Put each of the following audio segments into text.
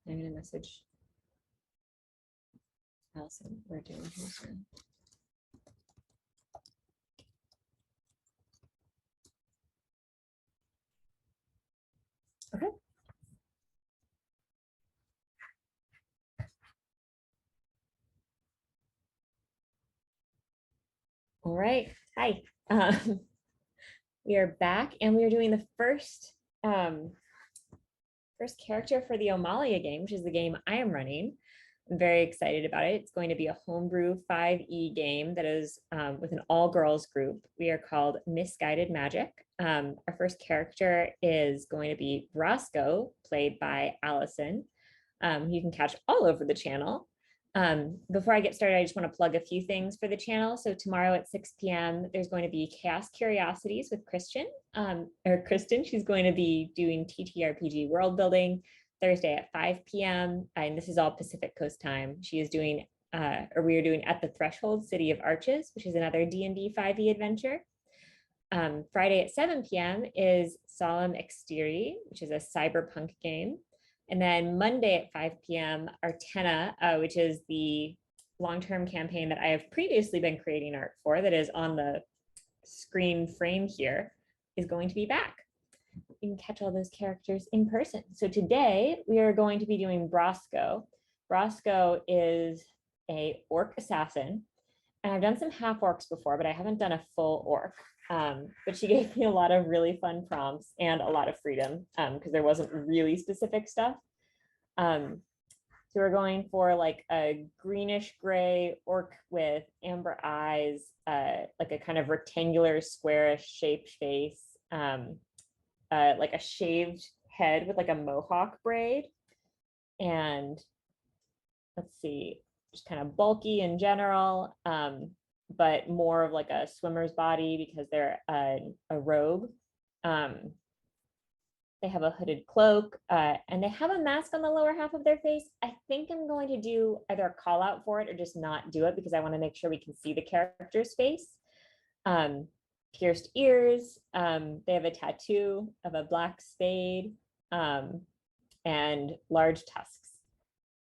I'm gonna message Allison. We're doing here soon. Okay. All right. Hi. We are back and we are doing the first character for the Omalia game, which is the game I am running. I'm very excited about it. It's going to be a homebrew 5e game that is with an all-girls group. We are called MissGuided Magic. Our first character is going to be Roscoe, played by Allison. You can catch all over the channel. Before I get started, I just want to plug a few things for the channel. So tomorrow at 6 p.m., there's going to be Chaos Curiosities with Kristen. She's going to be doing TTRPG world building. Thursday at 5 p.m. and this is all Pacific Coast time. She is doing, we are doing At the Threshold, City of Arches, which is another D&D 5e adventure. Friday at 7 p.m. is Solemn Exterior, which is a cyberpunk game. And then Monday at 5 p.m. Artena, which is the long-term campaign that I have previously been creating art for, that is on the screen frame here, is going to be back. You can catch all those characters in person. So today we are going to be doing Brosco. Brosco is a orc assassin, and I've done some half orcs before, but I haven't done a full orc. But she gave me a lot of really fun prompts and a lot of freedom because there wasn't really specific stuff. So we're going for like a greenish gray orc with amber eyes, like a kind of rectangular squarish shaped face, like a shaved head with like a mohawk braid. And let's see, just kind of bulky in general, but more of like a swimmer's body because they're a rogue. They have a hooded cloak and they have a mask on the lower half of their face. I think I'm going to do either a call out for it or just not do it because I want to make sure we can see the character's face. Pierced ears. They have a tattoo of a black spade and large tusks.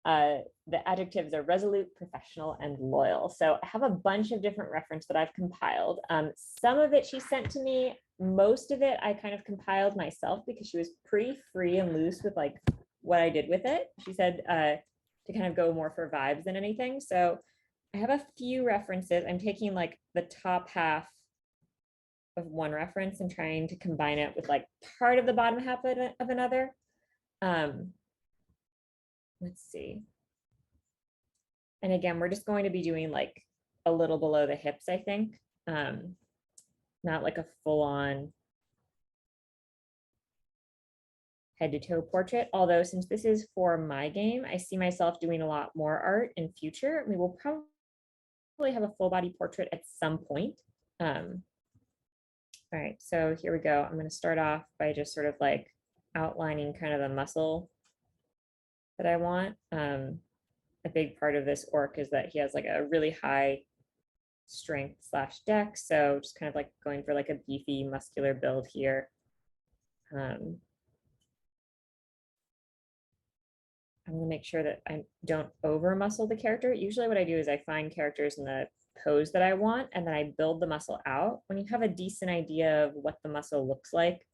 The adjectives are resolute, professional, and loyal. So I have a bunch of different reference that I've compiled. Some of it she sent to me. Most of it I kind of compiled myself because she was pretty free and loose with like what I did with it. She said to kind of go more for vibes than anything. So I have a few references. I'm taking like the top half of one reference and trying to combine it with like part of the bottom half of another. Let's see. And again, we're just going to be doing like a little below the hips, I think. Not like a full-on head to toe portrait. Although since this is for my game, I see myself doing a lot more art in future. We will probably have a full body portrait at some point. All right, so here we go. I'm going to start off by just sort of like outlining kind of the muscle that I want. A big part of this orc is that he has like a really high strength / dex, so just kind of like going for like a beefy muscular build here. I'm going to make sure that I don't over muscle the character. Usually what I do is I find characters in the pose that I want and then I build the muscle out. When you have a decent idea of what the muscle looks like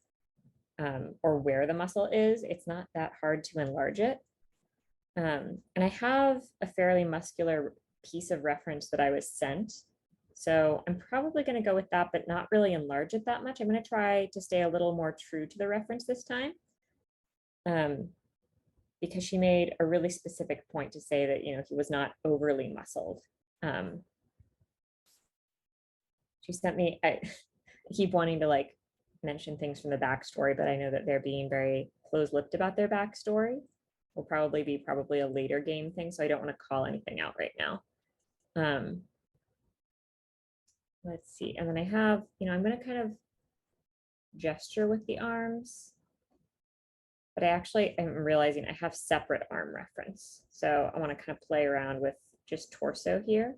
or where the muscle is, it's not that hard to enlarge it. And I have a fairly muscular piece of reference that I was sent. So I'm probably going to go with that, but not really enlarge it that much. I'm going to try to stay a little more true to the reference this time. Because she made a really specific point to say that, you know, he was not overly muscled. She sent me, I keep wanting to like mention things from the backstory, but I know that they're being very close-lipped about their backstory. Will probably be a later game thing, so I don't want to call anything out right now. Let's see, and then I have, you know, I'm going to kind of gesture with the arms, but I actually am realizing I have separate arm reference. So I want to kind of play around with just torso here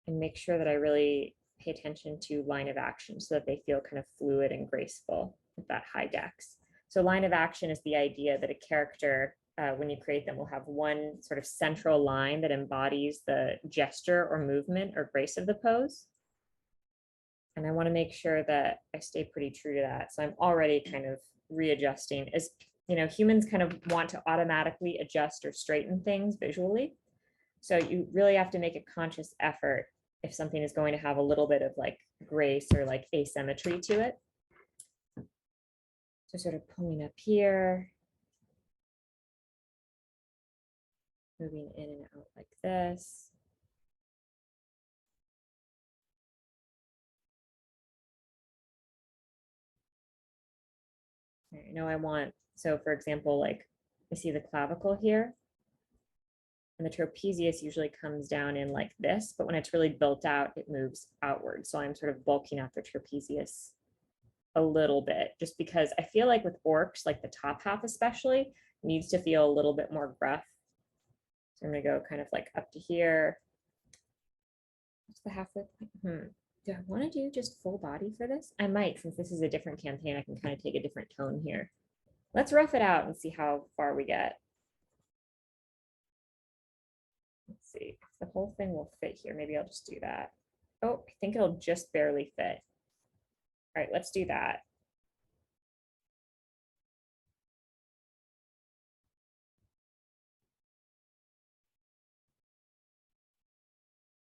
and make sure that I really pay attention to line of action so that they feel kind of fluid and graceful with that high dex. So line of action is the idea that a character, when you create them, will have one sort of central line that embodies the gesture or movement or grace of the pose. And I want to make sure that I stay pretty true to that. So I'm already kind of readjusting. As you know, humans kind of want to automatically adjust or straighten things visually. So you really have to make a conscious effort if something is going to have a little bit of like grace or like asymmetry to it. So sort of pulling up here, moving in and out like this. I know I want, so for example, like I see the clavicle here, and the trapezius usually comes down in like this, but when it's really built out, it moves outward. So I'm sort of bulking out the trapezius a little bit, just because I feel like with orcs, like the top half especially, needs to feel a little bit more gruff. So I'm gonna go kind of like up to here. What's the half width? Do I want to do just full body for this? I might, since this is a different campaign, I can kind of take a different tone here. Let's rough it out and see how far we get. Let's see if the whole thing will fit here. Maybe I'll just do that. Oh, I think it'll just barely fit. All right, let's do that.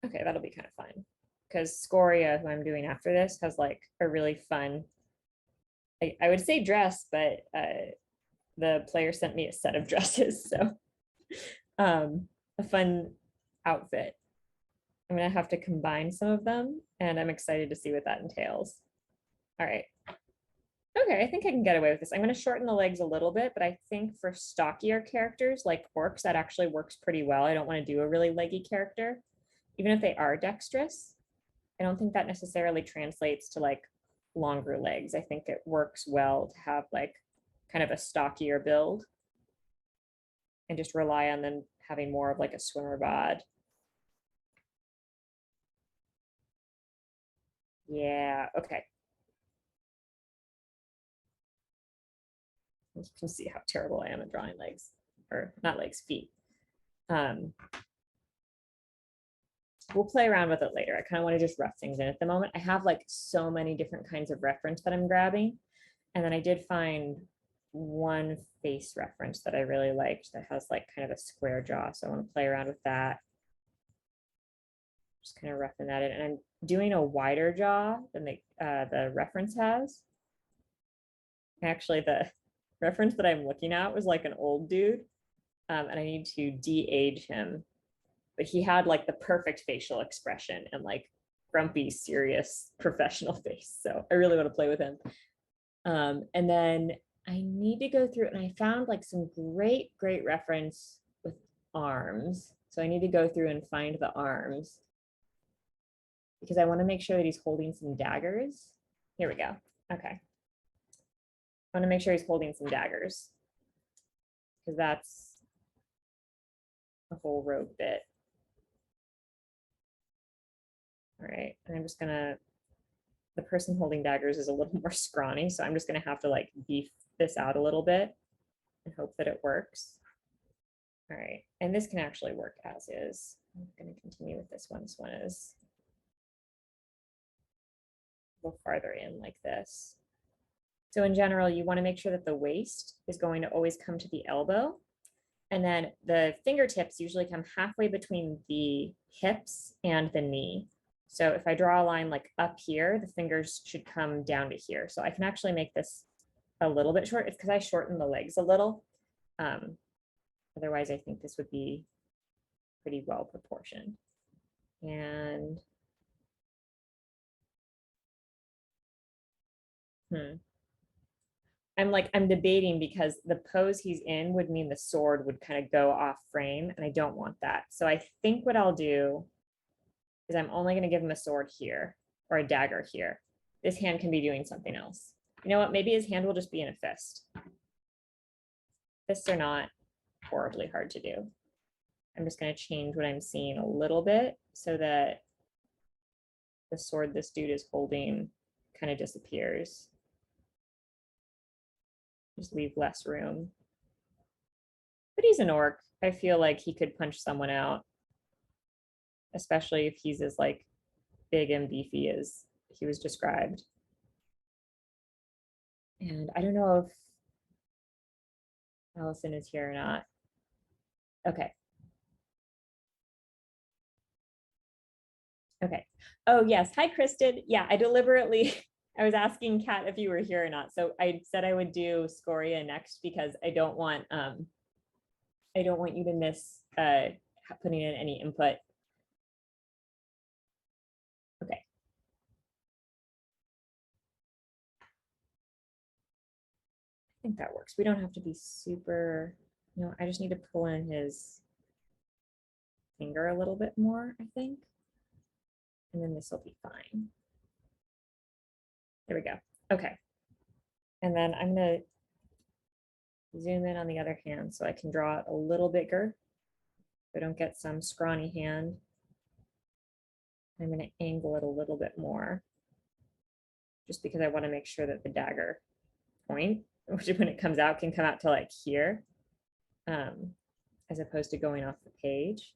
Okay, that'll be kind of fun. Because Scoria, who I'm doing after this, has like a really fun, I would say dress, but the player sent me a set of dresses. So a fun outfit. I'm gonna have to combine some of them, and I'm excited to see what that entails. All right. Okay, I think I can get away with this. I'm gonna shorten the legs a little bit, but I think for stockier characters like orcs, that actually works pretty well. I don't want to do a really leggy character, even if they are dexterous. I don't think that necessarily translates to like longer legs. I think it works well to have like kind of a stockier build and just rely on them having more of like a swimmer bod. Yeah, okay. You can see how terrible I am at drawing legs, or not legs, feet. We'll play around with it later. I kind of want to just rough things in at the moment. I have like so many different kinds of reference that I'm grabbing. And then I did find one face reference that I really liked that has like kind of a square jaw. So I want to play around with that. Just kind of roughing that in. And I'm doing a wider jaw than the reference has. Actually, the reference that I'm looking at was like an old dude. And I need to de-age him. But he had like the perfect facial expression and like grumpy, serious, professional face. So I really want to play with him. And then I need to go through, and I found like some great reference with arms. So I need to go through and find the arms because I want to make sure that he's holding some daggers. Here we go. Okay. I want to make sure he's holding some daggers because that's a whole rogue bit. All right, and I'm just gonna, the person holding daggers is a little more scrawny, so I'm just gonna have to like beef this out a little bit and hope that it works. All right, and this can actually work as is. I'm gonna continue with this one. This one is a little farther in like this. So in general, you wanna make sure that the waist is going to always come to the elbow. And then the fingertips usually come halfway between the hips and the knee. So if I draw a line like up here, the fingers should come down to here. So I can actually make this a little bit short. It's because I shortened the legs a little. Otherwise, I think this would be pretty well proportioned. And I'm debating because the pose he's in would mean the sword would kind of go off frame, and I don't want that. So I think what I'll do is I'm only going to give him a sword here or a dagger here. This hand can be doing something else. You know what? Maybe his hand will just be in a fist. Fists are not horribly hard to do. I'm just going to change what I'm seeing a little bit so that the sword this dude is holding kind of disappears. just leave less room. But he's an orc. I feel like he could punch someone out, especially if he's as like big and beefy as he was described. And I don't know if Allison is here or not. Okay. Okay. Oh, yes. Hi, Kristen. Yeah, I deliberately, I was asking Kat if you were here or not. So I said I would do Scoria next because I don't want you to miss putting in any input. Okay. I think that works. We don't have to be super, I just need to pull in his finger a little bit more, I think. And then this will be fine. There we go. Okay. And then I'm going to zoom in on the other hand so I can draw it a little bigger. So I don't get some scrawny hand. I'm going to angle it a little bit more just because I want to make sure that the dagger point, which when it comes out, can come out to like here, as opposed to going off the page.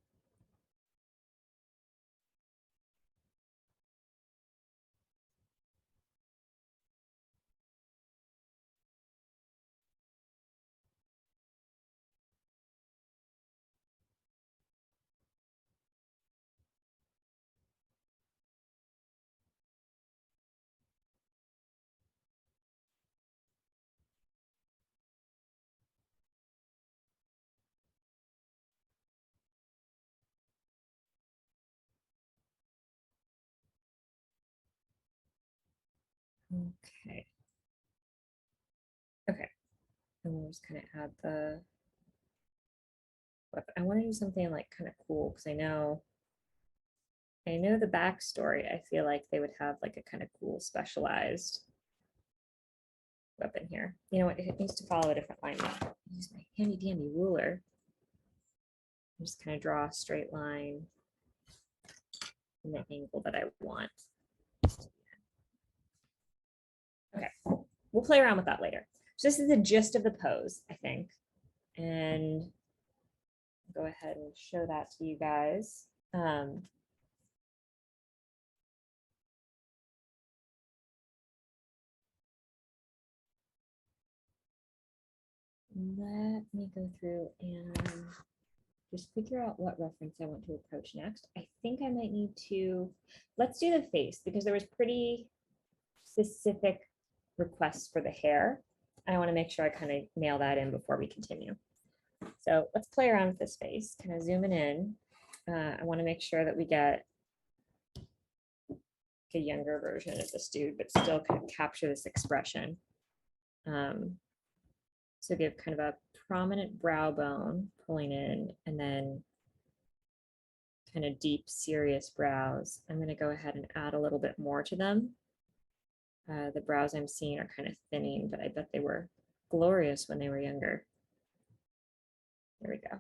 Okay. Okay. And we'll just kind of add the weapon. I want to do something like kind of cool because I know the backstory. I feel like they would have like a kind of cool specialized weapon here. You know what? It needs to follow a different line. Use my handy dandy ruler. And just kind of draw a straight line in the angle that I want. Okay, we'll play around with that later. So this is the gist of the pose, I think. And go ahead and show that to you guys. Let me go through and just figure out what reference I want to approach next. I think I might need to, let's do the face because there was pretty specific requests for the hair. I want to make sure I kind of nail that in before we continue. So let's play around with this face, kind of zooming in. I want to make sure that we get a younger version of this dude, but still kind of capture this expression. So give kind of a prominent brow bone pulling in and then kind of deep, serious brows. I'm going to go ahead and add a little bit more to them. The brows I'm seeing are kind of thinning, but I bet they were glorious when they were younger. There we go.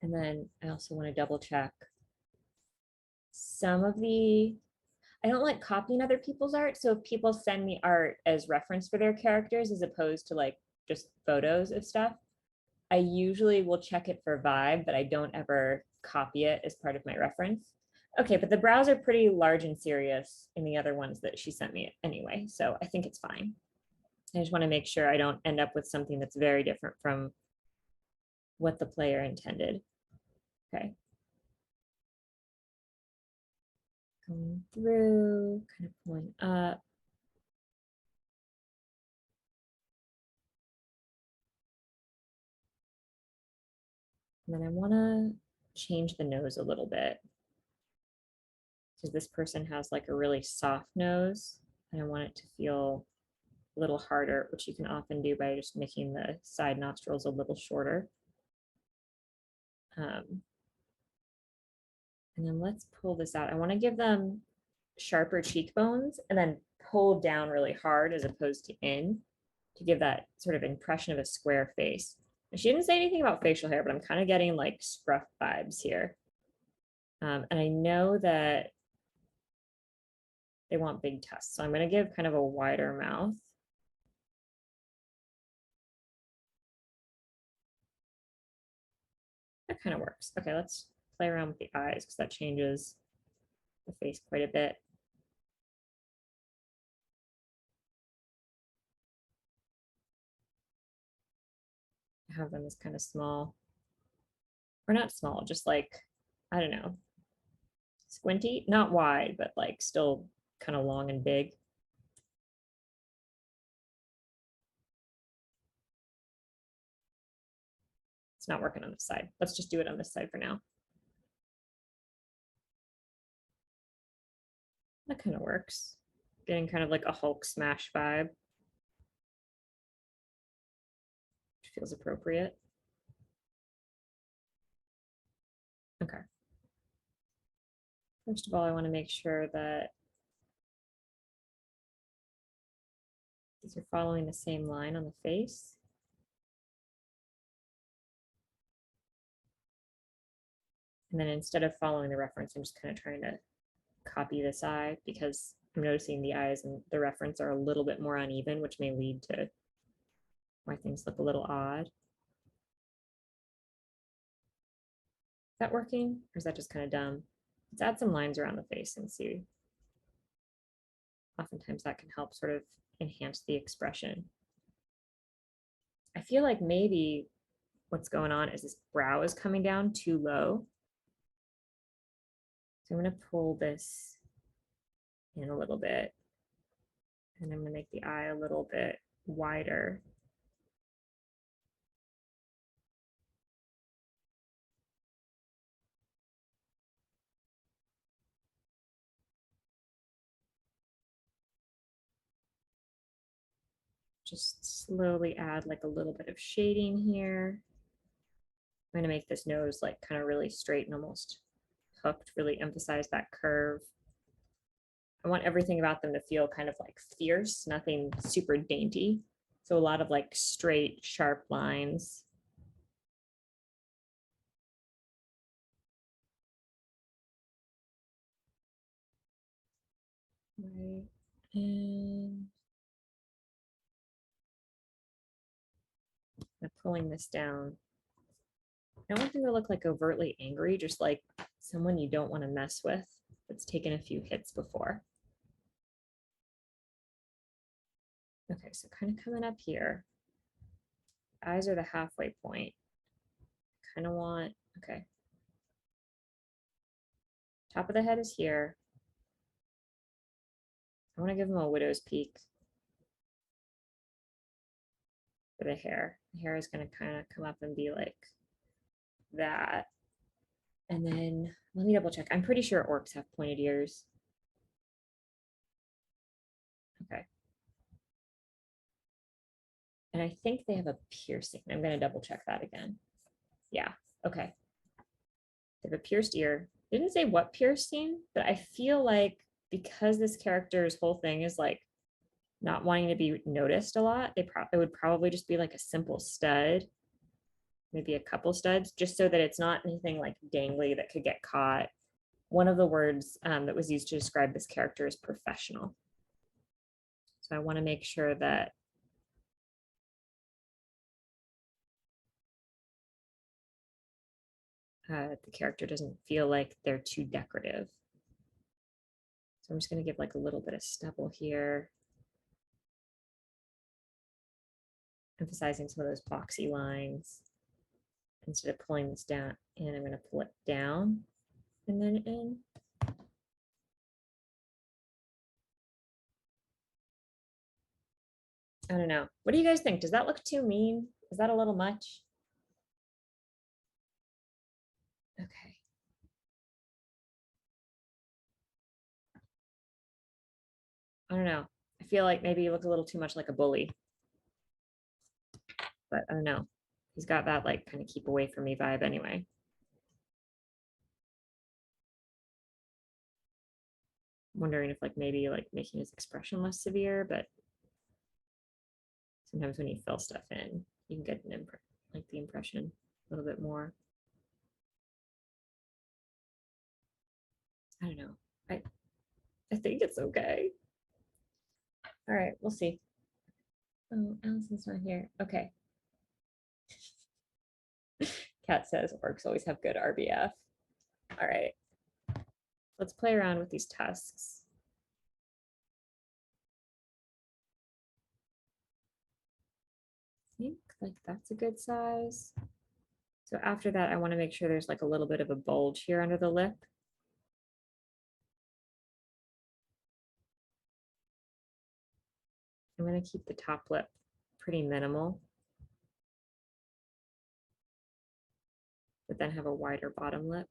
And then I also want to double check some of the, I don't like copying other people's art. So if people send me art as reference for their characters, as opposed to like just photos of stuff, I usually will check it for vibe, but I don't ever copy it as part of my reference. Okay, but the brows are pretty large and serious in the other ones that she sent me anyway, so I think it's fine. I just want to make sure I don't end up with something that's very different from what the player intended. Okay. Going through, kind of pulling up. And then I want to change the nose a little bit because this person has like a really soft nose and I want it to feel a little harder, which you can often do by just making the side nostrils a little shorter. And then let's pull this out. I want to give them sharper cheekbones and then pull down really hard as opposed to in to give that sort of impression of a square face. And she didn't say anything about facial hair, but I'm kind of getting like scruff vibes here. And I know that they want big tusks, so I'm going to give kind of a wider mouth. That kind of works. Okay, let's play around with the eyes because that changes the face quite a bit. Have them as kind of small, or not small, just like, I don't know, squinty, not wide, but like still kind of long and big. It's not working on this side. Let's just do it on this side for now. That kind of works. Getting kind of like a Hulk smash vibe. Which feels appropriate. Okay. First of all, I want to make sure that these are following the same line on the face. And then instead of following the reference, I'm just kind of trying to copy this eye because I'm noticing the eyes and the reference are a little bit more uneven, which may lead to why things look a little odd. Is that working? Or is that just kind of dumb? Let's add some lines around the face and see. Oftentimes that can help sort of enhance the expression. I feel like maybe what's going on is this brow is coming down too low. So I'm going to pull this in a little bit. And I'm going to make the eye a little bit wider. Just slowly add like a little bit of shading here. I'm going to make this nose like kind of really straight and almost hooked, really emphasize that curve. I want everything about them to feel kind of like fierce, nothing super dainty. So a lot of like straight, sharp lines. Right. And I'm pulling this down. I don't want them to look like overtly angry, just like someone you don't want to mess with that's taken a few hits before. Okay, so kind of coming up here. Eyes are the halfway point. Kind of want, okay. Top of the head is here. I want to give them a widow's peak for the hair. The hair is going to kind of come up and be like that. And then let me double check. I'm pretty sure orcs have pointed ears. Okay. And I think they have a piercing. I'm going to double check that again. Yeah. Okay. They have a pierced ear. Didn't say what piercing, but I feel like because this character's whole thing is like not wanting to be noticed a lot, it would probably just be like a simple stud, maybe a couple studs, just so that it's not anything like dangly that could get caught. One of the words that was used to describe this character is professional. So I want to make sure that the character doesn't feel like they're too decorative. So I'm just going to give like a little bit of stubble here, emphasizing some of those boxy lines. Instead of pulling this down in, I'm going to pull it down and then in. I don't know. What do you guys think? Does that look too mean? Is that a little much? Okay. I don't know. I feel like maybe he looks a little too much like a bully. But I don't know. He's got that like kind of keep away from me vibe anyway. I'm wondering if like maybe like making his expression less severe, but sometimes when you fill stuff in, you can get an like the impression a little bit more. I don't know. I think it's okay. All right, we'll see. Oh, Allison's not here. Okay. Kat says orcs always have good RBF. All right, let's play around with these tusks. I think like that's a good size. So after that, I want to make sure there's like a little bit of a bulge here under the lip. I'm going to keep the top lip pretty minimal, but then have a wider bottom lip.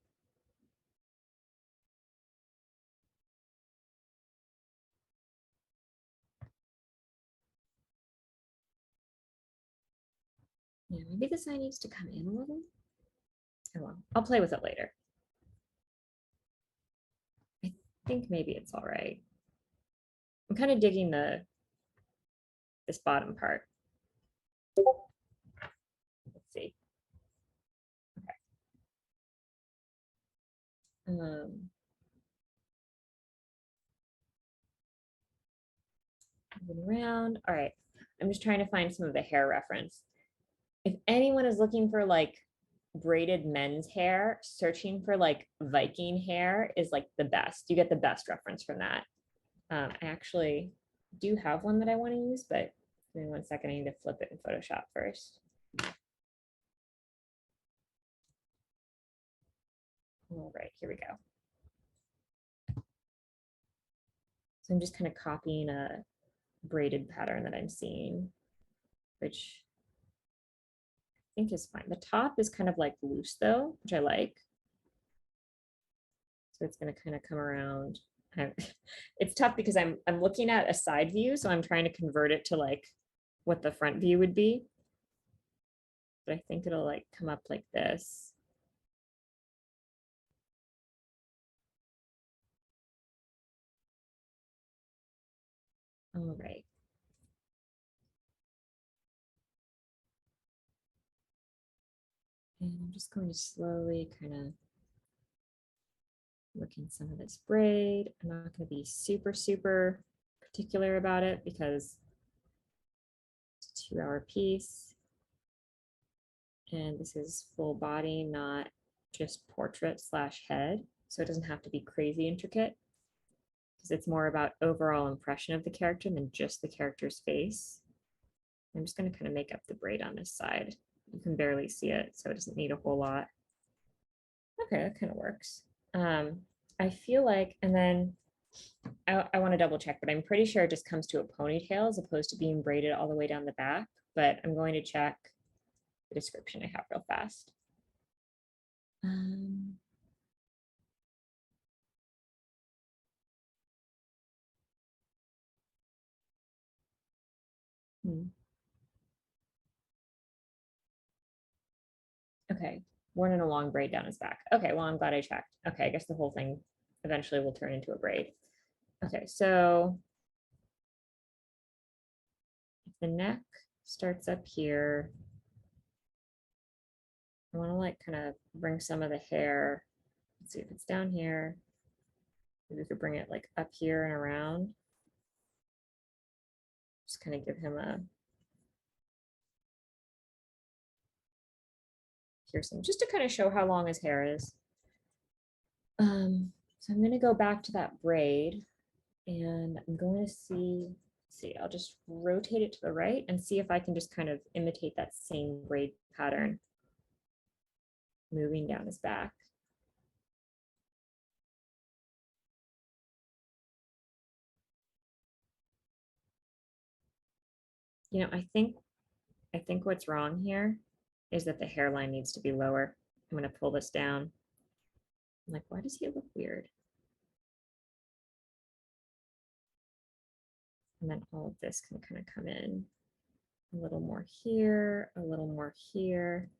Yeah, maybe this eye needs to come in a little. Oh well, I'll play with it later. I think maybe it's all right. I'm kind of digging this bottom part. Let's see. Okay. Moving around. All right. I'm just trying to find some of the hair reference. If anyone is looking for like braided men's hair, searching for like Viking hair is like the best. You get the best reference from that. I actually do have one that I want to use, but give me 1 second. I need to flip it in Photoshop first. All right, here we go. So I'm just kind of copying a braided pattern that I'm seeing, which I think is fine. The top is kind of like loose though, which I like. So it's going to kind of come around. It's tough because I'm looking at a side view, so I'm trying to convert it to like what the front view would be. But I think it'll like come up like this. All right. And I'm just going to slowly kind of work in some of this braid. I'm not going to be super particular about it because it's a 2-hour piece. And this is full body, not just portrait / head. So it doesn't have to be crazy intricate because it's more about overall impression of the character than just the character's face. I'm just going to kind of make up the braid on this side. You can barely see it, so it doesn't need a whole lot. Okay, that kind of works. I feel like, and then I want to double check, but I'm pretty sure it just comes to a ponytail as opposed to being braided all the way down the back, but I'm going to check the description I have real fast. Okay, worn in a long braid down his back. Okay, well, I'm glad I checked. Okay, I guess the whole thing eventually will turn into a braid. Okay, so if the neck starts up here, I want to like kind of bring some of the hair. Let's see if it's down here. Maybe we could bring it like up here and around. Just kind of give him a piercing, just to kind of show how long his hair is. So I'm going to go back to that braid and I'm going to see, I'll just rotate it to the right and see if I can just kind of imitate that same braid pattern moving down his back. You know, I think what's wrong here is that the hairline needs to be lower. I'm going to pull this down. I'm like, why does he look weird? And then all of this can kind of come in a little more here, a little more here.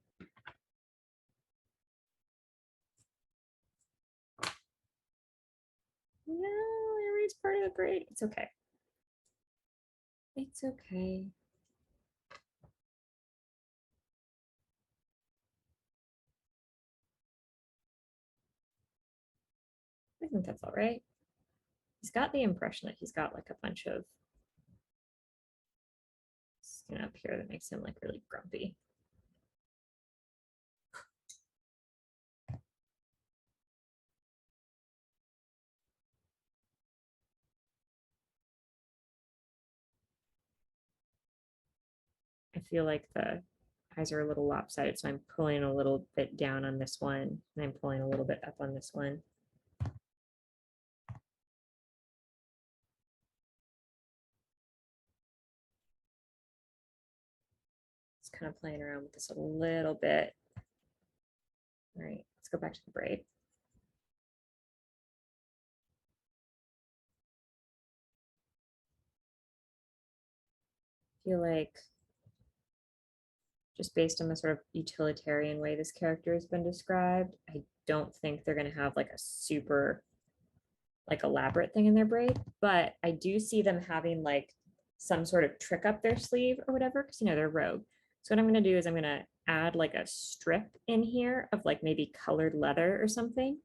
No, I erased part of the braid. It's okay. It's okay. I think that's all right. He's got the impression that he's got like a bunch of skin up here that makes him like really grumpy. I feel like the eyes are a little lopsided, so I'm pulling a little bit down on this one, and I'm pulling a little bit up on this one. Just kind of playing around with this a little bit. All right, let's go back to the braid. I feel like just based on the sort of utilitarian way this character has been described, I don't think they're going to have like a super like elaborate thing in their braid, but I do see them having like some sort of trick up their sleeve or whatever, because you know they're rogue. So what I'm going to do is I'm going to add like a strip in here of like maybe colored leather or something.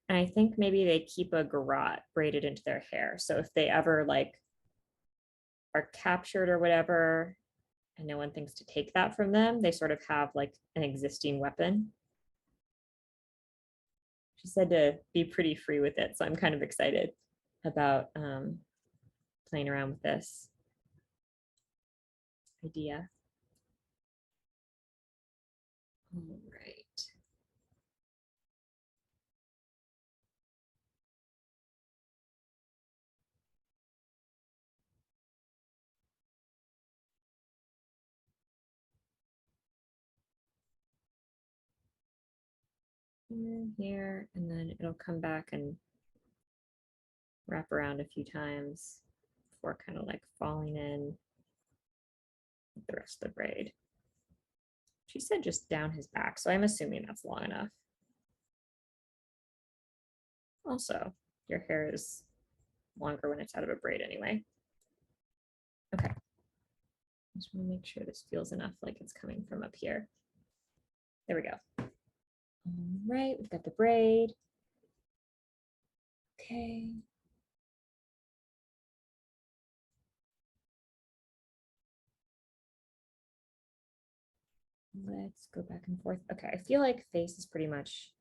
And I think maybe they keep a garrote braided into their hair. So if they ever like are captured or whatever, and no one thinks to take that from them, they sort of have like an existing weapon. She said to be pretty free with it, so I'm kind of excited about playing around with this idea. All right. Here, and then it'll come back and wrap around a few times before kind of like falling in with the rest of the braid. She said just down his back, so I'm assuming that's long enough. Also, your hair is longer when it's out of a braid anyway. Okay. Just want to make sure this feels enough like it's coming from up here. There we go. All right, we've got the braid. Okay. Let's go back and forth. Okay, I feel like face is pretty much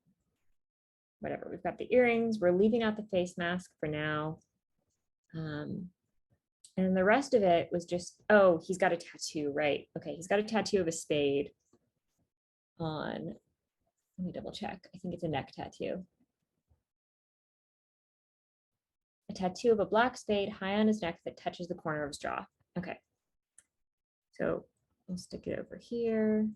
whatever. We've got the earrings. We're leaving out the face mask for now. And the rest of it was just, oh, he's got a tattoo, right? Okay, he's got a tattoo of a spade on, let me double check. I think it's a neck tattoo. A tattoo of a black spade high on his neck that touches the corner of his jaw. Okay, so we'll stick it over here.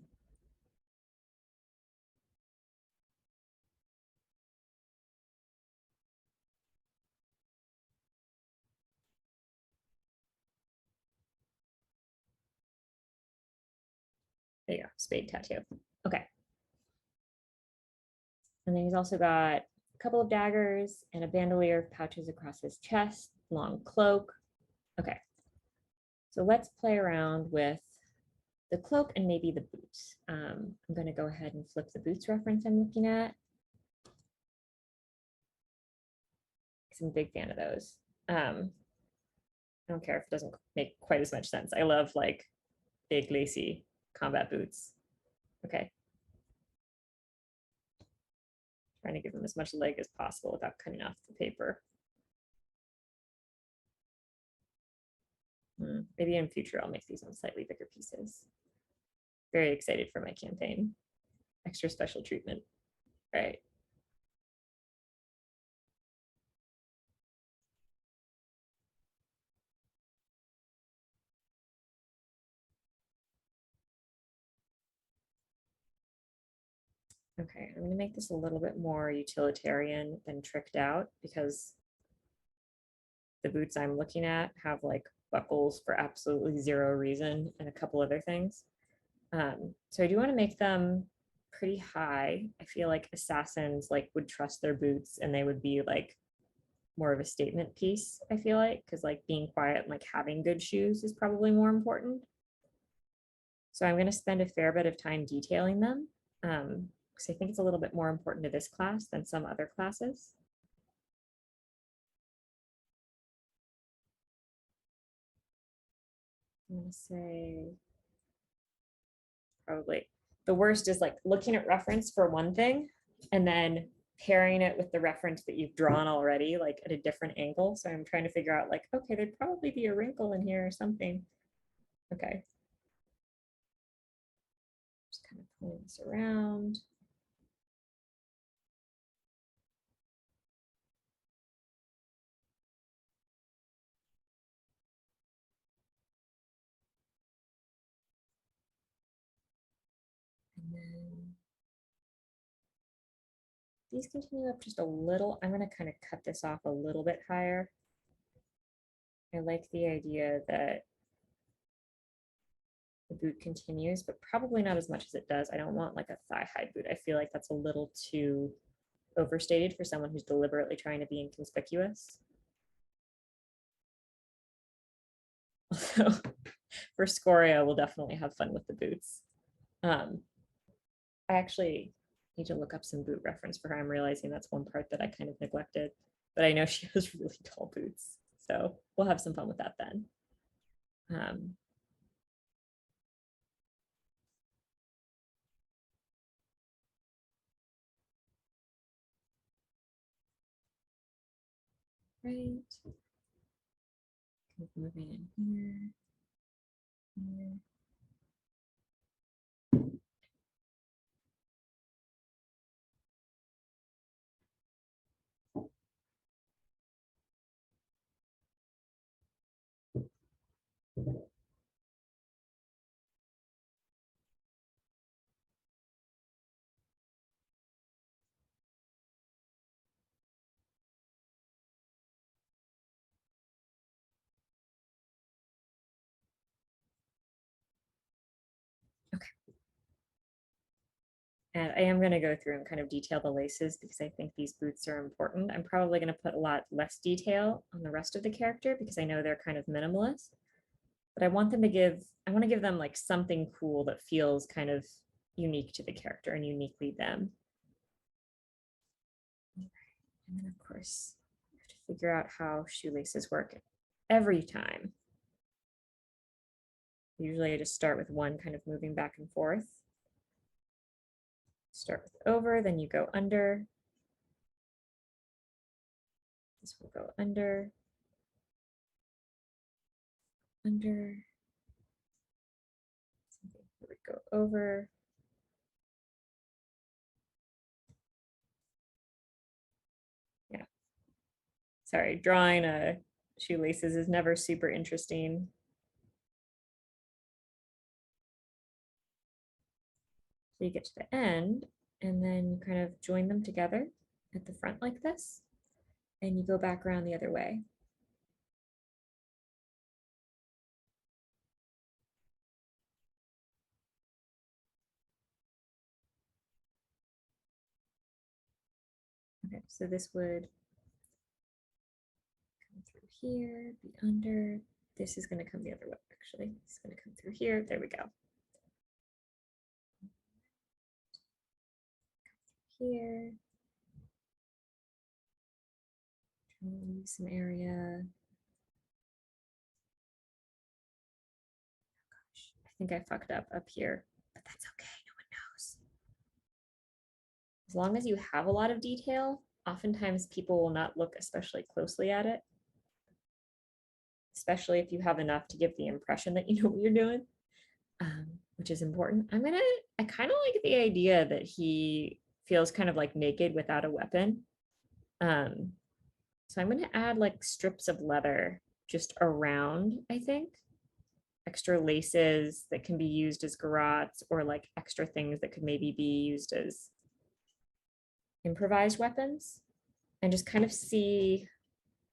There you go, spade tattoo. Okay. And then he's also got a couple of daggers and a bandolier of pouches across his chest, long cloak. Okay. So let's play around with the cloak and maybe the boots. I'm going to go ahead and flip the boots reference I'm looking at. I'm a big fan of those. I don't care if it doesn't make quite as much sense. I love like big lacy combat boots. Okay. Trying to give them as much leg as possible without cutting off the paper. Maybe in future I'll make these on slightly bigger pieces. Very excited for my campaign. Extra special treatment. Right. Okay, I'm going to make this a little bit more utilitarian than tricked out because the boots I'm looking at have like buckles for absolutely zero reason and a couple other things. So I do want to make them pretty high. I feel like assassins like would trust their boots and they would be like more of a statement piece, I feel like, because like being quiet and like having good shoes is probably more important. So I'm going to spend a fair bit of time detailing them because I think it's a little bit more important to this class than some other classes. I'm going to say probably the worst is like looking at reference for one thing and then pairing it with the reference that you've drawn already, like at a different angle. So I'm trying to figure out like, okay, there'd probably be a wrinkle in here or something. Okay. Move this around. And then these continue up just a little. I'm going to kind of cut this off a little bit higher. I like the idea that the boot continues, but probably not as much as it does. I don't want like a thigh-high boot. I feel like that's a little too overstated for someone who's deliberately trying to be inconspicuous. So for Scoria, we'll definitely have fun with the boots. I actually need to look up some boot reference for her. I'm realizing that's one part that I kind of neglected, but I know she has really tall boots. So we'll have some fun with that then. Right. Moving in here. Okay. And I am going to go through and kind of detail the laces because I think these boots are important. I'm probably going to put a lot less detail on the rest of the character because I know they're kind of minimalist. But I want them to give, I want to give them like something cool that feels kind of unique to the character and uniquely them. And then of course, I have to figure out how shoelaces work every time. Usually I just start with one kind of moving back and forth. Start with over, then you go under. This will go under, under. Here we go over. Yeah. Sorry, drawing shoelaces is never super interesting. So you get to the end and then you kind of join them together at the front like this, and you go back around the other way. Okay, so this would come through here, be under. This is going to come the other way, actually. It's going to come through here. There we go. Here. Leave some area. Gosh, I think I fucked up here, but that's okay. No one knows. As long as you have a lot of detail, oftentimes people will not look especially closely at it, especially if you have enough to give the impression that you know what you're doing, which is important. I kind of like the idea that he feels kind of like naked without a weapon. So I'm going to add like strips of leather just around, I think. Extra laces that can be used as garrots or like extra things that could maybe be used as improvised weapons, and just kind of see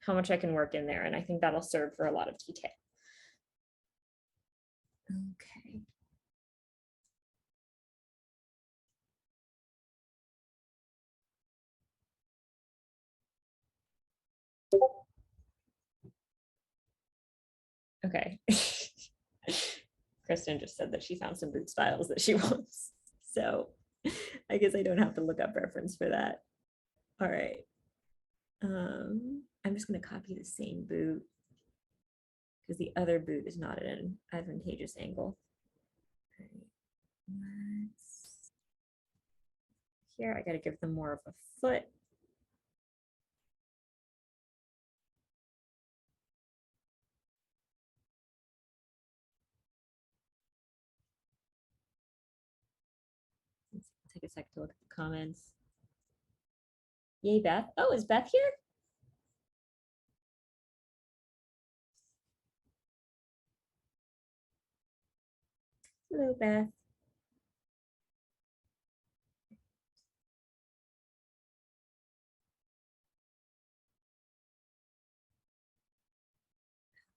how much I can work in there. And I think that'll serve for a lot of detail. Okay. Okay. Kristen just said that she found some boot styles that she wants. So I guess I don't have to look up reference for that. All right. I'm just going to copy the same boot because the other boot is not at an advantageous angle. Okay. Here, I got to give them more of a foot. take a sec to look at the comments. Yay, Beth. Oh, is Beth here? Hello, Beth.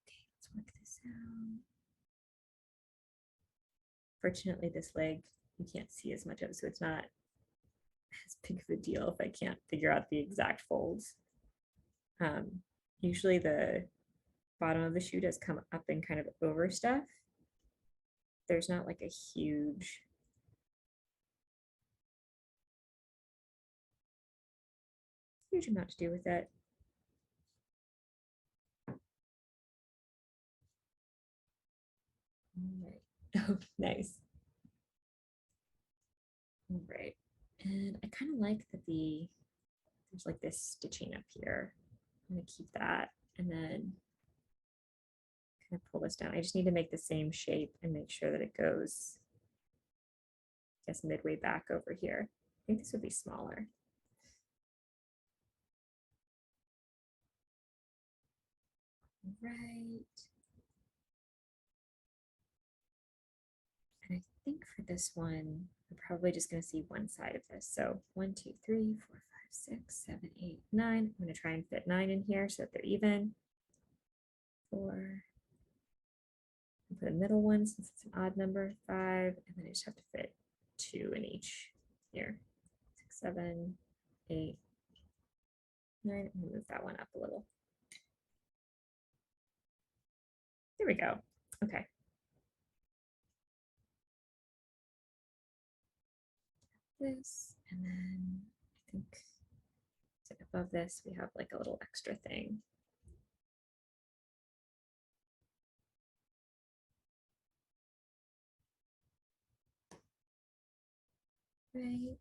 Okay, let's work this out. Fortunately, this leg, you can't see as much of, so it's not as big of a deal if I can't figure out the exact folds. Usually the bottom of the shoe does come up and kind of over stuff. There's not like a huge amount to do with it. All right. Oh, nice. All right. And I kind of like that there's like this stitching up here. I'm gonna keep that and then kind of pull this down. I just need to make the same shape and make sure that it goes, I guess, midway back over here. I think this would be smaller. Right. And I think for this one, we're probably just going to see one side of this. So 1, 2, 3, 4, 5, 6, 7, 8, 9. I'm going to try and fit 9 in here so that they're even. 4. For the middle one, since it's an odd number, 5. And then I just have to fit 2 in each here. 6, 7, 8, 9. I'm going to move that one up a little. There we go. Okay. This, and then I think above this we have like a little extra thing. Right.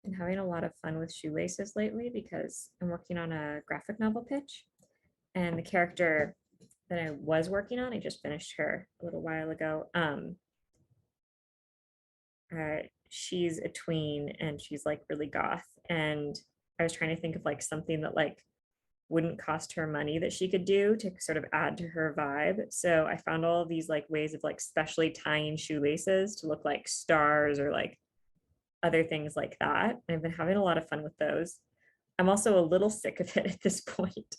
Been having a lot of fun with shoelaces lately because I'm working on a graphic novel pitch, and the character that I was working on, I just finished her a little while ago. She's a tween and she's like really goth, and I was trying to think of like something that like wouldn't cost her money that she could do to sort of add to her vibe. So I found all of these like ways of like specially tying shoelaces to look like stars or like other things like that. And I've been having a lot of fun with those. I'm also a little sick of it at this point.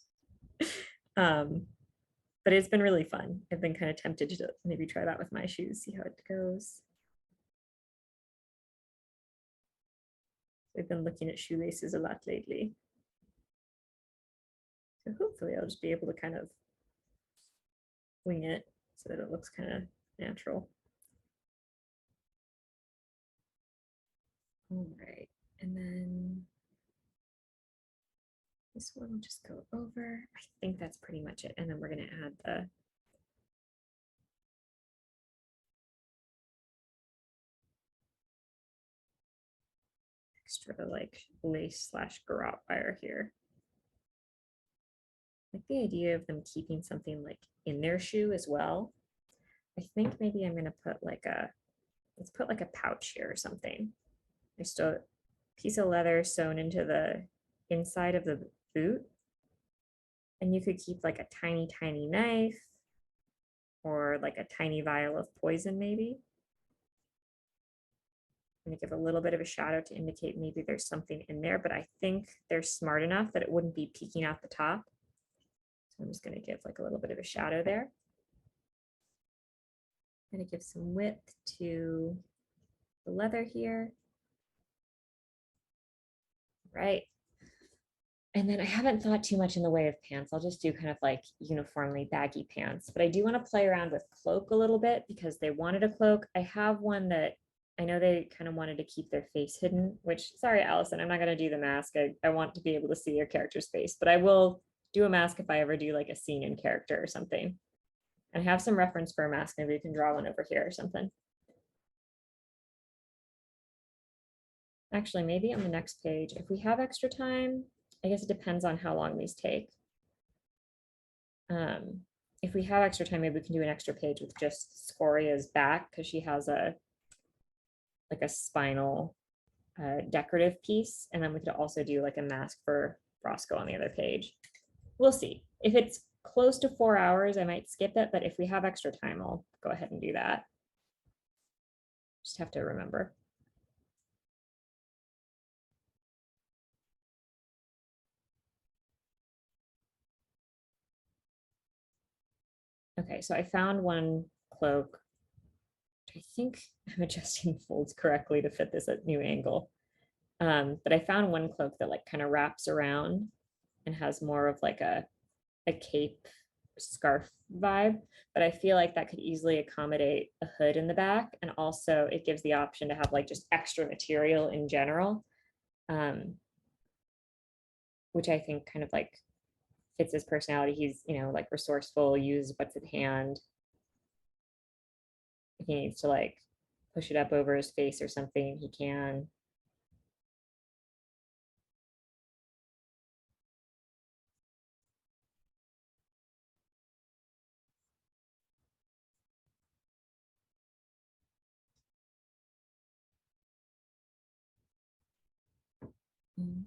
But it's been really fun. I've been kind of tempted to maybe try that with my shoes, see how it goes. We've been looking at shoelaces a lot lately. So hopefully I'll just be able to kind of wing it so that it looks kind of natural. All right, and then this one will just go over. I think that's pretty much it. And then we're going to add the extra like lace / garrote wire here. Like the idea of them keeping something like in their shoe as well. I think maybe I'm going to put like let's put like a pouch here or something. Just a piece of leather sewn into the inside of the boot. And you could keep like a tiny, tiny knife or like a tiny vial of poison maybe. I'm going to give a little bit of a shadow to indicate maybe there's something in there, but I think they're smart enough that it wouldn't be peeking out the top. So I'm just going to give like a little bit of a shadow there. I'm going to give some width to the leather here. Right. And then I haven't thought too much in the way of pants. I'll just do kind of like uniformly baggy pants, but I do want to play around with cloak a little bit because they wanted a cloak. I have one that I know they kind of wanted to keep their face hidden, which, sorry, Allison, I'm not going to do the mask. I want to be able to see your character's face, but I will do a mask if I ever do like a scene in character or something. And I have some reference for a mask. Maybe you can draw one over here or something. Actually, maybe on the next page, if we have extra time, I guess it depends on how long these take. if we have extra time, maybe we can do an extra page with just Scoria's back, because she has a like a spinal decorative piece, and then we could also do like a mask for Roscoe on the other page. We'll see. If it's close to 4 hours, I might skip it, but if we have extra time, I'll go ahead and do that. Just have to remember. Okay, so I found one cloak. I think I'm adjusting folds correctly to fit this at new angle. But I found one cloak that like kind of wraps around and has more of like a cape scarf vibe, but I feel like that could easily accommodate a hood in the back. And also it gives the option to have like just extra material in general, which I think kind of like fits his personality. He's, you know, like resourceful, uses what's at hand. If he needs to like push it up over his face or something, he can.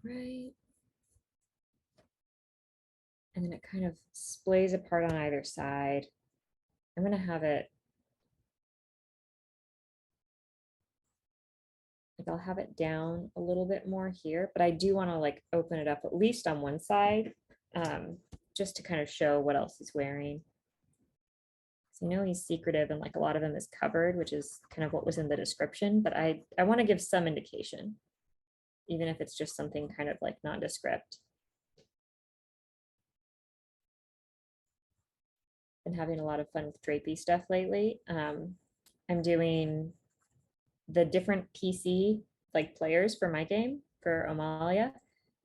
Right. And then it kind of splays apart on either side. I'm going to have it, like I'll have it down a little bit more here, but I do want to like open it up at least on one side, just to kind of show what else he's wearing. So you know he's secretive and like a lot of him is covered, which is kind of what was in the description, but I want to give some indication, even if it's just something kind of like nondescript. Been having a lot of fun with drapey stuff lately. I'm doing the different PC like players for my game for Amalia.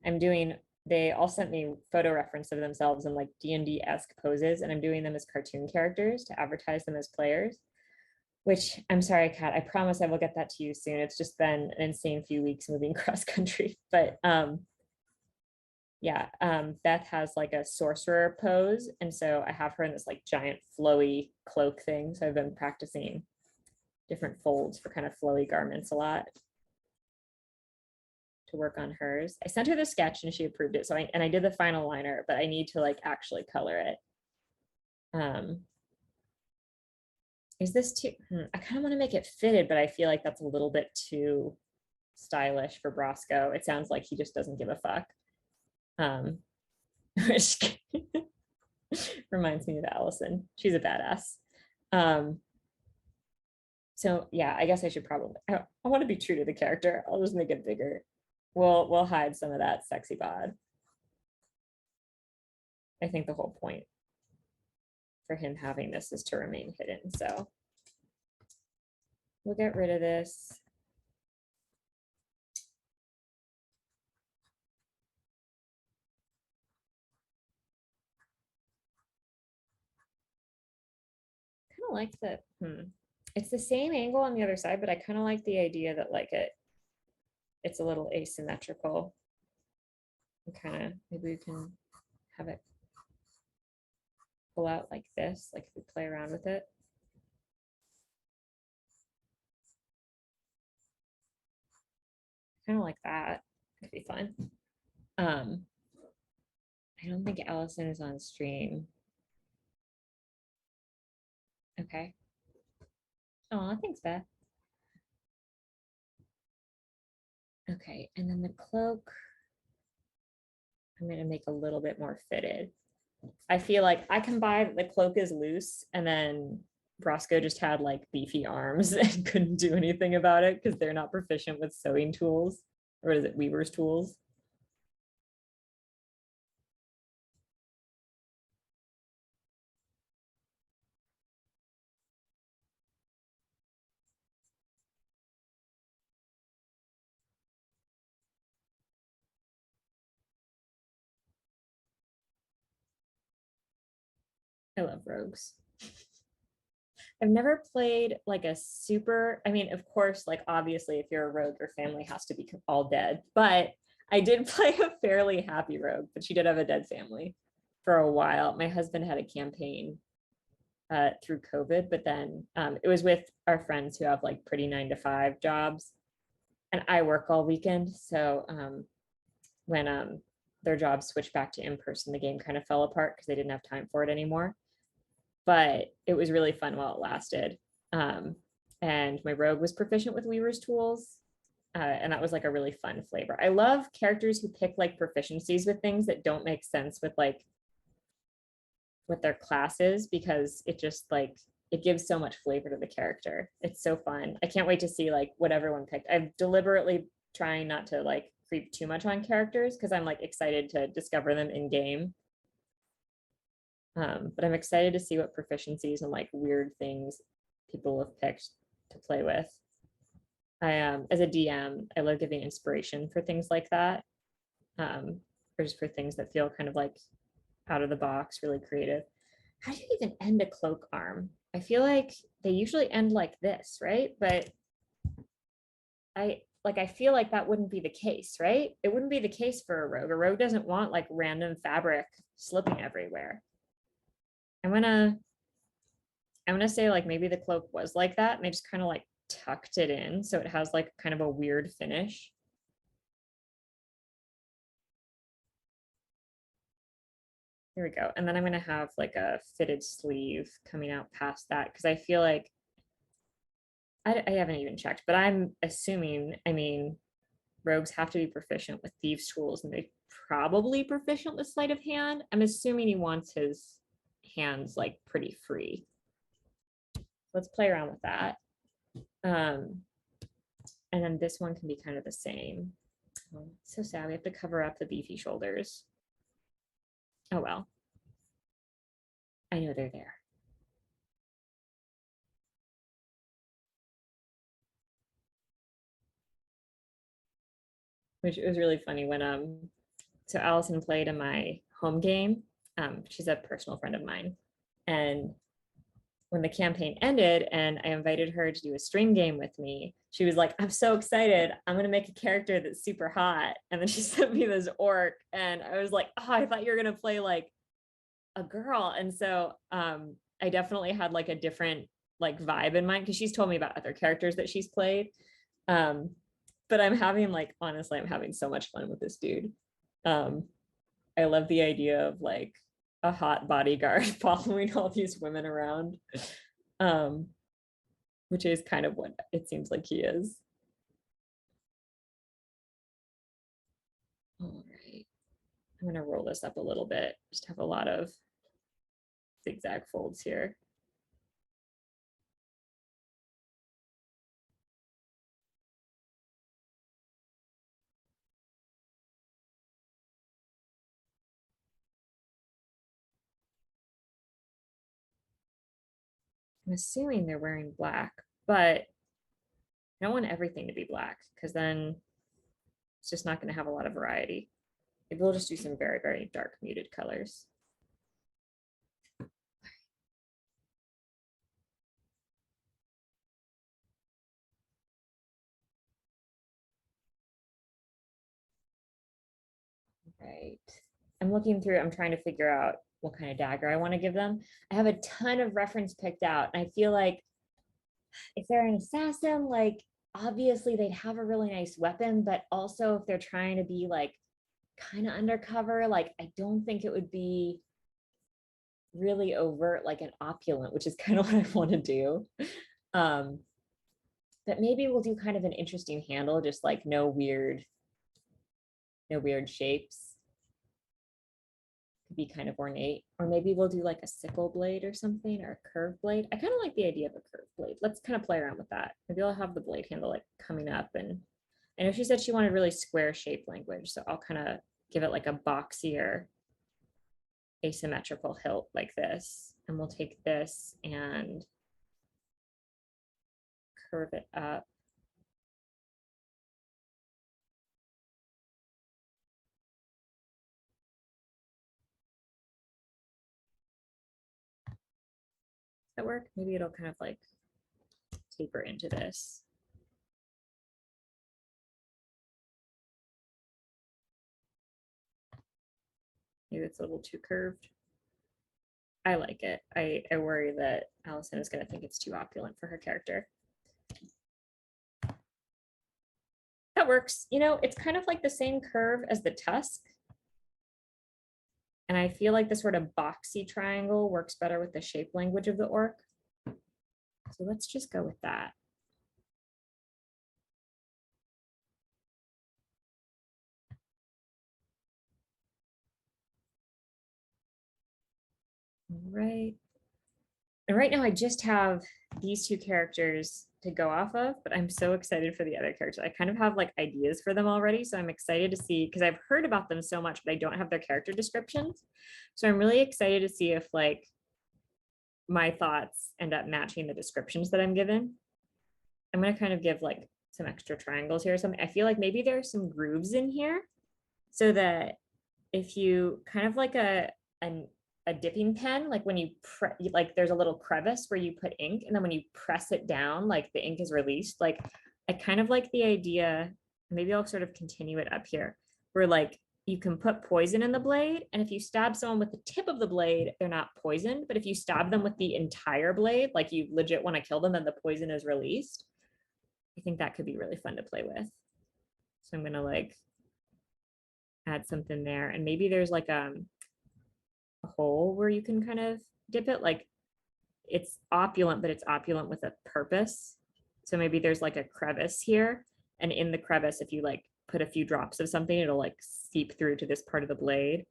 I'm doing, they all sent me photo reference of themselves in like D&D-esque poses, and I'm doing them as cartoon characters to advertise them as players, which I'm sorry, Kat, I promise I will get that to you soon. It's just been an insane few weeks moving cross country, but yeah, Beth has like a sorcerer pose, and so I have her in this like giant flowy cloak thing. So I've been practicing different folds for kind of flowy garments a lot to work on hers. I sent her the sketch and she approved it. So I did the final liner, but I need to like actually color it. Is this too, I kind of want to make it fitted, but I feel like that's a little bit too stylish for Brosco. It sounds like he just doesn't give a fuck. Which reminds me of Allison. She's a badass. So yeah, I guess I should probably, I want to be true to the character. I'll just make it bigger. We'll hide some of that sexy bod. I think the whole point for him having this is to remain hidden. So we'll get rid of this. Kind of like the, it's the same angle on the other side, but I kind of like the idea that like it's a little asymmetrical. And kind of, maybe we can have it pull out like this, like if we play around with it. Kind of like that. Could be fun. I don't think Allison is on stream. Okay. Oh, thanks, Beth. Okay, and then the cloak, I'm gonna make a little bit more fitted. I feel like I can buy the cloak is loose, and then Roscoe just had like beefy arms and couldn't do anything about it because they're not proficient with sewing tools, or is it weaver's tools? I love rogues. I've never played like a super, I mean, of course, like obviously if you're a rogue, your family has to be all dead, but I did play a fairly happy rogue, but she did have a dead family for a while. My husband had a campaign through COVID, but then it was with our friends who have like pretty 9 to 5 jobs, and I work all weekend. So when their jobs switched back to in person, the game kind of fell apart because they didn't have time for it anymore. But it was really fun while it lasted. And my rogue was proficient with Weaver's tools. And that was like a really fun flavor. I love characters who pick like proficiencies with things that don't make sense with like what their class is, because it just like it gives so much flavor to the character. It's so fun. I can't wait to see like what everyone picked. I'm deliberately trying not to like creep too much on characters because I'm like excited to discover them in game. But I'm excited to see what proficiencies and like weird things people have picked to play with. As a DM, I love giving inspiration for things like that, or just for things that feel kind of like out of the box, really creative. How do you even end a cloak arm? I feel like they usually end like this, right? But I feel like that wouldn't be the case, right? It wouldn't be the case for a rogue. A rogue doesn't want like random fabric slipping everywhere. I'm gonna say like maybe the cloak was like that and they just kind of like tucked it in so it has like kind of a weird finish. Here we go. And then I'm going to have like a fitted sleeve coming out past that because I feel like I haven't even checked, but I'm assuming, I mean, rogues have to be proficient with thieves' tools and they probably proficient with sleight of hand. I'm assuming he wants his hands like pretty free. Let's play around with that. And then this one can be kind of the same. Oh, so sad. We have to cover up the beefy shoulders. Oh well. I know they're there. Which was really funny when so Allison played in my home game. She's a personal friend of mine. And when the campaign ended and I invited her to do a stream game with me, she was like, I'm so excited. I'm going to make a character that's super hot. And then she sent me this orc. And I was like, oh, I thought you were going to play like a girl. And so I definitely had like a different like vibe in mind because she's told me about other characters that she's played. But I'm having like, honestly, I'm having so much fun with this dude. I love the idea of like a hot bodyguard following all these women around, which is kind of what it seems like he is. All right, I'm gonna roll this up a little bit, just have a lot of zigzag folds here. I'm assuming they're wearing black, but I don't want everything to be black because then it's just not going to have a lot of variety. Maybe we'll just do some very, very dark muted colors. Right. I'm looking through, I'm trying to figure out what kind of dagger I want to give them. I have a ton of reference picked out, and I feel like if they're an assassin, like obviously they'd have a really nice weapon, but also if they're trying to be like kind of undercover, like I don't think it would be really overt like an opulent, which is kind of what I want to do. Um, but maybe we'll do kind of an interesting handle, just like no weird shapes. Could be kind of ornate. Or maybe we'll do like a sickle blade or something, or a curved blade. I kind of like the idea of a curved blade. Let's kind of play around with that. Maybe I'll have the blade handle like coming up. And I know she said she wanted really square shape language, so I'll kind of give it like a boxier asymmetrical hilt like this. And we'll take this and curve it up. That work? Maybe it'll kind of like taper into this. Maybe it's a little too curved. I like it. I worry that Allison is going to think it's too opulent for her character. That works. You know, it's kind of like the same curve as the tusk. And I feel like the sort of boxy triangle works better with the shape language of the orc. So let's just go with that. Right. And right now I just have these two characters to go off of, but I'm so excited for the other characters. I kind of have like ideas for them already. So I'm excited to see, because I've heard about them so much, but I don't have their character descriptions. So I'm really excited to see if like my thoughts end up matching the descriptions that I'm given. I'm going to kind of give like some extra triangles here or something. I feel like maybe there's some grooves in here so that if you kind of like a dipping pen, like when you like there's a little crevice where you put ink, and then when you press it down, like the ink is released. Like I kind of like the idea, maybe I'll sort of continue it up here, where like you can put poison in the blade, and if you stab someone with the tip of the blade, they're not poisoned. But if you stab them with the entire blade, like you legit want to kill them, then the poison is released. I think that could be really fun to play with. So I'm gonna like add something there, and maybe there's like a hole where you can kind of dip it. Like it's opulent, but it's opulent with a purpose. So maybe there's like a crevice here, and in the crevice, if you like put a few drops of something, it'll like seep through to this part of the blade.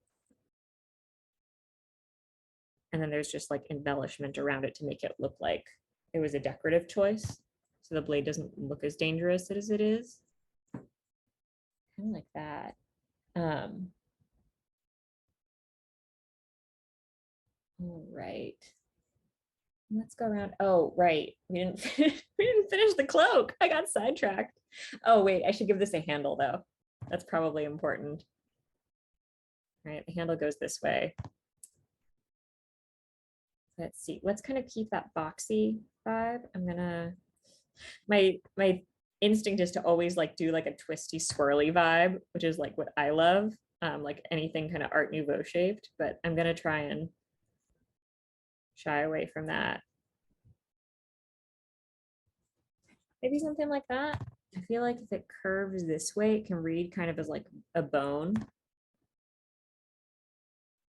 And then there's just like embellishment around it to make it look like it was a decorative choice. So the blade doesn't look as dangerous as it is. Kind of like that. All right. Let's go around. Oh, right. We didn't finish the cloak. I got sidetracked. Oh, wait, I should give this a handle though. That's probably important. All right, the handle goes this way. Let's see. Let's kind of keep that boxy vibe. I'm gonna my instinct is to always like do like a twisty swirly vibe, which is like what I love. Like anything kind of Art Nouveau shaped, but I'm gonna try and shy away from that. Maybe something like that. I feel like if it curves this way, it can read kind of as like a bone.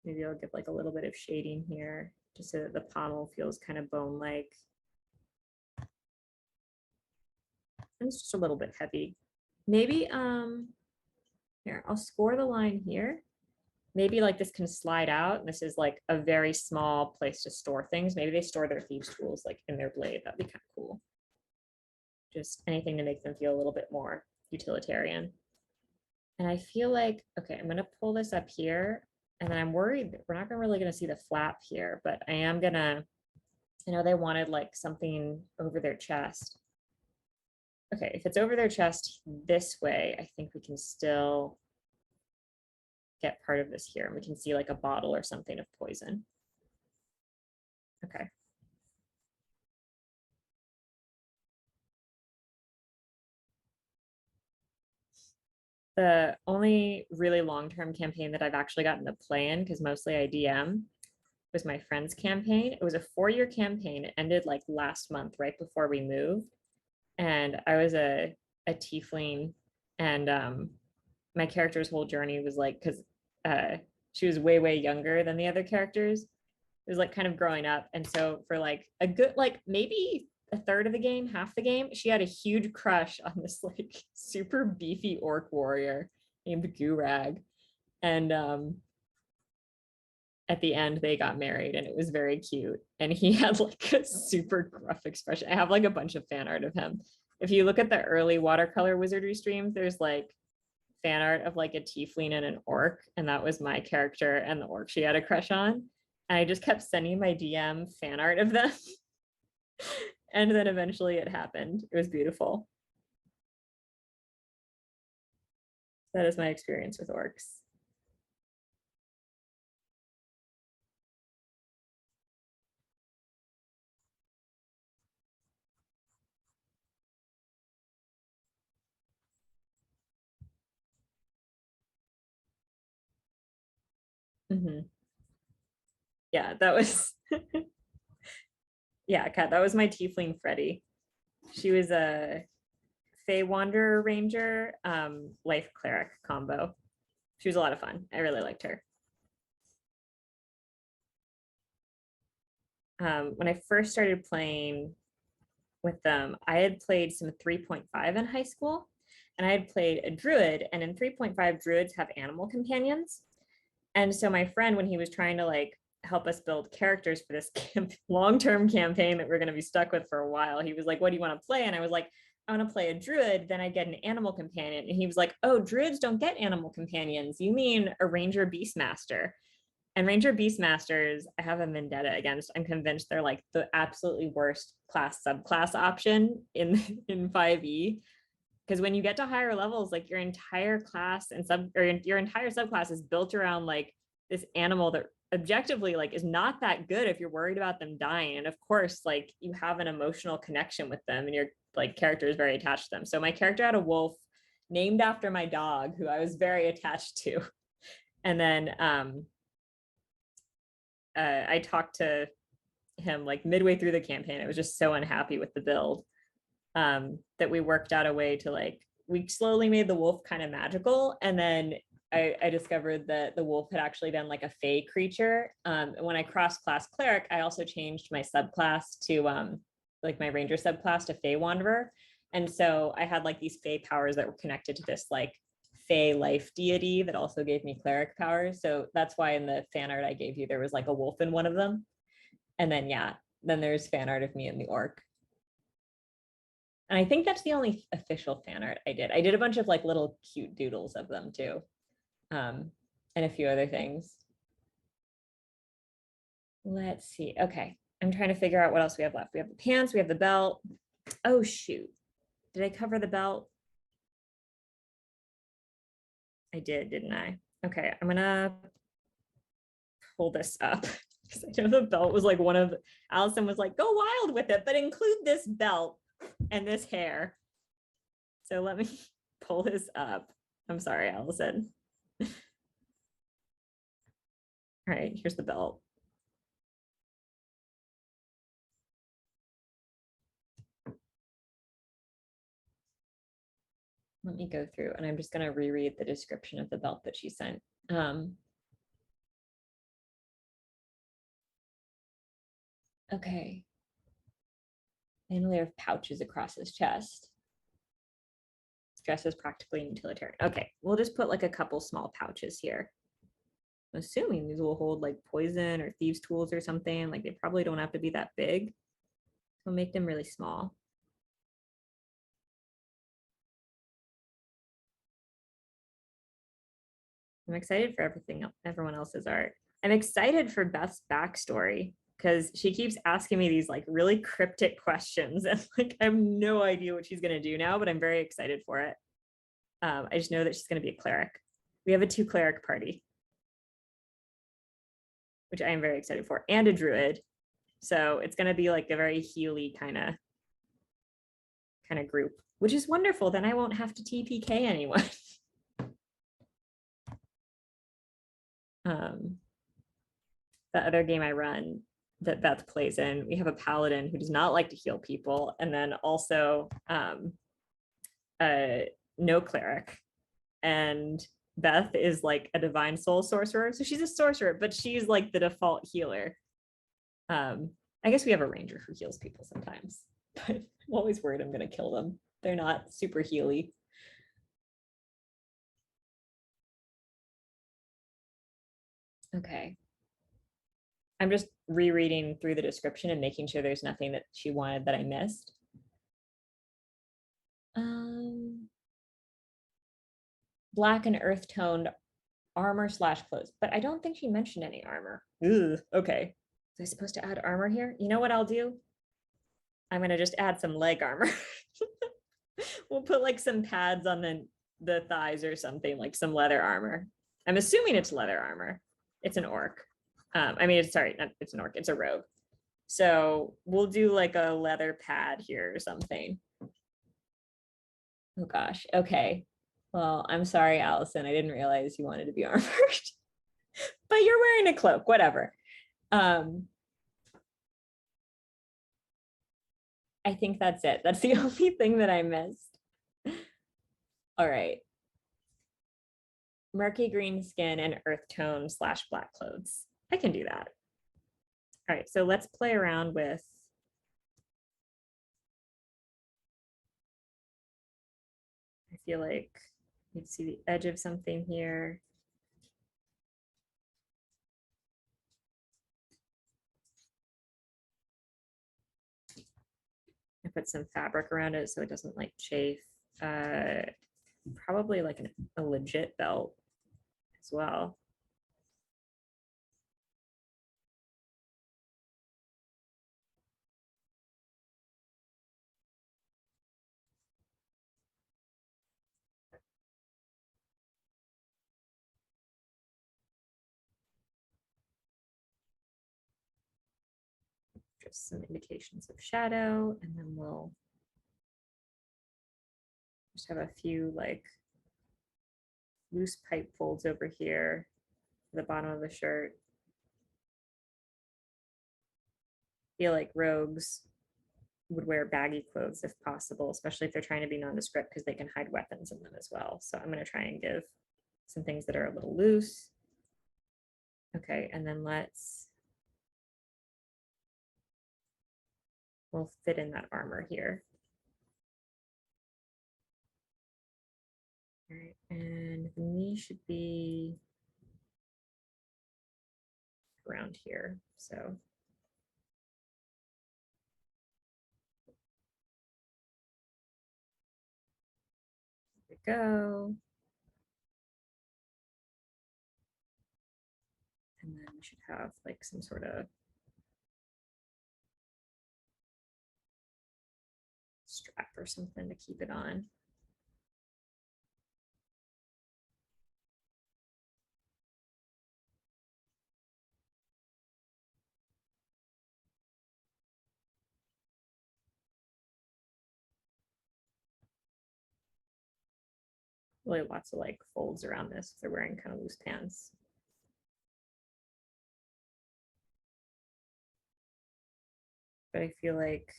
Maybe I'll give like a little bit of shading here just so that the pommel feels kind of bone-like. And it's just a little bit heavy. Maybe, here, I'll score the line here. Maybe like this can slide out. And this is like a very small place to store things. Maybe they store their thieves' tools like in their blade. That'd be kind of cool. Just anything to make them feel a little bit more utilitarian. And I feel like, okay, I'm gonna pull this up here, and then I'm worried that we're not really gonna see the flap here, but I am gonna, I know they wanted like something over their chest. Okay, if it's over their chest this way, I think we can still get part of this here, and we can see like a bottle or something of poison. Okay. The only really long-term campaign that I've actually gotten to play in, because mostly I DM, was my friend's campaign. It was a 4-year campaign. It ended like last month, right before we moved. And I was a tiefling, and my character's whole journey was like, because she was way younger than the other characters. It was like kind of growing up, and so for like a good like maybe a third of the game, half the game, she had a huge crush on this like super beefy orc warrior named Gurag, and at the end they got married, and it was very cute, and he had like a super gruff expression. I have like a bunch of fan art of him. If you look at the early watercolor wizardry streams, there's like fan art of like a tiefling and an orc, and that was my character and the orc she had a crush on. And I just kept sending my DM fan art of them. And then eventually it happened. It was beautiful. That is my experience with orcs. Mm-hmm. Yeah, that was, yeah, Kat, that was my tiefling Freddie. She was a Fey Wanderer Ranger, life cleric combo. She was a lot of fun. I really liked her. When I first started playing with them, I had played some 3.5 in high school, and I had played a druid, and in 3.5 druids have animal companions. And so my friend, when he was trying to like help us build characters for this long-term campaign that we're going to be stuck with for a while, he was like, what do you want to play? And I was like, I want to play a druid, then I get an animal companion. And he was like, oh, druids don't get animal companions. You mean a ranger beastmaster. And ranger beastmasters, I have a vendetta against. I'm convinced they're like the absolutely worst class subclass option in 5e. Because when you get to higher levels, like your entire class and your entire subclass is built around like this animal that objectively like is not that good if you're worried about them dying. And of course, like you have an emotional connection with them and your like character is very attached to them. So my character had a wolf named after my dog, who I was very attached to. And then I talked to him like midway through the campaign. I was just so unhappy with the build that we worked out a way to like, we slowly made the wolf kind of magical. And then I discovered that the wolf had actually been like a fey creature. When I crossed class cleric, I also changed my subclass to like my ranger subclass to fey wanderer. And so I had like these fey powers that were connected to this like fey life deity that also gave me cleric powers. So that's why in the fan art I gave you, there was like a wolf in one of them. And then, yeah, then there's fan art of me and the orc. And I think that's the only official fan art I did. I did a bunch of like little cute doodles of them too. And a few other things. Let's see. Okay. I'm trying to figure out what else we have left. We have the pants, we have the belt. Oh, shoot. Did I cover the belt? I did, didn't I? Okay. I'm going to pull this up because I know the belt was like one of, Allison was like, go wild with it, but include this belt and this hair. So let me pull this up. I'm sorry, Allison. All right, here's the belt. Let me go through and I'm just going to reread the description of the belt that she sent. Okay. Bandolier of pouches across his chest. Dress is practically utilitarian. Okay, we'll just put like a couple small pouches here. I'm assuming these will hold like poison or thieves' tools or something. Like they probably don't have to be that big. We'll make them really small. I'm excited for everyone else's art. I'm excited for Beth's backstory because she keeps asking me these like really cryptic questions and like I have no idea what she's gonna do now, but I'm very excited for it. I just know that she's gonna be a cleric. We have a 2 cleric party, which I am very excited for, and a druid. So it's gonna be like a very healy kind of group, which is wonderful. Then I won't have to TPK anyone. The other game I run that Beth plays in, we have a paladin who does not like to heal people, and then also no cleric. And Beth is like a divine soul sorcerer, so she's a sorcerer, but she's like the default healer. I guess we have a ranger who heals people sometimes, but I'm always worried I'm gonna kill them. They're not super healy. Okay. I'm just rereading through the description and making sure there's nothing that she wanted that I missed. Black and earth toned armor / clothes, but I don't think she mentioned any armor. Ugh, okay. Was I supposed to add armor here? You know what I'll do? I'm gonna just add some leg armor. We'll put like some pads on the thighs or something, like some leather armor. I'm assuming it's leather armor. It's an orc. I mean, sorry, it's an orc, it's a rogue. So we'll do like a leather pad here or something. Oh gosh, okay. Well, I'm sorry, Allison. I didn't realize you wanted to be armored. But you're wearing a cloak, whatever. Um, I think that's it. That's the only thing that I missed. All right. Murky green skin and earth tone / black clothes. I can do that. All right, so let's play around with I feel like you'd see the edge of something here. I put some fabric around it so it doesn't like chafe. Probably like a legit belt as well. Just some indications of shadow, and then we'll just have a few like loose pipe folds over here at the bottom of the shirt. Feel like rogues would wear baggy clothes if possible, especially if they're trying to be nondescript because they can hide weapons in them as well. So I'm going to try and give some things that are a little loose. Okay, and then we'll fit in that armor here. All right, and the knee should be around here. So there we go. And then we should have like some sort of strap or something to keep it on. Really lots of like folds around this if they're wearing kind of loose pants. But I feel like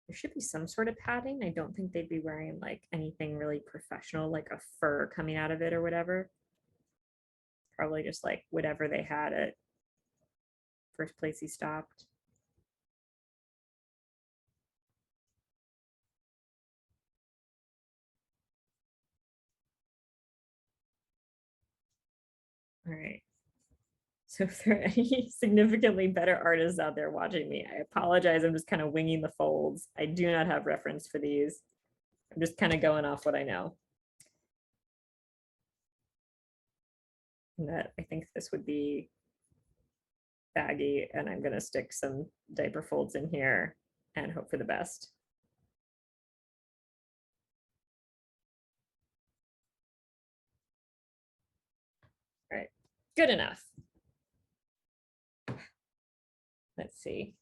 there should be some sort of padding. I don't think they'd be wearing like anything really professional, like a fur coming out of it or whatever. Probably just like whatever they had at first place he stopped. All right. So if there are any significantly better artists out there watching me, I apologize. I'm just kind of winging the folds. I do not have reference for these. I'm just kind of going off what I know. And that I think this would be baggy, and I'm going to stick some diaper folds in here and hope for the best. All right, good enough. Let's see.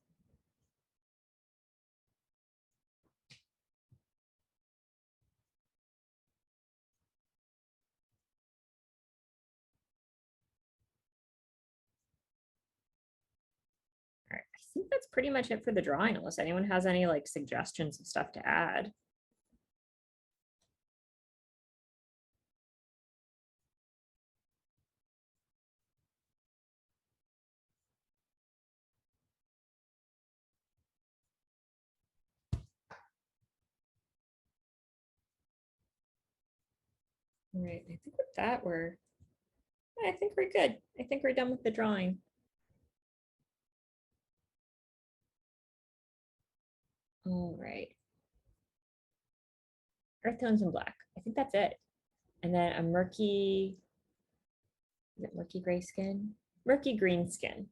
All right, I think that's pretty much it for the drawing, unless anyone has any like suggestions of stuff to add. All right, I think with that I think we're good. I think we're done with the drawing. All right. Earth tones and black. I think that's it. And then a murky, is it murky gray skin? Murky green skin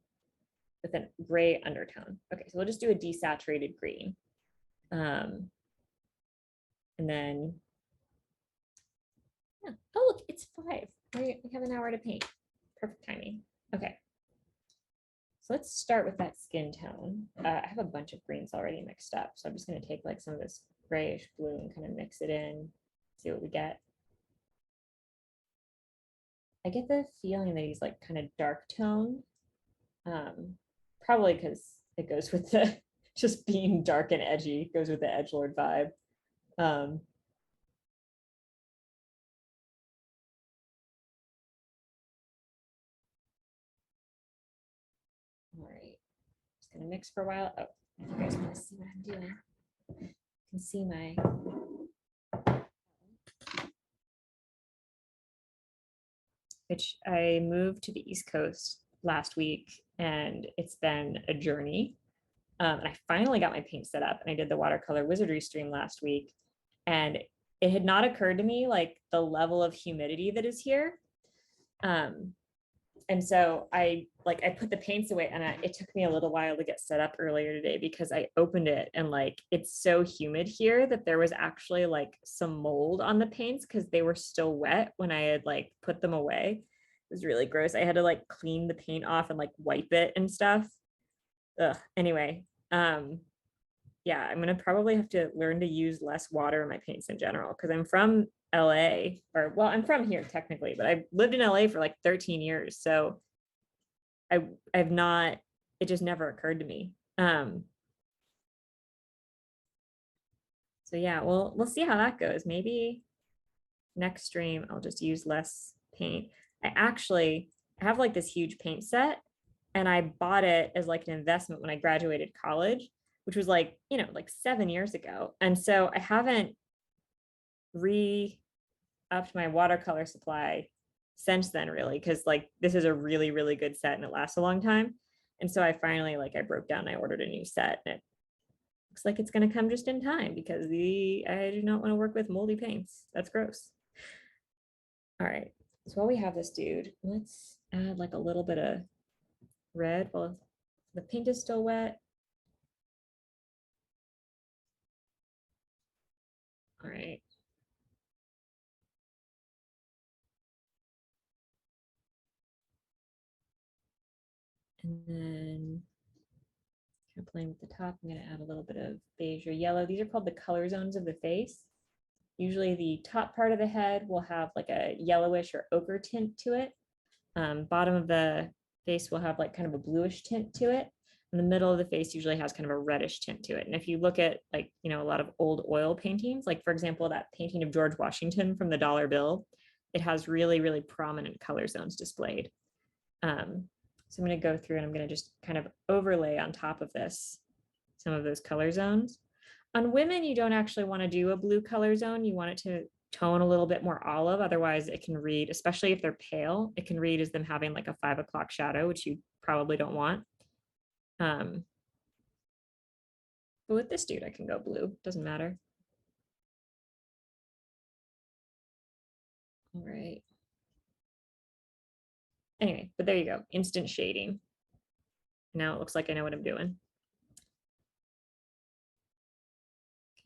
with a gray undertone. Okay, so we'll just do a desaturated green. And then, yeah. Oh, look, it's 5. We have an hour to paint. Perfect timing. Okay. So let's start with that skin tone. I have a bunch of greens already mixed up. So I'm just going to take like some of this grayish blue and kind of mix it in, see what we get. I get the feeling that he's like kind of dark tone. Probably because it goes with the just being dark and edgy, goes with the edgelord vibe. Um, all right, just gonna mix for a while. Oh, if you guys want to see what I'm doing, you can see my which I moved to the East Coast last week, and it's been a journey. And I finally got my paint set up, and I did the watercolor wizardry stream last week, and it had not occurred to me like the level of humidity that is here. Um, and so I put the paints away, and it took me a little while to get set up earlier today because I opened it and like it's so humid here that there was actually like some mold on the paints because they were still wet when I had like put them away. It was really gross. I had to like clean the paint off and like wipe it and stuff. Ugh. Anyway, yeah, I'm gonna probably have to learn to use less water in my paints in general because I'm from LA, or well, I'm from here technically, but I've lived in LA for like 13 years. So I I've not, it just never occurred to me. So yeah, we'll see how that goes. Maybe next stream I'll just use less paint. I have like this huge paint set, and I bought it as like an investment when I graduated college, which was like, like 7 years ago. And so I haven't re-upped my watercolor supply since then, really, because like this is a really, really good set and it lasts a long time. And so I finally I broke down, I ordered a new set, and it looks like it's going to come just in time because I do not want to work with moldy paints. That's gross. All right. So while we have this dude, let's add like a little bit of red. Well, the paint is still wet. All right. And then kind of playing with the top, I'm going to add a little bit of beige or yellow. These are called the color zones of the face. Usually the top part of the head will have like a yellowish or ochre tint to it. Bottom of the face will have like kind of a bluish tint to it. And the middle of the face usually has kind of a reddish tint to it. And if you look at like, a lot of old oil paintings, like for example, that painting of George Washington from the dollar bill, it has really, really prominent color zones displayed. So I'm going to go through and I'm going to just kind of overlay on top of this some of those color zones. On women, you don't actually want to do a blue color zone. You want it to tone a little bit more olive. Otherwise, it can read, especially if they're pale, it can read as them having like a 5 o'clock shadow, which you probably don't want. But with this dude, I can go blue. Doesn't matter. All right. Anyway, but there you go. Instant shading. Now it looks like I know what I'm doing.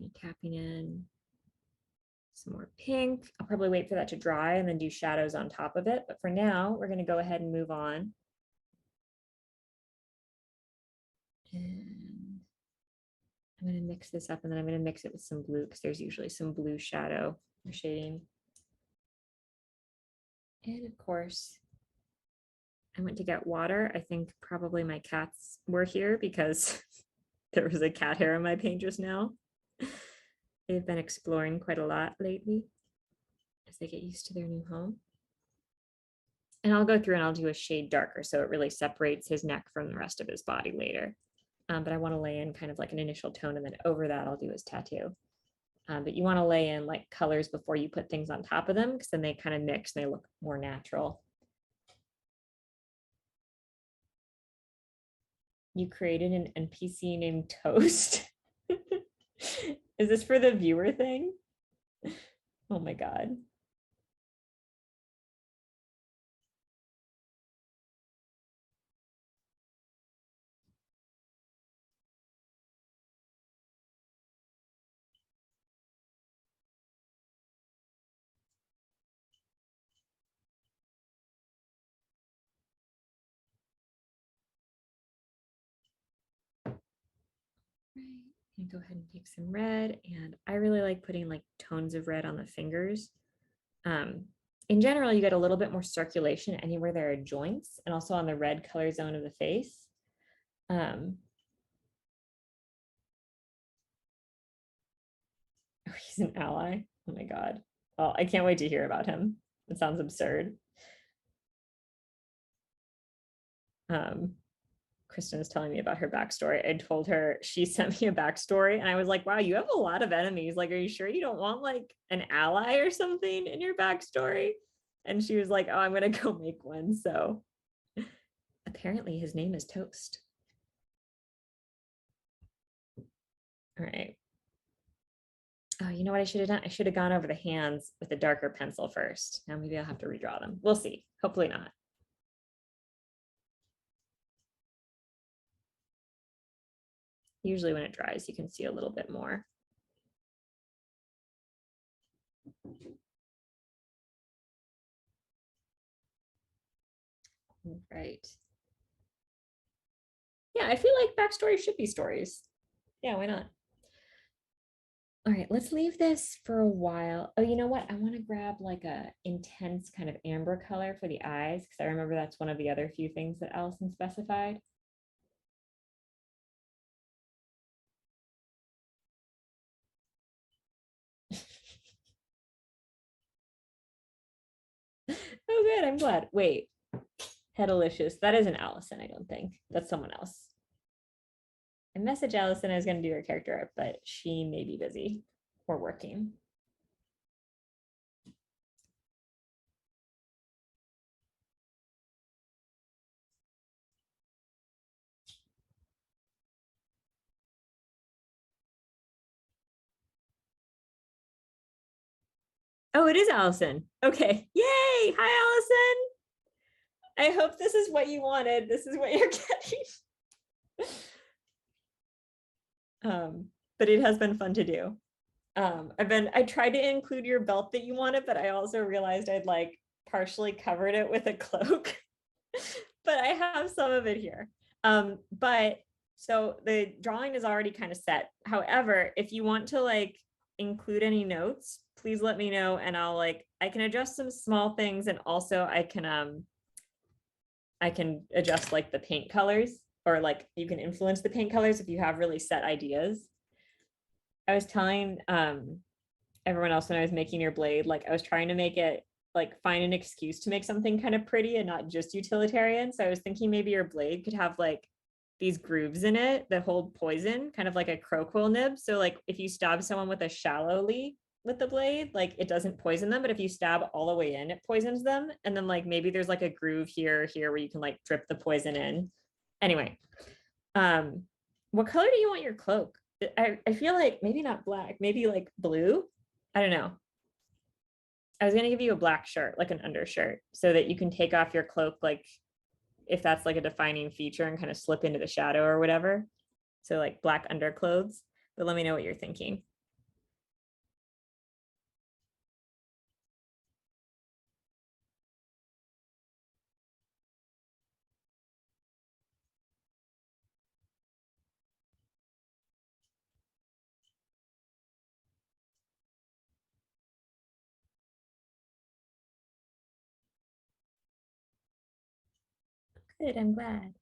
Okay, tapping in some more pink. I'll probably wait for that to dry and then do shadows on top of it. But for now, we're going to go ahead and move on. And I'm going to mix this up, and then I'm going to mix it with some blue because there's usually some blue shadow or shading. And of course, I went to get water. I think probably my cats were here because there was a cat hair on my paint just now. They've been exploring quite a lot lately as they get used to their new home. And I'll go through and I'll do a shade darker so it really separates his neck from the rest of his body later. But I want to lay in kind of like an initial tone, and then over that I'll do his tattoo. But you want to lay in like colors before you put things on top of them, because then they kind of mix and they look more natural. You created an NPC named Toast. Is this for the viewer thing? Oh my God. Right. And go ahead and take some red. And I really like putting like tones of red on the fingers. In general, you get a little bit more circulation anywhere there are joints and also on the red color zone of the face. Oh, he's an ally. Oh my God. Well, I can't wait to hear about him. It sounds absurd. Kristen was telling me about her backstory. I told her, she sent me a backstory and I was like, wow, you have a lot of enemies. Like, are you sure you don't want like an ally or something in your backstory? And she was like, oh, I'm going to go make one. So apparently his name is Toast. All right. Oh, you know what I should have done? I should have gone over the hands with a darker pencil first. Now maybe I'll have to redraw them. We'll see. Hopefully not. Usually when it dries, you can see a little bit more. Right. Yeah, I feel like backstories should be stories. Yeah, why not? All right, let's leave this for a while. Oh, you know what? I want to grab like a intense kind of amber color for the eyes because I remember that's one of the other few things that Allison specified. Oh, good. I'm glad. Wait, Headalicious. That isn't Allison, I don't think. That's someone else. I message Allison I was going to do her character art, but she may be busy or working. Oh, it is Allison. Okay. Yay. Hi, Allison. I hope this is what you wanted. This is what you're getting. But it has been fun to do. I tried to include your belt that you wanted, but I also realized I'd like partially covered it with a cloak. But I have some of it here. But so the drawing is already kind of set. However, if you want to like include any notes, please let me know and I'll like I can adjust some small things and also I can adjust like the paint colors or like you can influence the paint colors if you have really set ideas. I was telling everyone else when I was making your blade, like I was trying to make it like find an excuse to make something kind of pretty and not just utilitarian. So I was thinking maybe your blade could have like these grooves in it that hold poison, kind of like a crow nib. So like if you stab someone with a shallowly with the blade, like it doesn't poison them, but if you stab all the way in, it poisons them. And then like maybe there's like a groove here where you can like drip the poison in. Anyway, what color do you want your cloak? I feel like maybe not black, maybe like blue. I don't know. I was gonna give you a black shirt, like an undershirt, so that you can take off your cloak, like if that's like a defining feature and kind of slip into the shadow or whatever. So like black underclothes, but let me know what you're thinking. Good, I'm glad.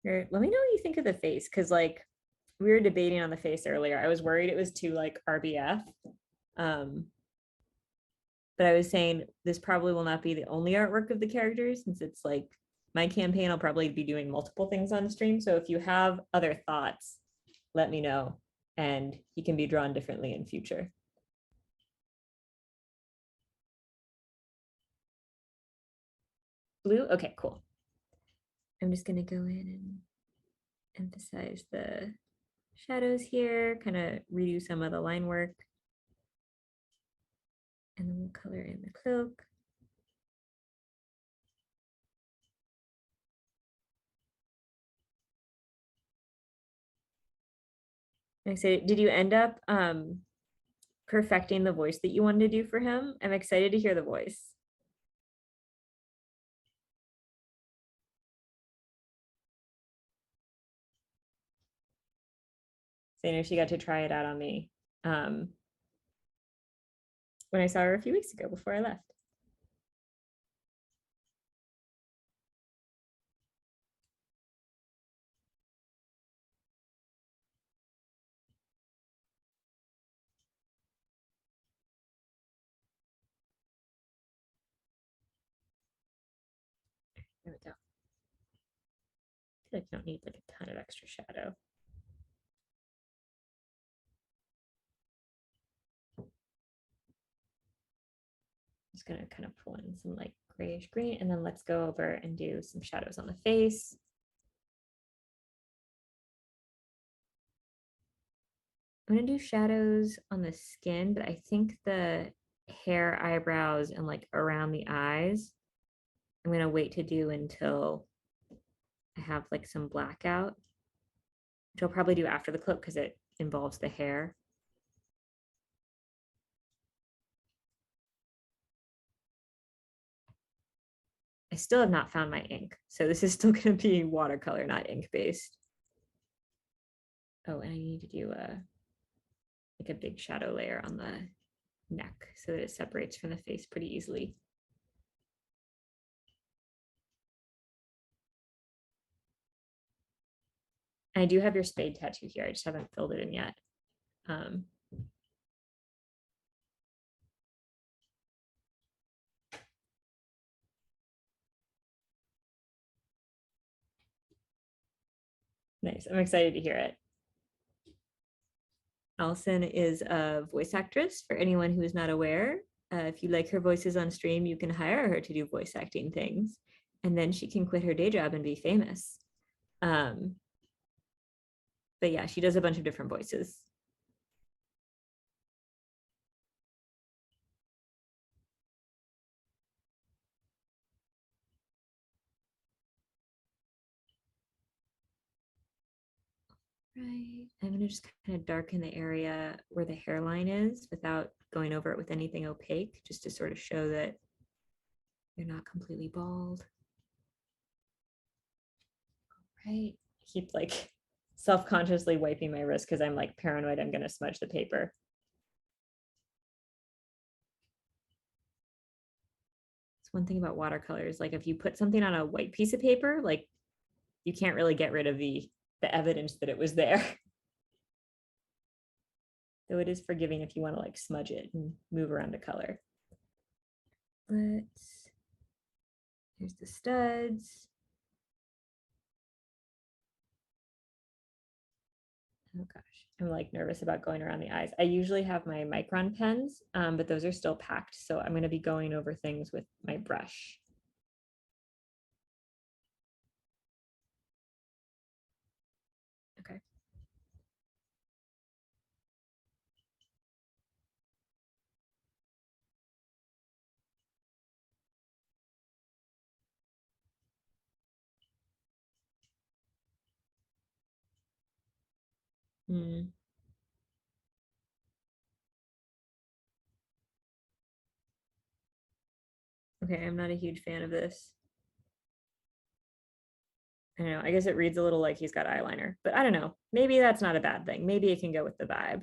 Let me know what you think of the face, because like we were debating on the face earlier. I was worried it was too like RBF. Um, but I was saying this probably will not be the only artwork of the characters since it's like my campaign. I'll probably be doing multiple things on stream. So if you have other thoughts, let me know and he can be drawn differently in future. Blue? Okay, cool. I'm just gonna go in and emphasize the shadows here, kind of redo some of the line work. And then we'll color in the cloak. I say, did you end up perfecting the voice that you wanted to do for him? I'm excited to hear the voice. So I know she got to try it out on me when I saw her a few weeks ago before I left. There we go. I feel like I don't need like a ton of extra shadow. Just gonna kind of pull in some like grayish green, and then let's go over and do some shadows on the face. I'm gonna do shadows on the skin, but I think the hair, eyebrows, and like around the eyes, I'm gonna wait to do until I have like some blackout, which I'll probably do after the clip because it involves the hair. I still have not found my ink, so this is still gonna be watercolor, not ink based. Oh, and I need to do a big shadow layer on the neck so that it separates from the face pretty easily. I do have your spade tattoo here. I just haven't filled it in yet. Nice. I'm excited to hear it. Allison is a voice actress for anyone who is not aware. If you like her voices on stream, you can hire her to do voice acting things, and then she can quit her day job and be famous. But yeah, she does a bunch of different voices. Right. I'm gonna just kind of darken the area where the hairline is without going over it with anything opaque, just to sort of show that you're not completely bald. Right. I keep like self-consciously wiping my wrist because I'm like paranoid I'm gonna smudge the paper. It's one thing about watercolors, like if you put something on a white piece of paper, like you can't really get rid of the evidence that it was there. Though it is forgiving if you want to like smudge it and move around a color. Here's the studs. Oh gosh, I'm like nervous about going around the eyes. I usually have my micron pens, but those are still packed. So I'm going to be going over things with my brush. Okay. Mm. Okay, I'm not a huge fan of this. I don't know. I guess it reads a little like he's got eyeliner, but I don't know. Maybe that's not a bad thing. Maybe it can go with the vibe.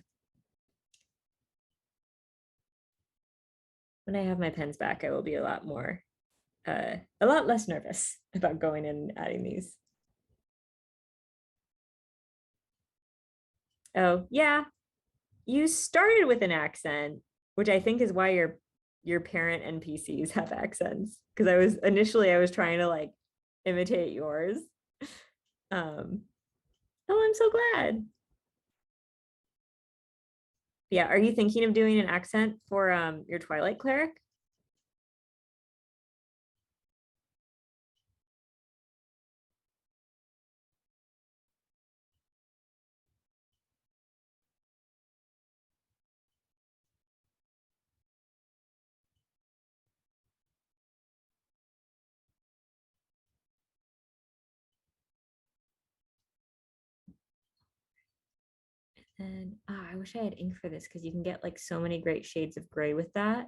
When I have my pens back, I will be a lot less nervous about going in and adding these. Oh, yeah. You started with an accent, which I think is why your parent NPCs have accents. Because I was trying to like imitate yours. Oh, I'm so glad. Yeah, are you thinking of doing an accent for your Twilight cleric? And I wish I had ink for this because you can get like so many great shades of gray with that.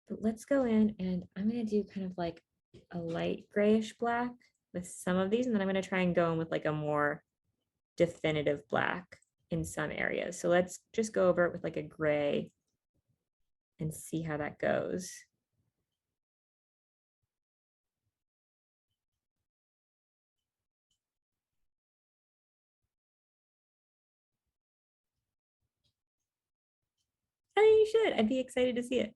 But let's go in and I'm going to do kind of like a light grayish black with some of these. And then I'm going to try and go in with like a more definitive black in some areas. So let's just go over it with like a gray and see how that goes. I think you should. I'd be excited to see it.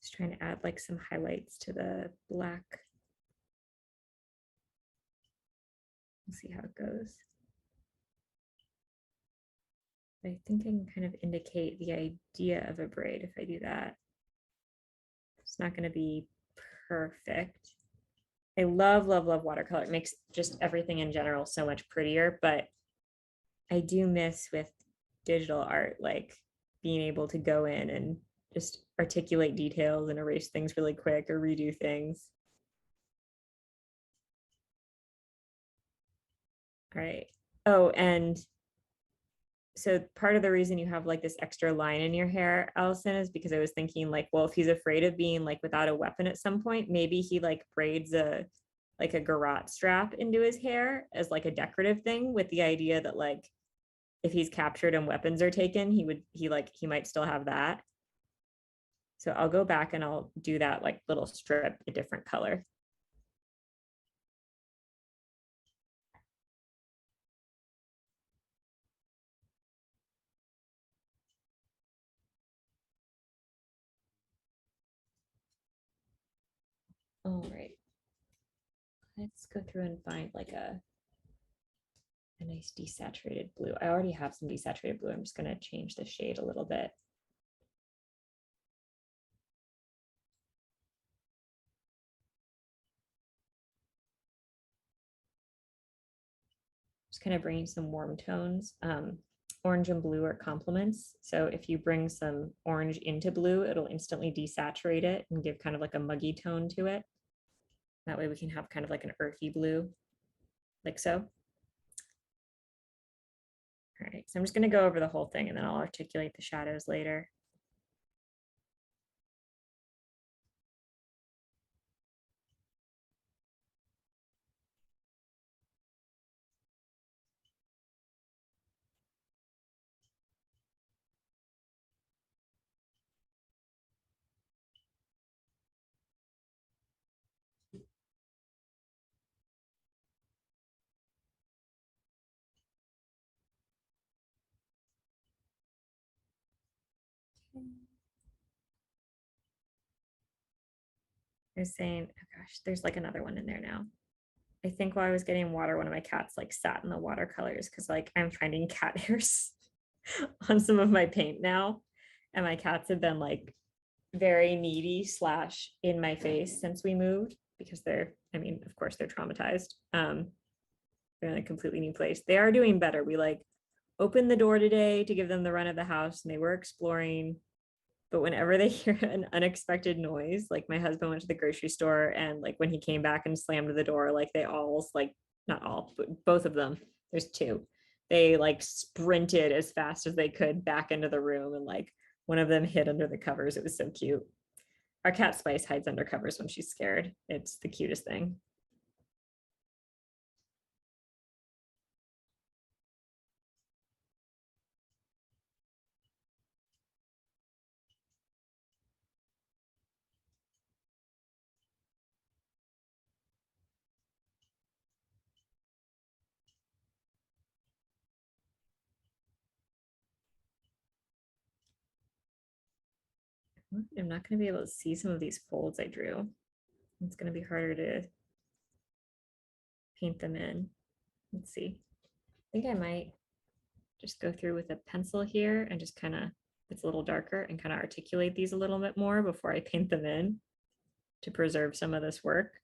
Just trying to add like some highlights to the black. We'll see how it goes. I think I can kind of indicate the idea of a braid if I do that. It's not going to be perfect. I love, love, love watercolor. It makes just everything in general so much prettier, but I do miss with digital art, like being able to go in and just articulate details and erase things really quick or redo things. All right. Oh, and so part of the reason you have like this extra line in your hair, Allison, is because I was thinking like, well, if he's afraid of being like without a weapon at some point, maybe he like braids a like a garrote strap into his hair as like a decorative thing with the idea that like if he's captured and weapons are taken, he might still have that. So I'll go back and I'll do that like little strip a different color. All right. Let's go through and find like a nice desaturated blue. I already have some desaturated blue. I'm just going to change the shade a little bit. Just kind of bringing some warm tones. Orange and blue are complements. So if you bring some orange into blue, it'll instantly desaturate it and give kind of like a muggy tone to it. That way we can have kind of like an earthy blue, like so. All right, so I'm just going to go over the whole thing and then I'll articulate the shadows later. I was saying, oh gosh, there's like another one in there now. I think while I was getting water, one of my cats like sat in the watercolors because like I'm finding cat hairs on some of my paint now. And my cats have been like very needy slash in my face since we moved because I mean, of course they're traumatized. They're in a completely new place. They are doing better. We like opened the door today to give them the run of the house and they were exploring. But whenever they hear an unexpected noise, like my husband went to the grocery store and like when he came back and slammed the door, like they all like, not all, but both of them, there's two, they like sprinted as fast as they could back into the room and like one of them hid under the covers. It was so cute. Our cat Spice hides under covers when she's scared. It's the cutest thing. I'm not going to be able to see some of these folds I drew. It's going to be harder to paint them in. Let's see. I think I might just go through with a pencil here and just kind of it's a little darker and kind of articulate these a little bit more before I paint them in to preserve some of this work.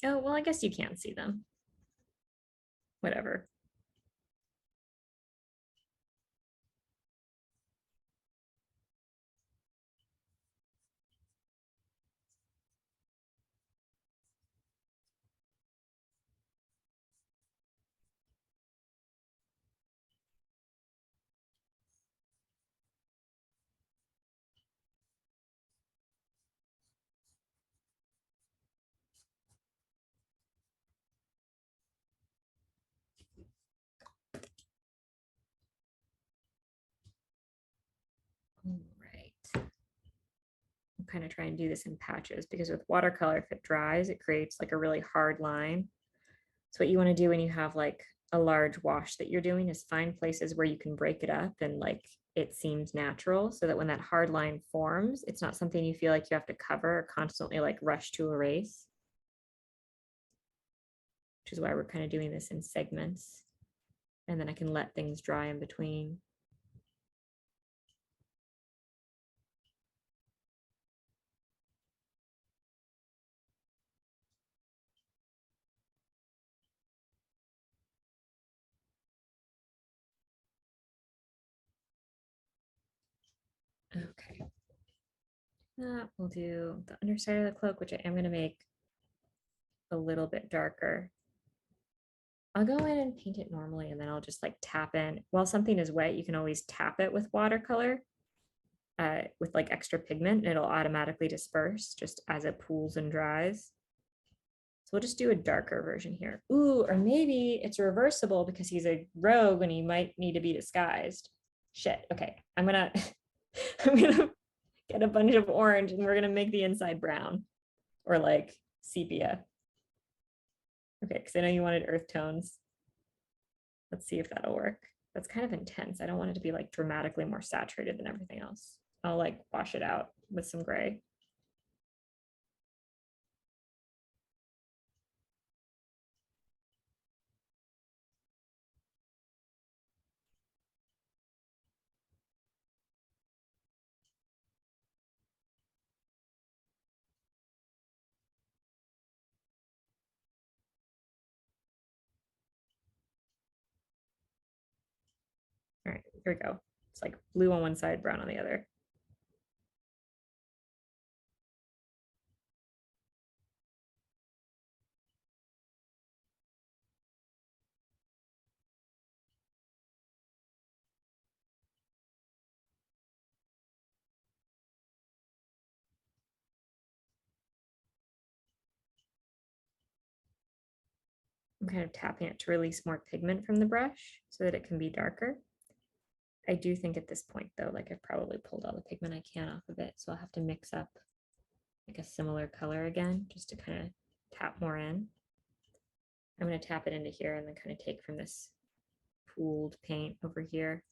Oh, well, I guess you can see them. Whatever. All right. I'll kind of try and do this in patches because with watercolor, if it dries, it creates like a really hard line. So what you want to do when you have like a large wash that you're doing is find places where you can break it up and like it seems natural so that when that hard line forms, it's not something you feel like you have to cover or constantly like rush to erase. Which is why we're kind of doing this in segments. And then I can let things dry in between. Okay. We'll do the underside of the cloak, which I am going to make a little bit darker. I'll go in and paint it normally, and then I'll just like tap in. While something is wet, you can always tap it with watercolor with like extra pigment, and it'll automatically disperse just as it pools and dries. So we'll just do a darker version here. Ooh, or maybe it's reversible because he's a rogue and he might need to be disguised. Shit. Okay, I'm gonna I'm gonna get a bunch of orange and we're gonna make the inside brown or like sepia. Okay, because I know you wanted earth tones. Let's see if that'll work. That's kind of intense. I don't want it to be like dramatically more saturated than everything else. I'll like wash it out with some gray. All right, here we go. It's like blue on one side, brown on the other. I'm kind of tapping it to release more pigment from the brush so that it can be darker. I do think at this point though, like I've probably pulled all the pigment I can off of it. So I'll have to mix up like a similar color again, just to kind of tap more in. I'm going to tap it into here and then kind of take from this pooled paint over here.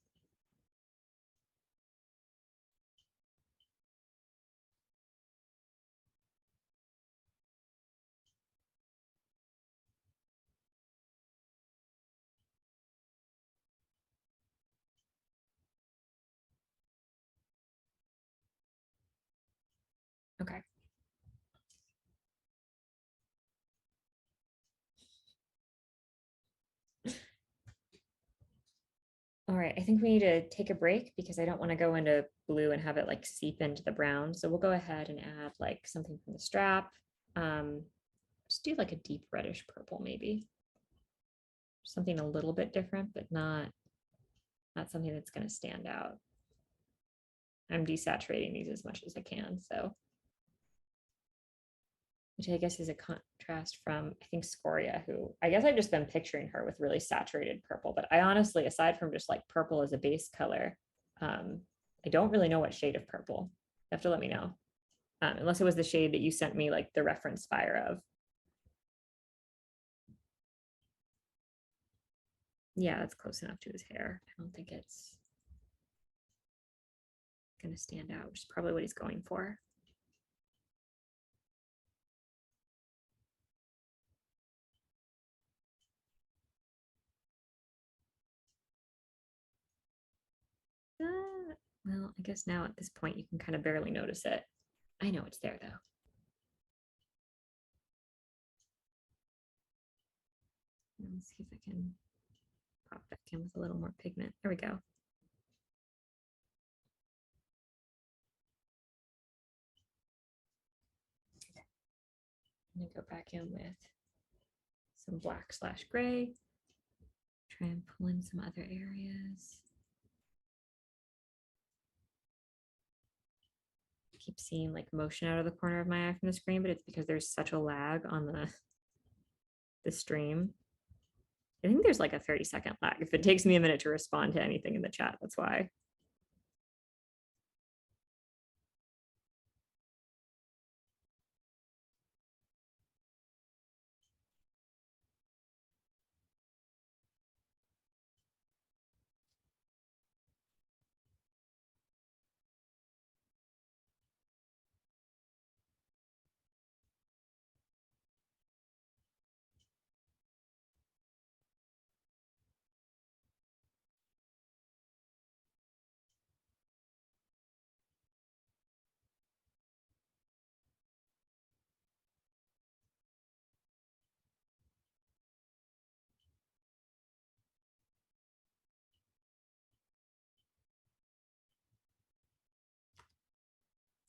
Okay. All right, I think we need to take a break because I don't want to go into blue and have it like seep into the brown. So we'll go ahead and add like something from the strap. Just do like a deep reddish purple maybe. Something a little bit different, but not something that's going to stand out. I'm desaturating these as much as I can, so which I guess is a contrast from, I think, Scoria, who I guess I've just been picturing her with really saturated purple. But I honestly, aside from just like purple as a base color, I don't really know what shade of purple. You have to let me know. Unless it was the shade that you sent me like the reference fire of. Yeah, that's close enough to his hair. I don't think it's gonna stand out, which is probably what he's going for. Well, I guess now at this point you can kind of barely notice it. I know it's there though. Let's see if I can pop back in with a little more pigment. There we go. I'm gonna go back in with some black/gray. Try and pull in some other areas. Keep seeing like motion out of the corner of my eye from the screen, but it's because there's such a lag on the stream. I think there's like a 30-second lag. If it takes me a minute to respond to anything in the chat, that's why.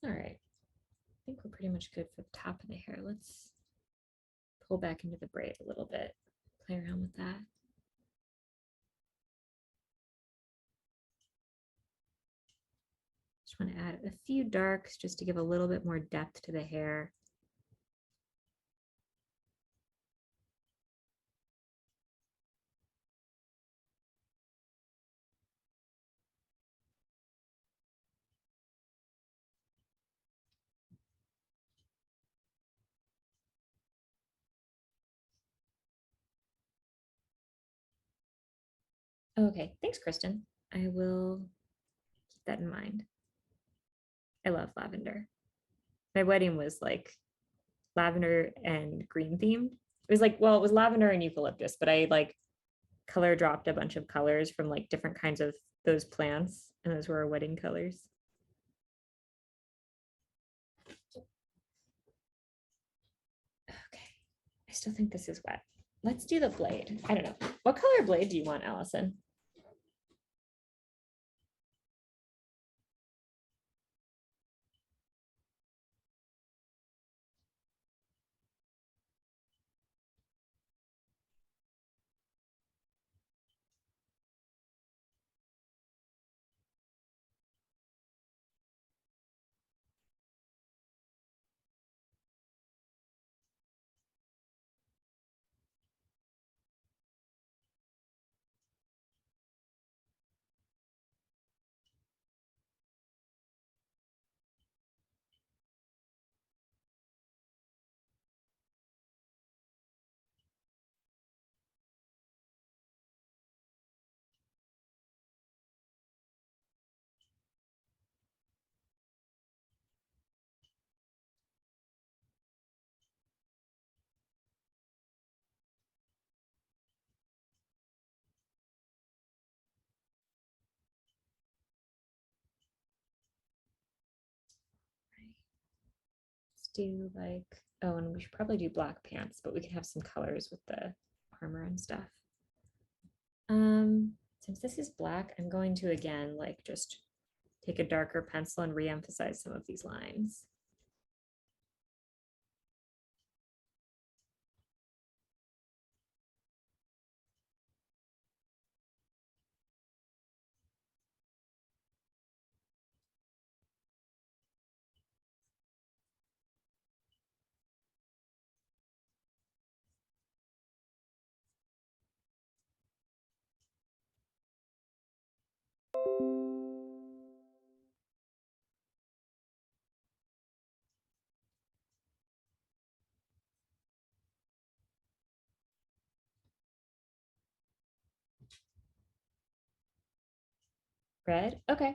All right. I think we're pretty much good for the top of the hair. Let's pull back into the braid a little bit, play around with that. Just want to add a few darks just to give a little bit more depth to the hair. Okay, thanks, Kristen. I will keep that in mind. I love lavender. My wedding was like lavender and green themed. It was like, well, it was lavender and eucalyptus, but I like color dropped a bunch of colors from like different kinds of those plants, and those were our wedding colors. Okay, I still think this is wet. Let's do the blade. I don't know. What color blade do you want, Allison? Let's do like, oh, and we should probably do black pants, but we can have some colors with the armor and stuff. Since this is black, I'm going to again like just take a darker pencil and re-emphasize some of these lines. Red? Okay,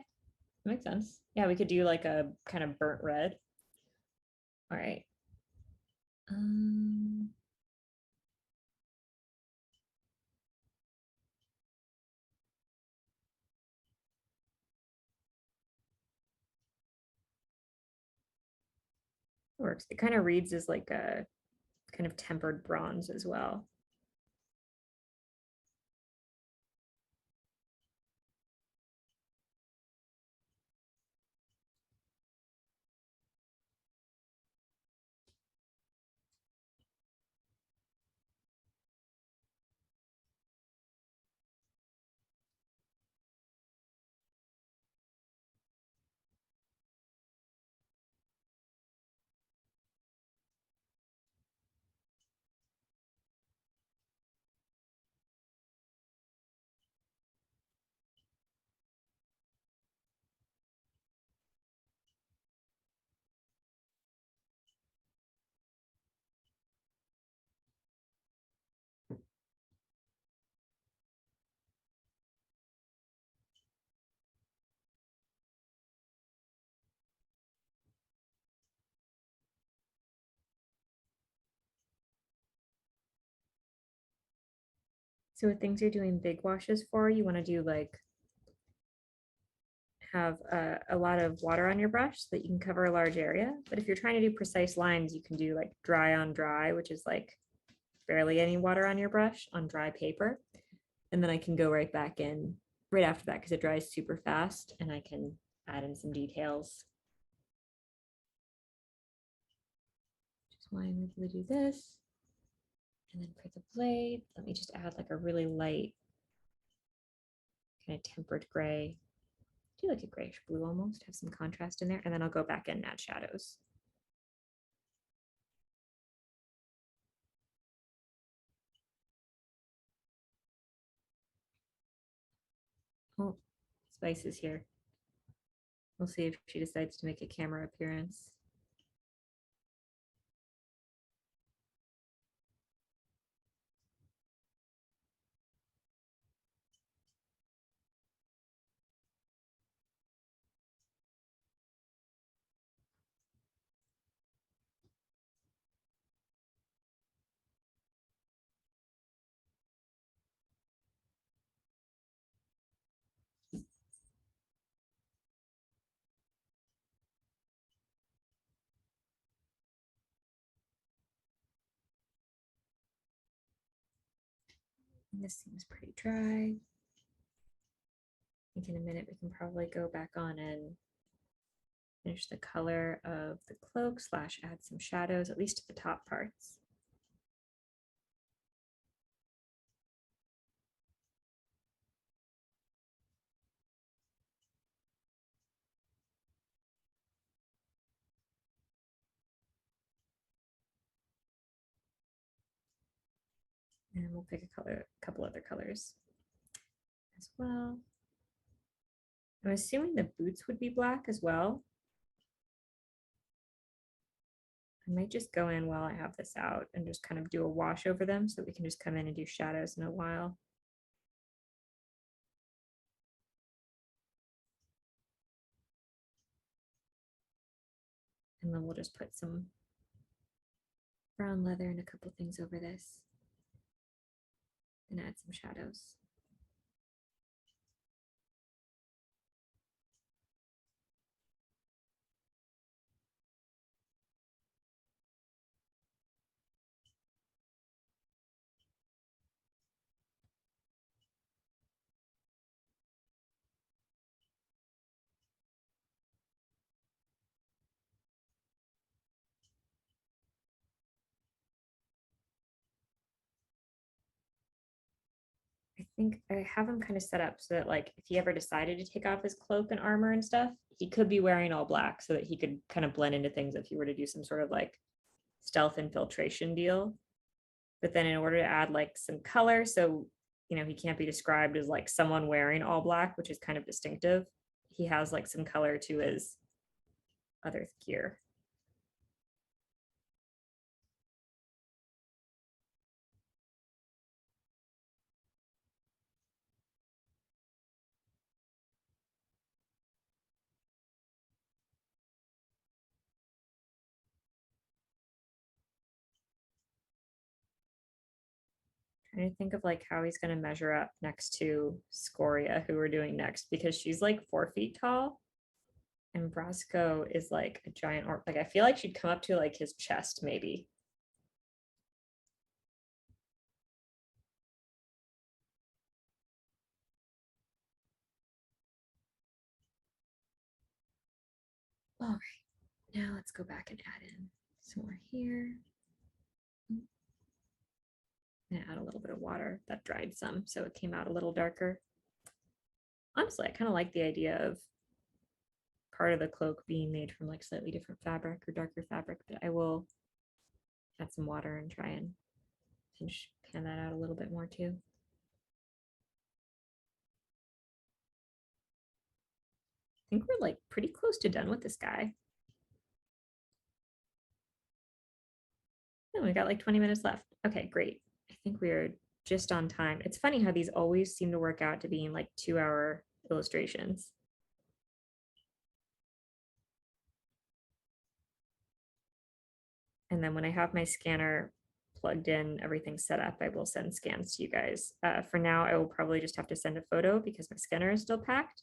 makes sense. Yeah, we could do like a kind of burnt red. All right. Um, works. It kind of reads as like a kind of tempered bronze as well. So with things you're doing big washes for, you want to do like have a lot of water on your brush so that you can cover a large area. But if you're trying to do precise lines, you can do like dry on dry, which is like barely any water on your brush on dry paper. And then I can go right back in right after that because it dries super fast and I can add in some details. Just why I'm able to do this. And then for the blade, let me just add like a really light kind of tempered gray. Do like a grayish blue almost, have some contrast in there. And then I'll go back in and add shadows. Oh, Spice is here. We'll see if she decides to make a camera appearance. And this seems pretty dry. I think in a minute we can probably go back on and finish the color of the cloak slash add some shadows, at least to the top parts. And we'll pick a couple other colors as well. I'm assuming the boots would be black as well. I might just go in while I have this out and just kind of do a wash over them so that we can just come in and do shadows in a while. And then we'll just put some brown leather and a couple things over this and add some shadows. I think I have him kind of set up so that like if he ever decided to take off his cloak and armor and stuff, he could be wearing all black so that he could kind of blend into things if he were to do some sort of like stealth infiltration deal. But then in order to add like some color, so he can't be described as like someone wearing all black, which is kind of distinctive. He has like some color to his other gear. Trying to think of like how he's going to measure up next to Scoria, who we're doing next, because she's like 4 feet tall. And Brasco is like a giant orc. Like I feel like she'd come up to like his chest, maybe. All right, now let's go back and add in some more here. And add a little bit of water. That dried some, so it came out a little darker. Honestly, I kind of like the idea of part of the cloak being made from like slightly different fabric or darker fabric, but I will add some water and try and pan that out a little bit more too. I think we're like pretty close to done with this guy. Oh, we got like 20 minutes left. Okay, great. I think we're just on time. It's funny how these always seem to work out to being like 2-hour illustrations. And then when I have my scanner plugged in, everything set up, I will send scans to you guys. For now, I will probably just have to send a photo because my scanner is still packed.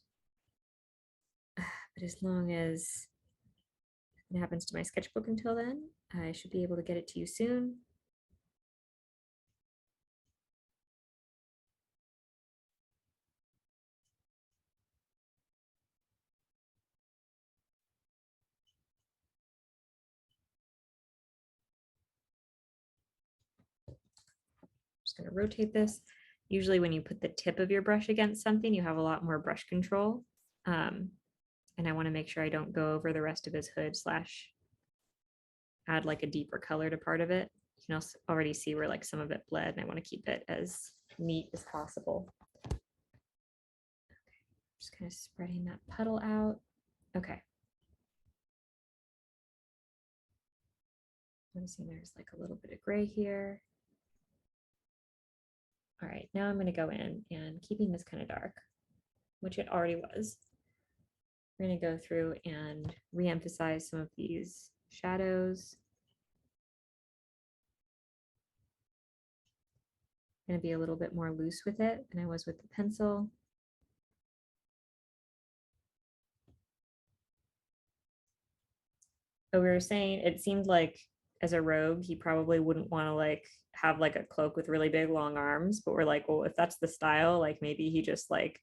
But as long as it happens to my sketchbook until then, I should be able to get it to you soon. Just going to rotate this. Usually when you put the tip of your brush against something, you have a lot more brush control. And I want to make sure I don't go over the rest of his hood slash add like a deeper color to part of it. You can also already see where like some of it bled, and I want to keep it as neat as possible. Just kind of spreading that puddle out. Okay. Noticing there's like a little bit of gray here. All right, now I'm going to go in and keeping this kind of dark, which it already was. We're going to go through and re-emphasize some of these shadows. I'm going to be a little bit more loose with it than I was with the pencil. But we were saying it seemed like as a rogue, he probably wouldn't want to like have like a cloak with really big long arms. But we're like, well, if that's the style, like maybe he just like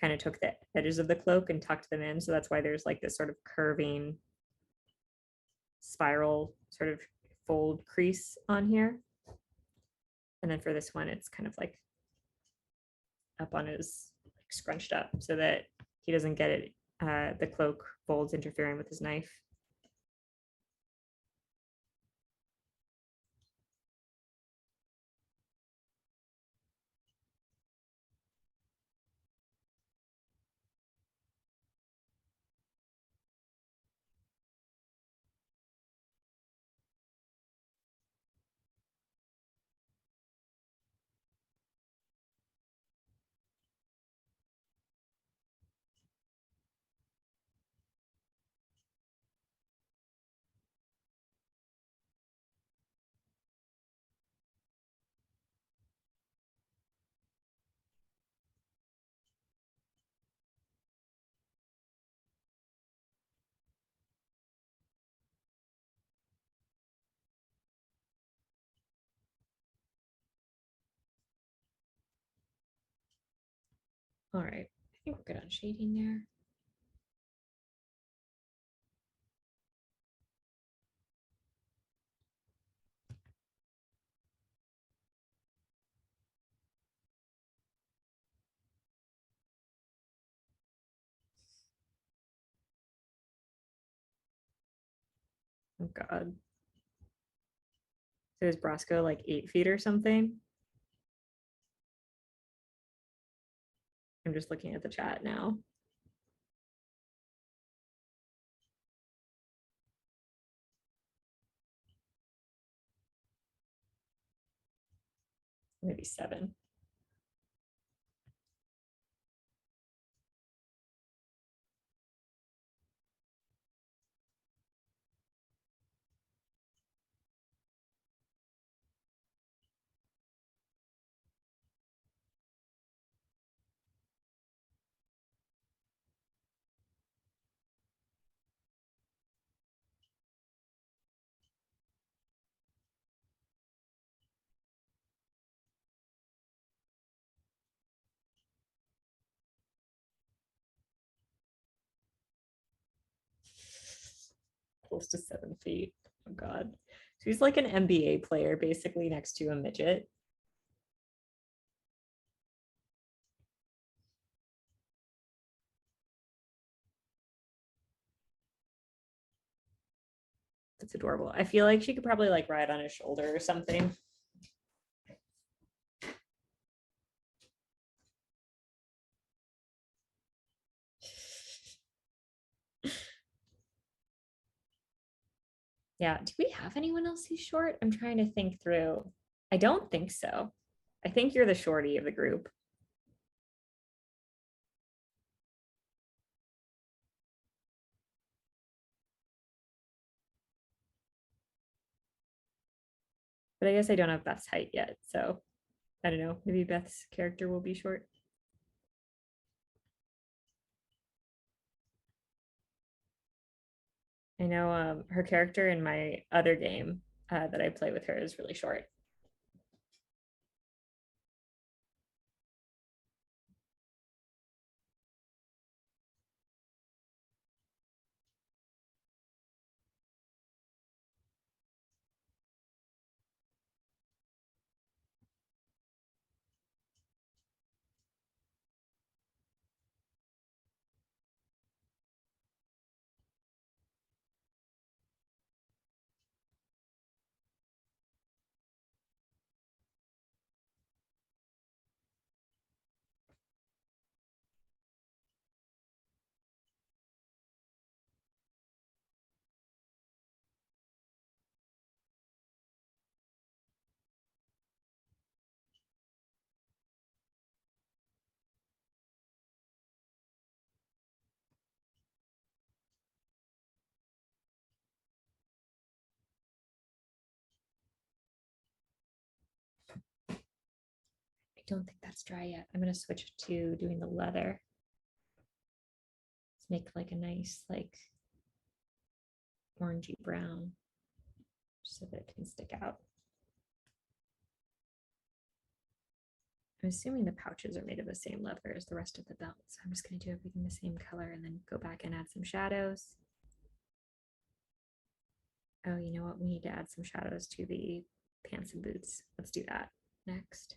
kind of took the edges of the cloak and tucked them in. So that's why there's like this sort of curving spiral sort of fold crease on here. And then for this one, it's kind of like up on his like scrunched up so that he doesn't get it, the cloak folds interfering with his knife. All right, I think we're good on shading there. Oh God. So is Brasco like 8 feet or something? I'm just looking at the chat now. Maybe 7. Close to 7 feet. Oh God. So he's like an NBA player, basically next to a midget. That's adorable. I feel like she could probably like ride on his shoulder or something. Yeah. Do we have anyone else who's short? I'm trying to think through. I don't think so. I think you're the shorty of the group. But I guess I don't have Beth's height yet. So I don't know. Maybe Beth's character will be short. I know her character in my other game that I play with her is really short. I don't think that's dry yet. I'm going to switch to doing the leather. Let's make like a nice, like orangey brown so that it can stick out. I'm assuming the pouches are made of the same leather as the rest of the belt. So I'm just going to do everything the same color and then go back and add some shadows. Oh, you know what? We need to add some shadows to the pants and boots. Let's do that next.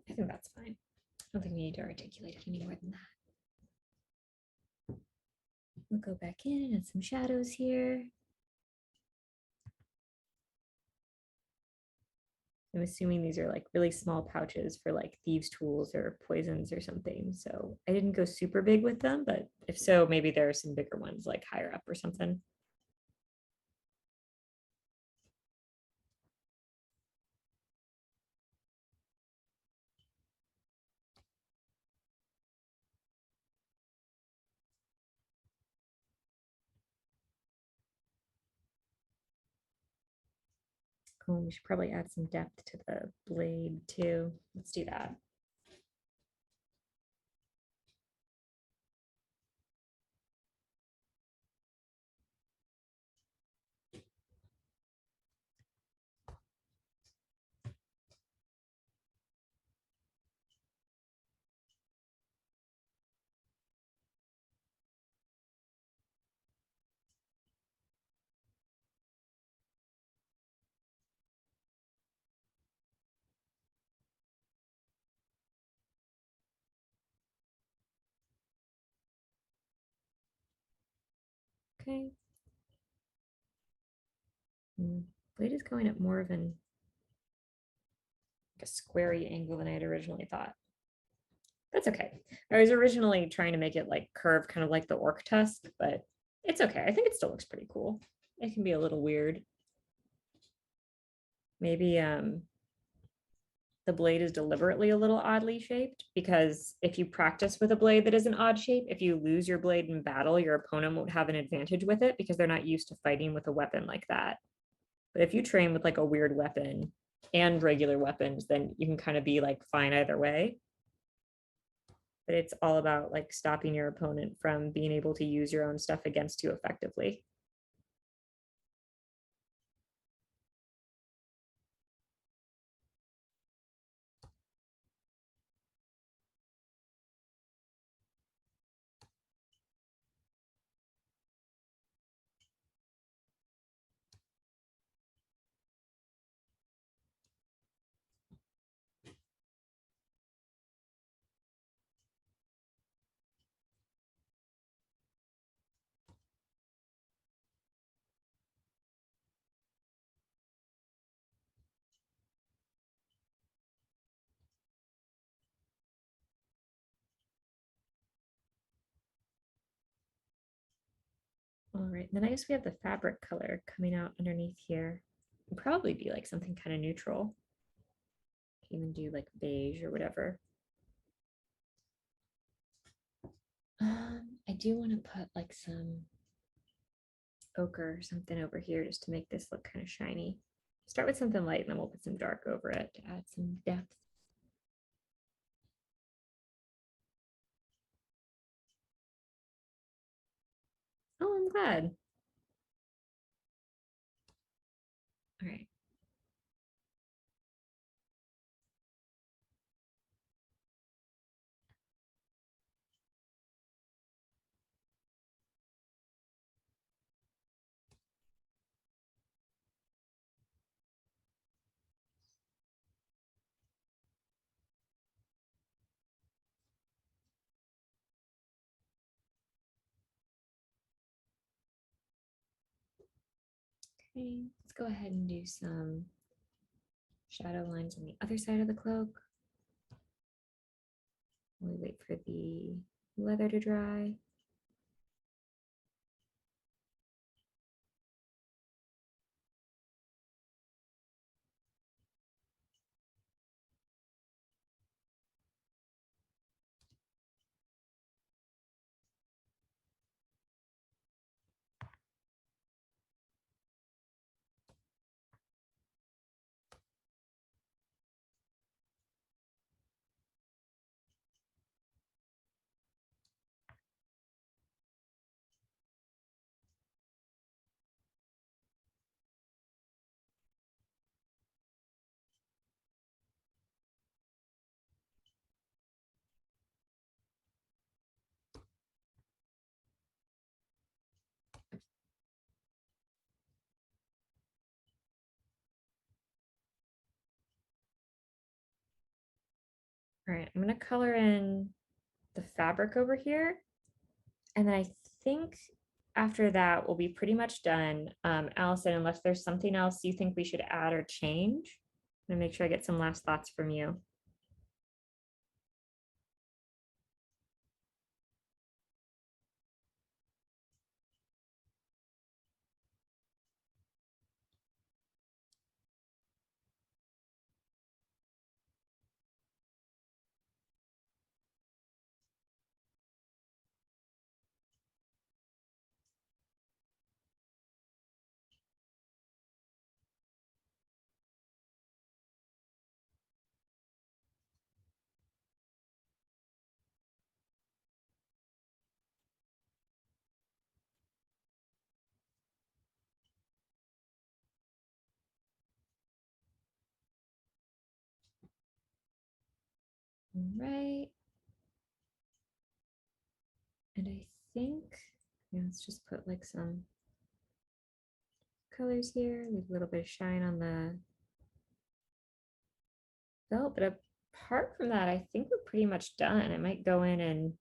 I think that's fine. I don't think we need to articulate it any more than that. We'll go back in and add some shadows here. I'm assuming these are like really small pouches for like thieves' tools or poisons or something. So I didn't go super big with them, but if so, maybe there are some bigger ones like higher up or something. Cool. We should probably add some depth to the blade too. Let's do that. Okay. Blade is going at more of a squarey angle than I had originally thought. That's okay. I was originally trying to make it like curve, kind of like the orc tusk, but it's okay. I think it still looks pretty cool. It can be a little weird. Maybe the blade is deliberately a little oddly shaped because if you practice with a blade that is an odd shape, if you lose your blade in battle, your opponent won't have an advantage with it because they're not used to fighting with a weapon like that. But if you train with like a weird weapon and regular weapons, then you can kind of be like fine either way. But it's all about like stopping your opponent from being able to use your own stuff against you effectively. All right, then I guess we have the fabric color coming out underneath here. It'd probably be like something kind of neutral. Even do like beige or whatever. I do want to put like some ochre or something over here just to make this look kind of shiny. Start with something light and then we'll put some dark over it to add some depth. Oh, I'm glad. All right. Okay, let's go ahead and do some shadow lines on the other side of the cloak. While we wait for the leather to dry. All right, I'm gonna color in the fabric over here. And then I think after that, we'll be pretty much done. Allison, unless there's something else you think we should add or change, I'm gonna make sure I get some last thoughts from you. All right. And I think, yeah, let's just put like some colors here, leave a little bit of shine on the felt. But apart from that, I think we're pretty much done. I might go in and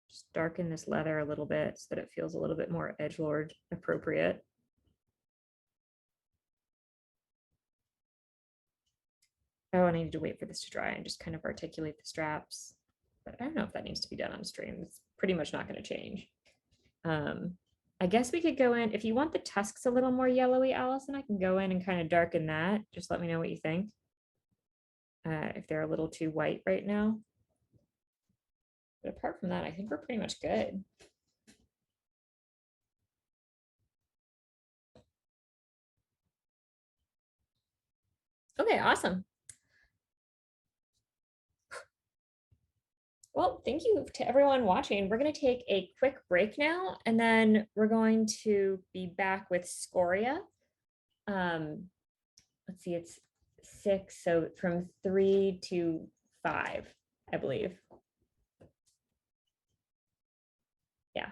just darken this leather a little bit so that it feels a little bit more edgelord appropriate. Oh, and I need to wait for this to dry and just kind of articulate the straps. But I don't know if that needs to be done on stream. It's pretty much not going to change. I guess we could go in, if you want the tusks a little more yellowy, Allison, I can go in and kind of darken that. Just let me know what you think. If they're a little too white right now. But apart from that, I think we're pretty much good. Okay, awesome. Well, thank you to everyone watching. We're going to take a quick break now, and then we're going to be back with Scoria. Let's see, it's 6, so from 3 to 5, I believe. Yeah.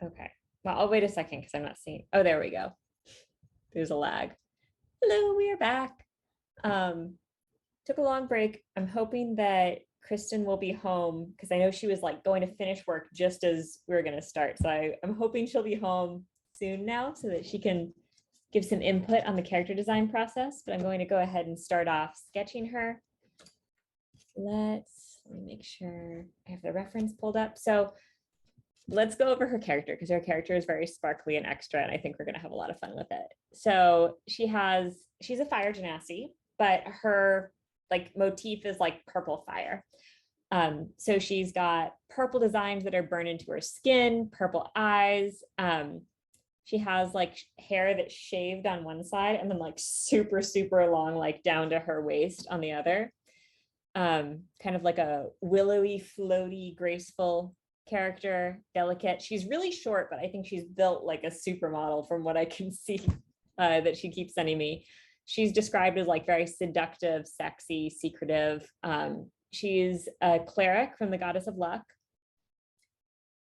Okay. Well, I'll wait a second because I'm not seeing. Oh, there we go. There's a lag. Hello, we are back. Took a long break. I'm hoping that Kristen will be home because I know she was like going to finish work just as we were going to start. So I'm hoping she'll be home soon now so that she can give some input on the character design process. But I'm going to go ahead and start off sketching her. Let me make sure I have the reference pulled up. So let's go over her character because her character is very sparkly and extra, and I think we're going to have a lot of fun with it. So she's a fire genasi, but her like motif is like purple fire. So she's got purple designs that are burned into her skin, purple eyes. She has like hair that's shaved on one side and then like super, super long, like down to her waist on the other. Kind of like a willowy, floaty, graceful character, delicate. She's really short, but I think she's built like a supermodel from what I can see that she keeps sending me. She's described as like very seductive, sexy, secretive. She's a cleric from the goddess of luck.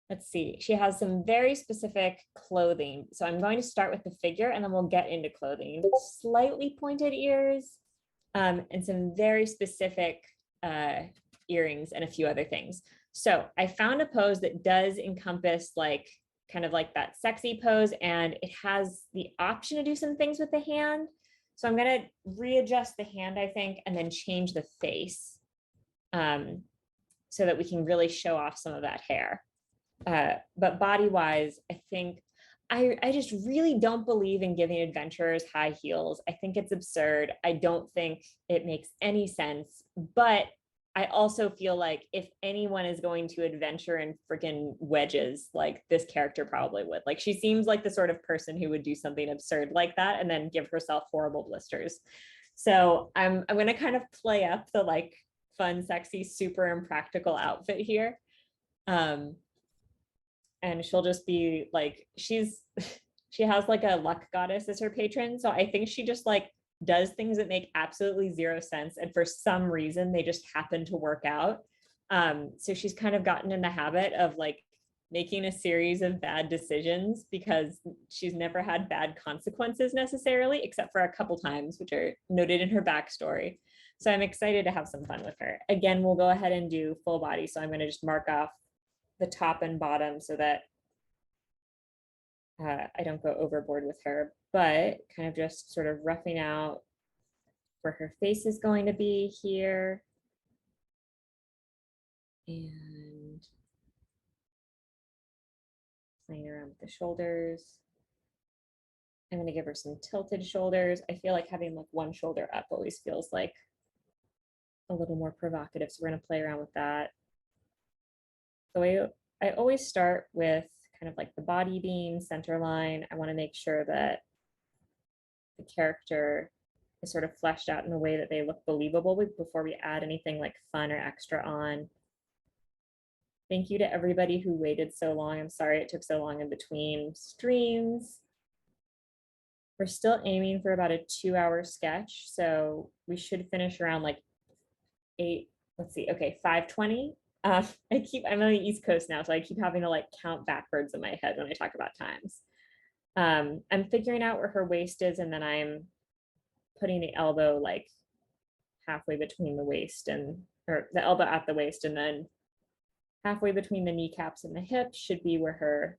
Let's see. She has some very specific clothing. So I'm going to start with the figure and then we'll get into clothing. Slightly pointed ears and some very specific earrings and a few other things. So I found a pose that does encompass like kind of like that sexy pose, and it has the option to do some things with the hand. So I'm going to readjust the hand, I think, and then change the face so that we can really show off some of that hair. But body-wise, I think I just really don't believe in giving adventurers high heels. I think it's absurd. I don't think it makes any sense. But I also feel like if anyone is going to adventure in freaking wedges, like this character probably would. Like she seems like the sort of person who would do something absurd like that and then give herself horrible blisters. So I'm going to kind of play up the like fun, sexy, super impractical outfit here. And she'll just be like, she has like a luck goddess as her patron. So I think she just like does things that make absolutely zero sense. And for some reason, they just happen to work out. So she's kind of gotten in the habit of like making a series of bad decisions because she's never had bad consequences necessarily, except for a couple times, which are noted in her backstory. So I'm excited to have some fun with her. Again, we'll go ahead and do full body. So I'm going to just mark off the top and bottom so that I don't go overboard with her, but kind of just sort of roughing out where her face is going to be here. And playing around with the shoulders. I'm going to give her some tilted shoulders. I feel like having like one shoulder up always feels like a little more provocative. So we're going to play around with that. So I always start with kind of like the body being center line. I want to make sure that the character is sort of fleshed out in a way that they look believable before we add anything like fun or extra on. Thank you to everybody who waited so long. I'm sorry it took so long in between streams. We're still aiming for about a 2-hour sketch. So we should finish around like 5:20. I'm on the East Coast now, so I keep having to like count backwards in my head when I talk about times. I'm figuring out where her waist is, and then I'm putting the elbow like halfway between the waist or the elbow at the waist, and then halfway between the kneecaps and the hips should be where her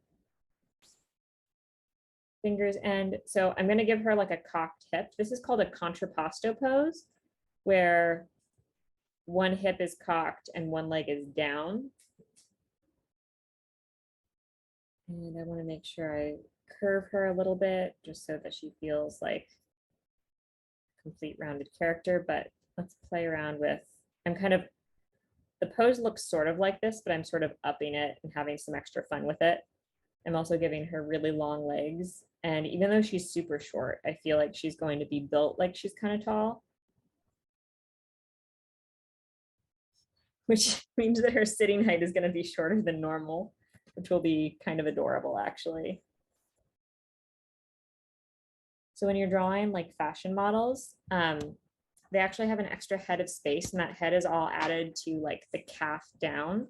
fingers end. So I'm going to give her like a cocked hip. This is called a contrapposto pose, where one hip is cocked and one leg is down. And I want to make sure I curve her a little bit just so that she feels like a complete rounded character. But let's play around with, the pose looks sort of like this, but I'm sort of upping it and having some extra fun with it. I'm also giving her really long legs. And even though she's super short, I feel like she's going to be built like she's kind of tall, which means that her sitting height is going to be shorter than normal, which will be kind of adorable, actually. So when you're drawing like fashion models, they actually have an extra head of space, and that head is all added to like the calf down.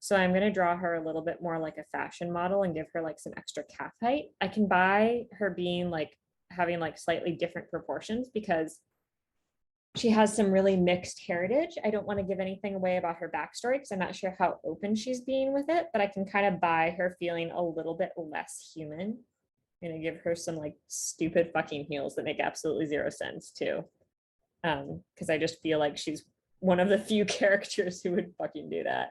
So I'm going to draw her a little bit more like a fashion model and give her like some extra calf height. I can buy her being like having like slightly different proportions because she has some really mixed heritage. I don't want to give anything away about her backstory because I'm not sure how open she's being with it, but I can kind of buy her feeling a little bit less human. I'm gonna give her some like stupid fucking heels that make absolutely zero sense too. Because I just feel like she's one of the few characters who would fucking do that.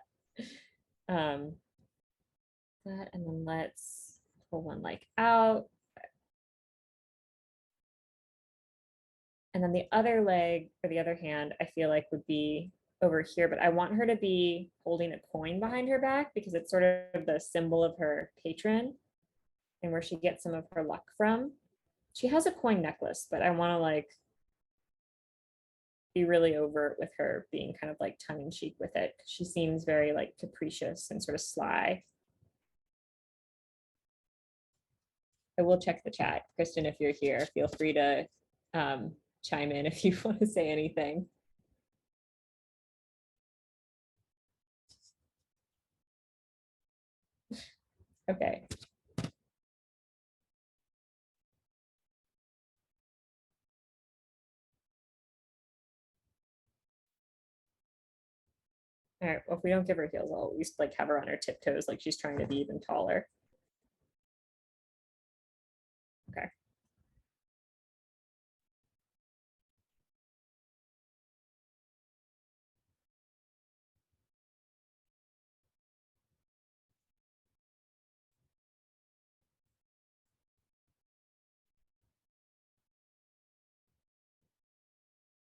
That, and then let's pull one leg out. And then the other leg or the other hand, I feel like would be over here, but I want her to be holding a coin behind her back because it's sort of the symbol of her patron and where she gets some of her luck from. She has a coin necklace, but I want to like be really overt with her being kind of like tongue in cheek with it. She seems very like capricious and sort of sly. I will check the chat. Kristen, if you're here, feel free to chime in if you want to say anything. Okay. All right, well, if we don't give her heels, I'll at least like have her on her tiptoes like she's trying to be even taller. Okay.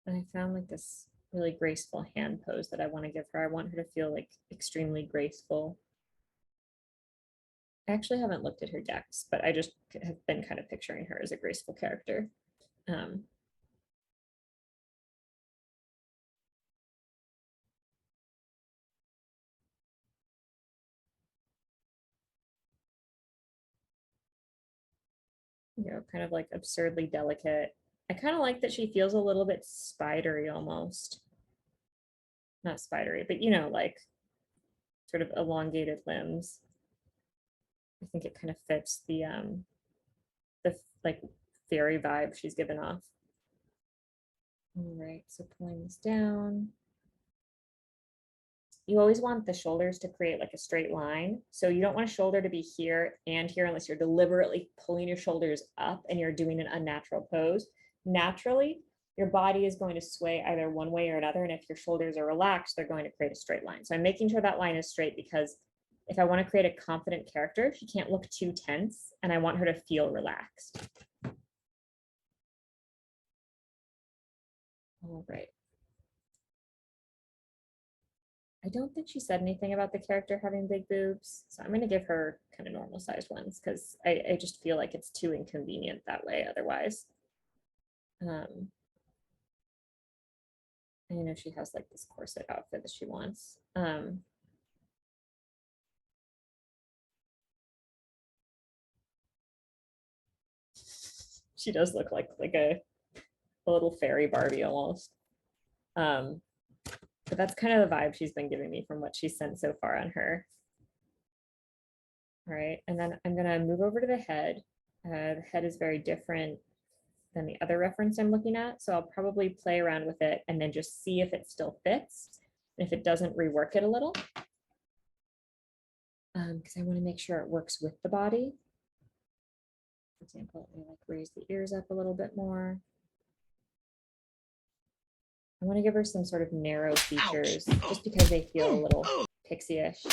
And I found like this really graceful hand pose that I want to give her. I want her to feel like extremely graceful. I actually haven't looked at her decks, but I just have been kind of picturing her as a graceful character. Um, you know, kind of like absurdly delicate. I kind of like that she feels a little bit spidery almost. Not spidery, but you know, like sort of elongated limbs. I think it kind of fits the like fairy vibe she's given off. All right, so pulling this down. You always want the shoulders to create like a straight line. So you don't want a shoulder to be here and here unless you're deliberately pulling your shoulders up and you're doing an unnatural pose. Naturally, your body is going to sway either one way or another. And if your shoulders are relaxed, they're going to create a straight line. So I'm making sure that line is straight because if I want to create a confident character, she can't look too tense and I want her to feel relaxed. All right. I don't think she said anything about the character having big boobs, so I'm going to give her kind of normal sized ones because I just feel like it's too inconvenient that way otherwise. I know she has like this corset outfit that she wants. She does look like a little fairy Barbie almost. But that's kind of the vibe she's been giving me from what she's sent so far on her. All right, and then I'm gonna move over to the head. The head is very different than the other reference I'm looking at, so I'll probably play around with it and then just see if it still fits. And if it doesn't, rework it a little. Because I want to make sure it works with the body. For example, I like raise the ears up a little bit more. I want to give her some sort of narrow features just because they feel a little pixie-ish.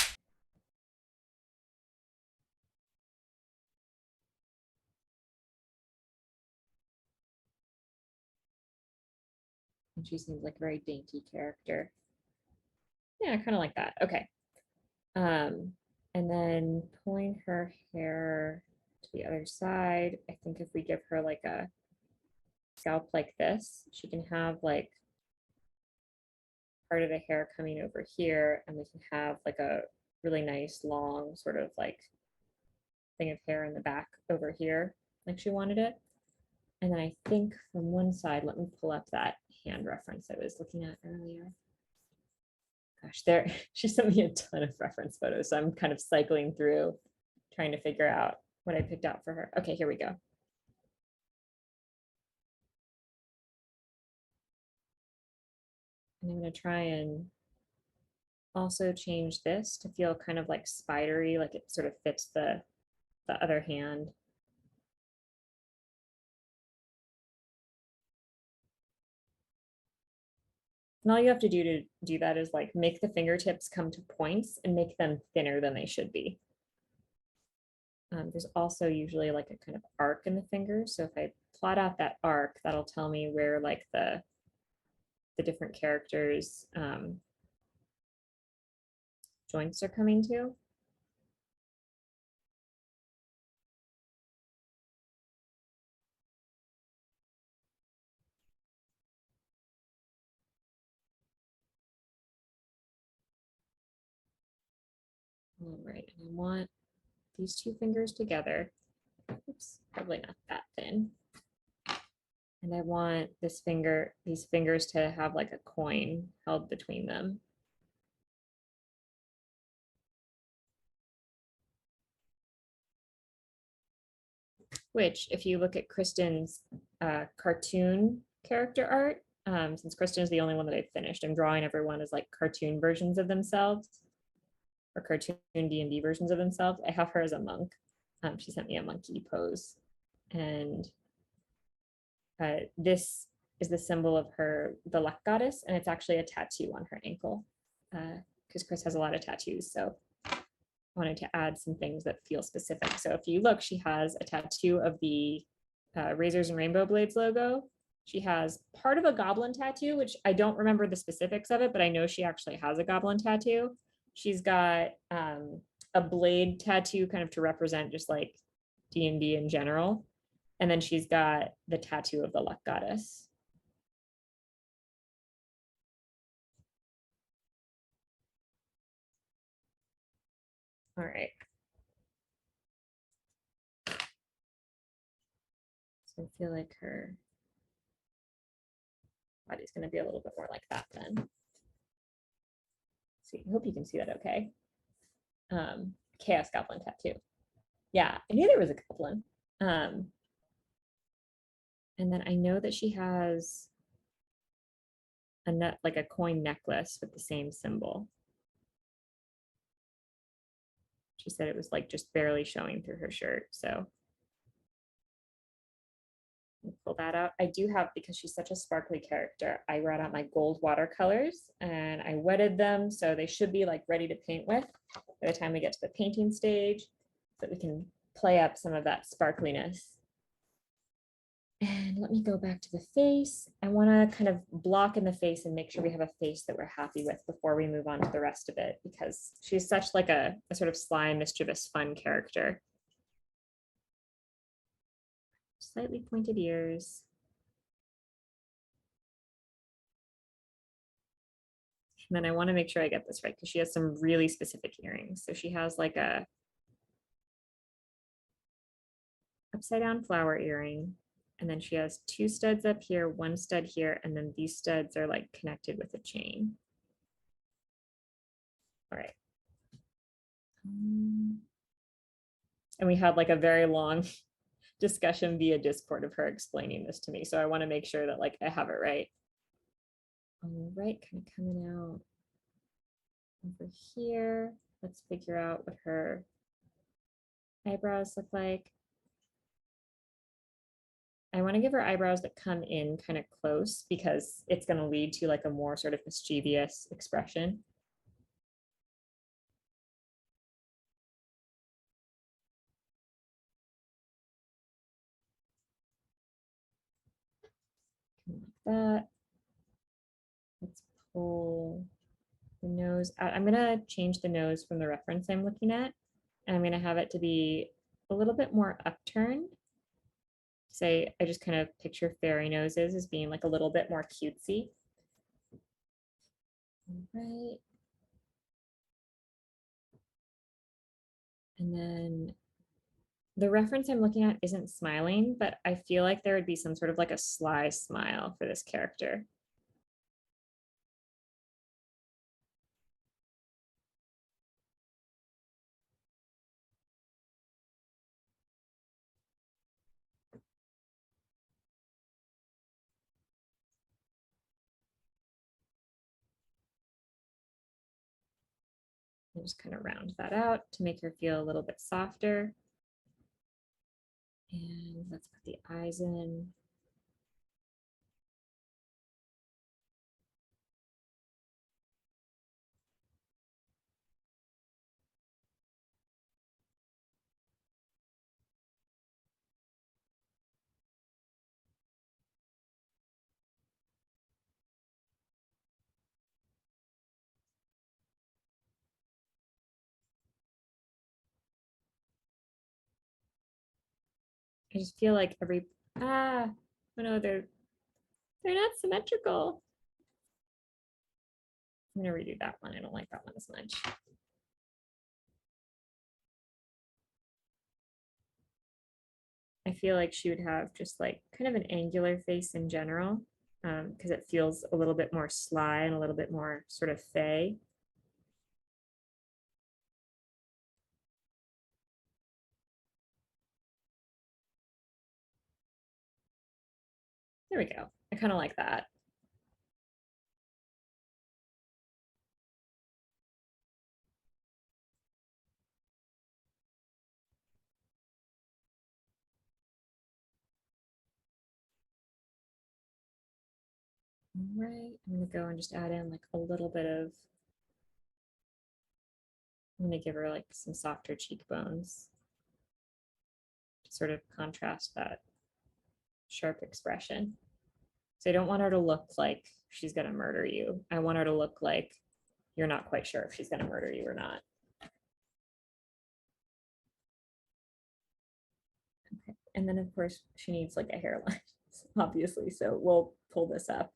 And she seems like a very dainty character. Yeah, I kind of like that. Okay. And then pulling her hair to the other side, I think if we give her like a scalp like this, she can have like part of the hair coming over here, and we can have like a really nice long sort of like thing of hair in the back over here, like she wanted it. And then I think from one side, let me pull up that hand reference I was looking at earlier. Gosh, she sent me a ton of reference photos, so I'm kind of cycling through trying to figure out what I picked out for her. Okay, here we go. And I'm going to try and also change this to feel kind of like spidery, like it sort of fits the other hand. And all you have to do to do that is like make the fingertips come to points and make them thinner than they should be. There's also usually like a kind of arc in the fingers. So if I plot out that arc, that'll tell me where like the different characters' joints are coming to. All right, and I want these two fingers together. Oops, probably not that thin. And I want these fingers to have like a coin held between them. Which, if you look at Kristen's cartoon character art, since Kristen is the only one that I've finished, I'm drawing everyone as like cartoon versions of themselves or cartoon D&D versions of themselves. I have her as a monk. She sent me a monkey pose. And this is the symbol of the luck goddess, and it's actually a tattoo on her ankle because Chris has a lot of tattoos. So I wanted to add some things that feel specific. So if you look, she has a tattoo of the Razors and Rainbow Blades logo. She has part of a goblin tattoo, which I don't remember the specifics of it, but I know she actually has a goblin tattoo. She's got a blade tattoo kind of to represent just like D&D in general. And then she's got the tattoo of the luck goddess. All right. So I feel like her body's going to be a little bit more like that then. See, I hope you can see that okay. Chaos Goblin tattoo. Yeah, I knew there was a goblin. And then I know that she has like a coin necklace with the same symbol. She said it was like just barely showing through her shirt. So pull that out. I do have, because she's such a sparkly character, I brought out my gold watercolors and I wetted them. So they should be like ready to paint with by the time we get to the painting stage, so that we can play up some of that sparkliness. And let me go back to the face. I want to kind of block in the face and make sure we have a face that we're happy with before we move on to the rest of it, because she's such like a sort of sly, mischievous, fun character. Slightly pointed ears. And then I want to make sure I get this right because she has some really specific earrings. So she has like a upside down flower earring. And then she has two studs up here, one stud here, and then these studs are like connected with a chain. All right. And we had like a very long discussion via Discord of her explaining this to me. So I want to make sure that like I have it right. All right, kind of coming out over here. Let's figure out what her eyebrows look like. I want to give her eyebrows that come in kind of close because it's going to lead to like a more sort of mischievous expression. Like that. Let's pull the nose out. I'm going to change the nose from the reference I'm looking at, and I'm going to have it to be a little bit more upturned. Say, I just kind of picture fairy noses as being like a little bit more cutesy. All right. And then the reference I'm looking at isn't smiling, but I feel like there would be some sort of like a sly smile for this character. I'll just kind of round that out to make her feel a little bit softer. And let's put the eyes in. I just feel like oh no, they're not symmetrical. I'm gonna redo that one. I don't like that one as much. I feel like she would have just like kind of an angular face in general, because it feels a little bit more sly and a little bit more sort of fey. There we go. I kind of like that. All right, I'm gonna go and just add in like a little bit of, I'm gonna give her like some softer cheekbones to sort of contrast that sharp expression. So I don't want her to look like she's gonna murder you. I want her to look like you're not quite sure if she's gonna murder you or not. Okay. And then of course she needs like a hairline, obviously. So we'll pull this up.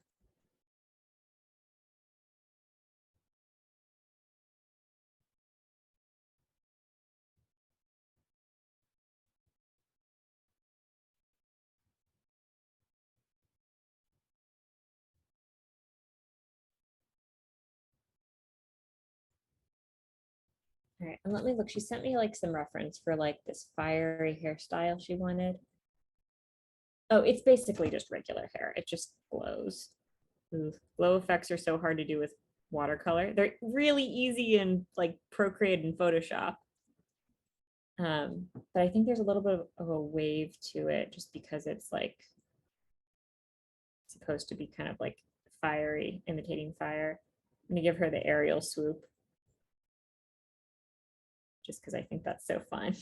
All right, and let me look. She sent me like some reference for like this fiery hairstyle she wanted. Oh, it's basically just regular hair. It just glows. Ooh, glow effects are so hard to do with watercolor. They're really easy in like Procreate and Photoshop. But I think there's a little bit of a wave to it just because it's like supposed to be kind of like fiery, imitating fire. I'm gonna give her the aerial swoop just because I think that's so fun.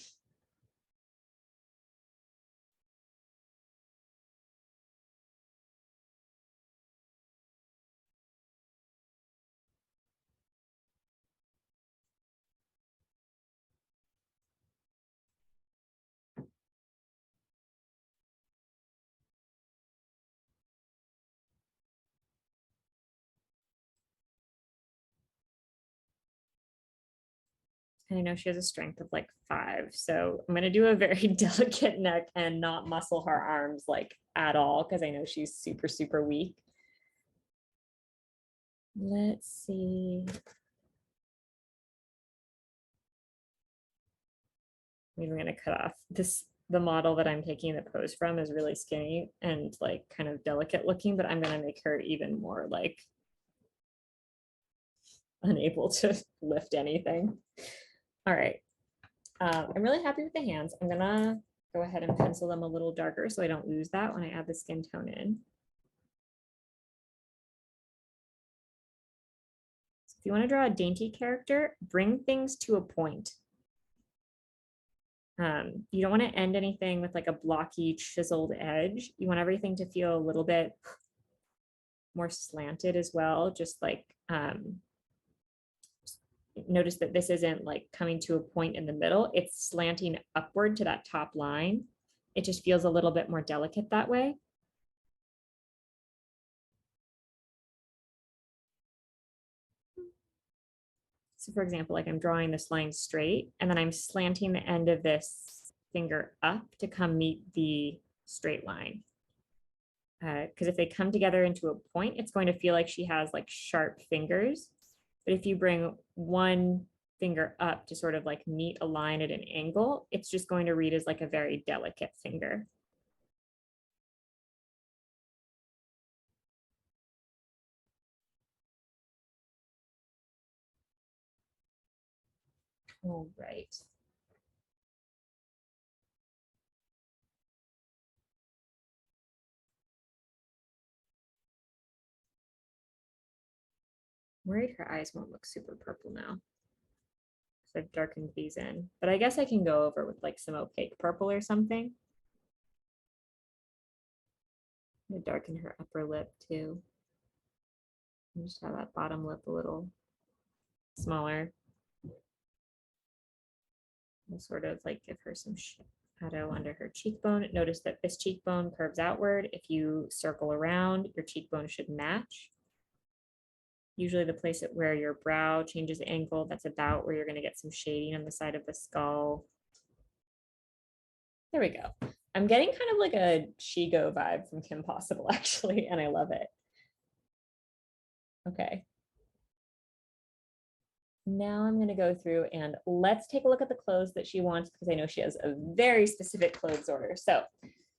And I know she has a strength of like 5. So I'm going to do a very delicate neck and not muscle her arms like at all because I know she's super, super weak. Let's see. Maybe I'm going to cut off this. The model that I'm taking the pose from is really skinny and like kind of delicate looking, but I'm going to make her even more like unable to lift anything. All right. I'm really happy with the hands. I'm gonna go ahead and pencil them a little darker so I don't lose that when I add the skin tone in. So if you want to draw a dainty character, bring things to a point. You don't want to end anything with like a blocky, chiseled edge. You want everything to feel a little bit more slanted as well. Just like notice that this isn't like coming to a point in the middle. It's slanting upward to that top line. It just feels a little bit more delicate that way. So for example, like I'm drawing this line straight and then I'm slanting the end of this finger up to come meet the straight line. Because if they come together into a point, it's going to feel like she has like sharp fingers. But if you bring one finger up to sort of like meet a line at an angle, it's just going to read as like a very delicate finger. All right. Worried her eyes won't look super purple now. So I've darkened these in, but I guess I can go over with like some opaque purple or something. I'm gonna darken her upper lip too. And just have that bottom lip a little smaller. We'll sort of like give her some shadow under her cheekbone. Notice that this cheekbone curves outward. If you circle around, your cheekbone should match. Usually the place where your brow changes angle, that's about where you're going to get some shading on the side of the skull. There we go. I'm getting kind of like a Shigo vibe from Kim Possible, actually, and I love it. Okay. Now I'm going to go through and let's take a look at the clothes that she wants, because I know she has a very specific clothes order. So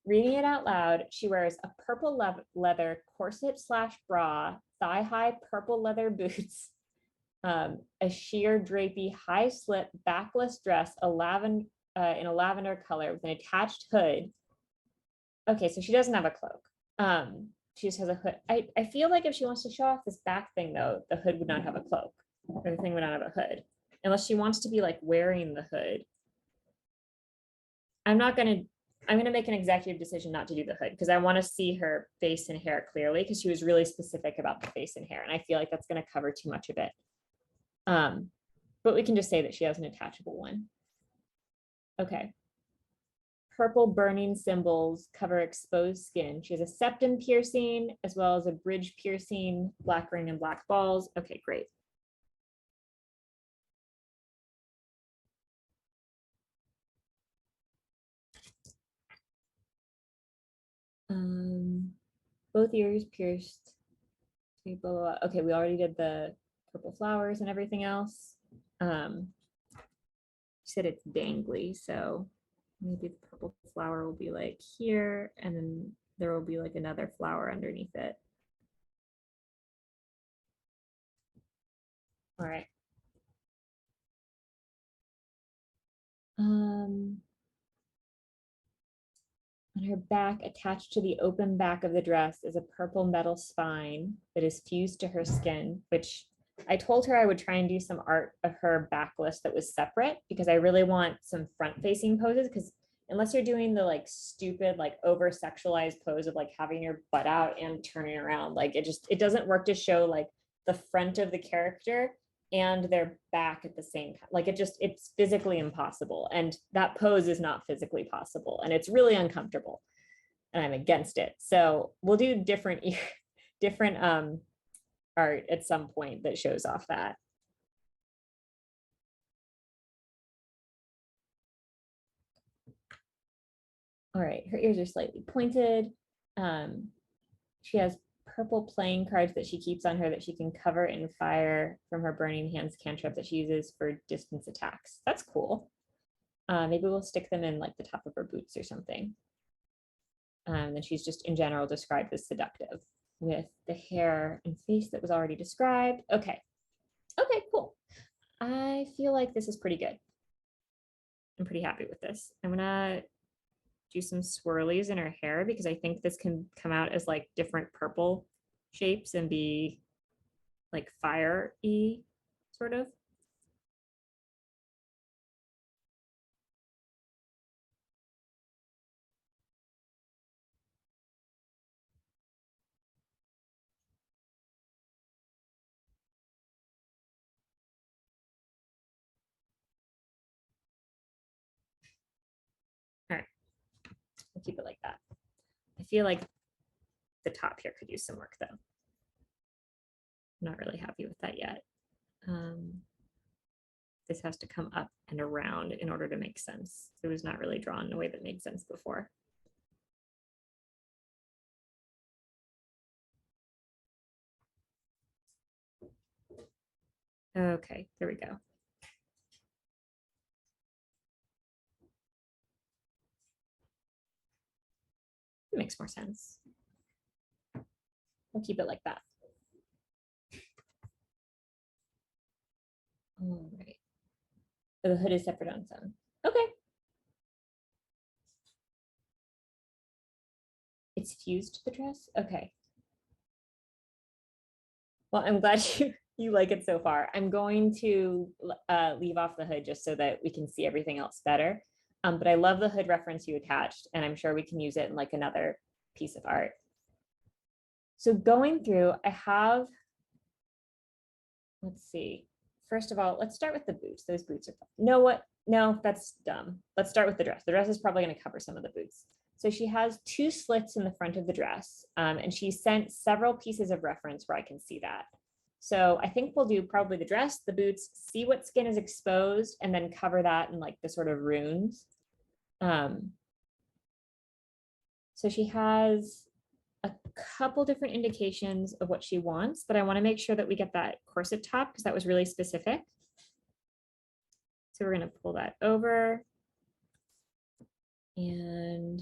reading it out loud, she wears a purple leather corset / bra, thigh-high purple leather boots, a sheer drapey high slip backless dress, in a lavender color with an attached hood. Okay, so she doesn't have a cloak. She just has a hood. I feel like if she wants to show off this back thing though, the hood would not have a cloak. Or the thing would not have a hood. Unless she wants to be like wearing the hood. I'm gonna make an executive decision not to do the hood because I want to see her face and hair clearly, because she was really specific about the face and hair, and I feel like that's going to cover too much of it. But we can just say that she has an attachable one. Okay. Purple burning symbols cover exposed skin. She has a septum piercing as well as a bridge piercing, black ring and black balls. Okay, great. Both ears pierced. Okay, we already did the purple flowers and everything else. She said it's dangly, so maybe the purple flower will be like here, and then there will be like another flower underneath it. All right. On her back, attached to the open back of the dress, is a purple metal spine that is fused to her skin, which I told her I would try and do some art of her backless that was separate, because I really want some front facing poses, because unless you're doing the like stupid, like over sexualized pose of like having your butt out and turning around, like it doesn't work to show like the front of the character and their back at the same time. Like it's physically impossible. And that pose is not physically possible. And it's really uncomfortable. And I'm against it. So we'll do different art at some point that shows off that. All right, her ears are slightly pointed. She has purple playing cards that she keeps on her that she can cover and fire from her burning hands cantrip that she uses for distance attacks. That's cool. Maybe we'll stick them in like the top of her boots or something. And she's just in general described as seductive with the hair and face that was already described. Okay. Okay, cool. I feel like this is pretty good. I'm pretty happy with this. I'm gonna do some swirlies in her hair because I think this can come out as like different purple shapes and be like fire-y sort of. All right, we'll keep it like that. I feel like the top here could use some work though. I'm not really happy with that yet. This has to come up and around in order to make sense. It was not really drawn in a way that made sense before. Okay, there we go. It makes more sense. We'll keep it like that. All right. Oh, the hood is separate on its own. Okay. It's fused to the dress? Okay. Well, I'm glad you like it so far. I'm going to leave off the hood just so that we can see everything else better. But I love the hood reference you attached, and I'm sure we can use it in like another piece of art. So going through, I have, let's see. First of all, let's start with the boots. Those boots are, no, what? No, that's dumb. Let's start with the dress. The dress is probably going to cover some of the boots. So she has 2 slits in the front of the dress, and she sent several pieces of reference where I can see that. So I think we'll do probably the dress, the boots, see what skin is exposed, and then cover that in like the sort of runes. So she has a couple different indications of what she wants, but I want to make sure that we get that corset top because that was really specific. So we're going to pull that over and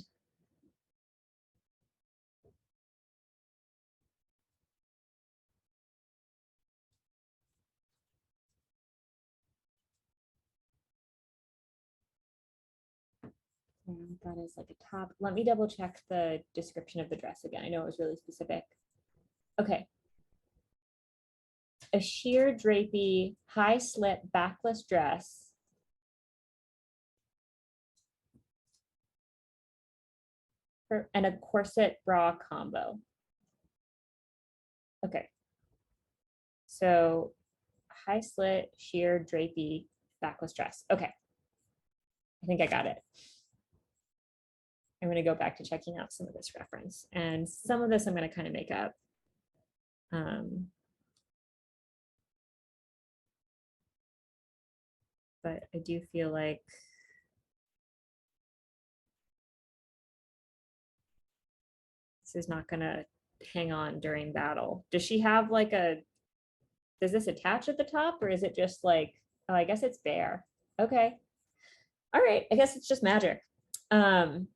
that is like a top. Let me double check the description of the dress again. I know it was really specific. Okay. A sheer drapey, high slit, backless dress. And a corset bra combo. Okay. So high slit, sheer, drapey, backless dress. Okay. I think I got it. I'm going to go back to checking out some of this reference, and some of this I'm going to kind of make up. But I do feel like this is not going to hang on during battle. Does she have like does this attach at the top, or is it just like, oh, I guess it's bare. Okay. All right. I guess it's just magic. All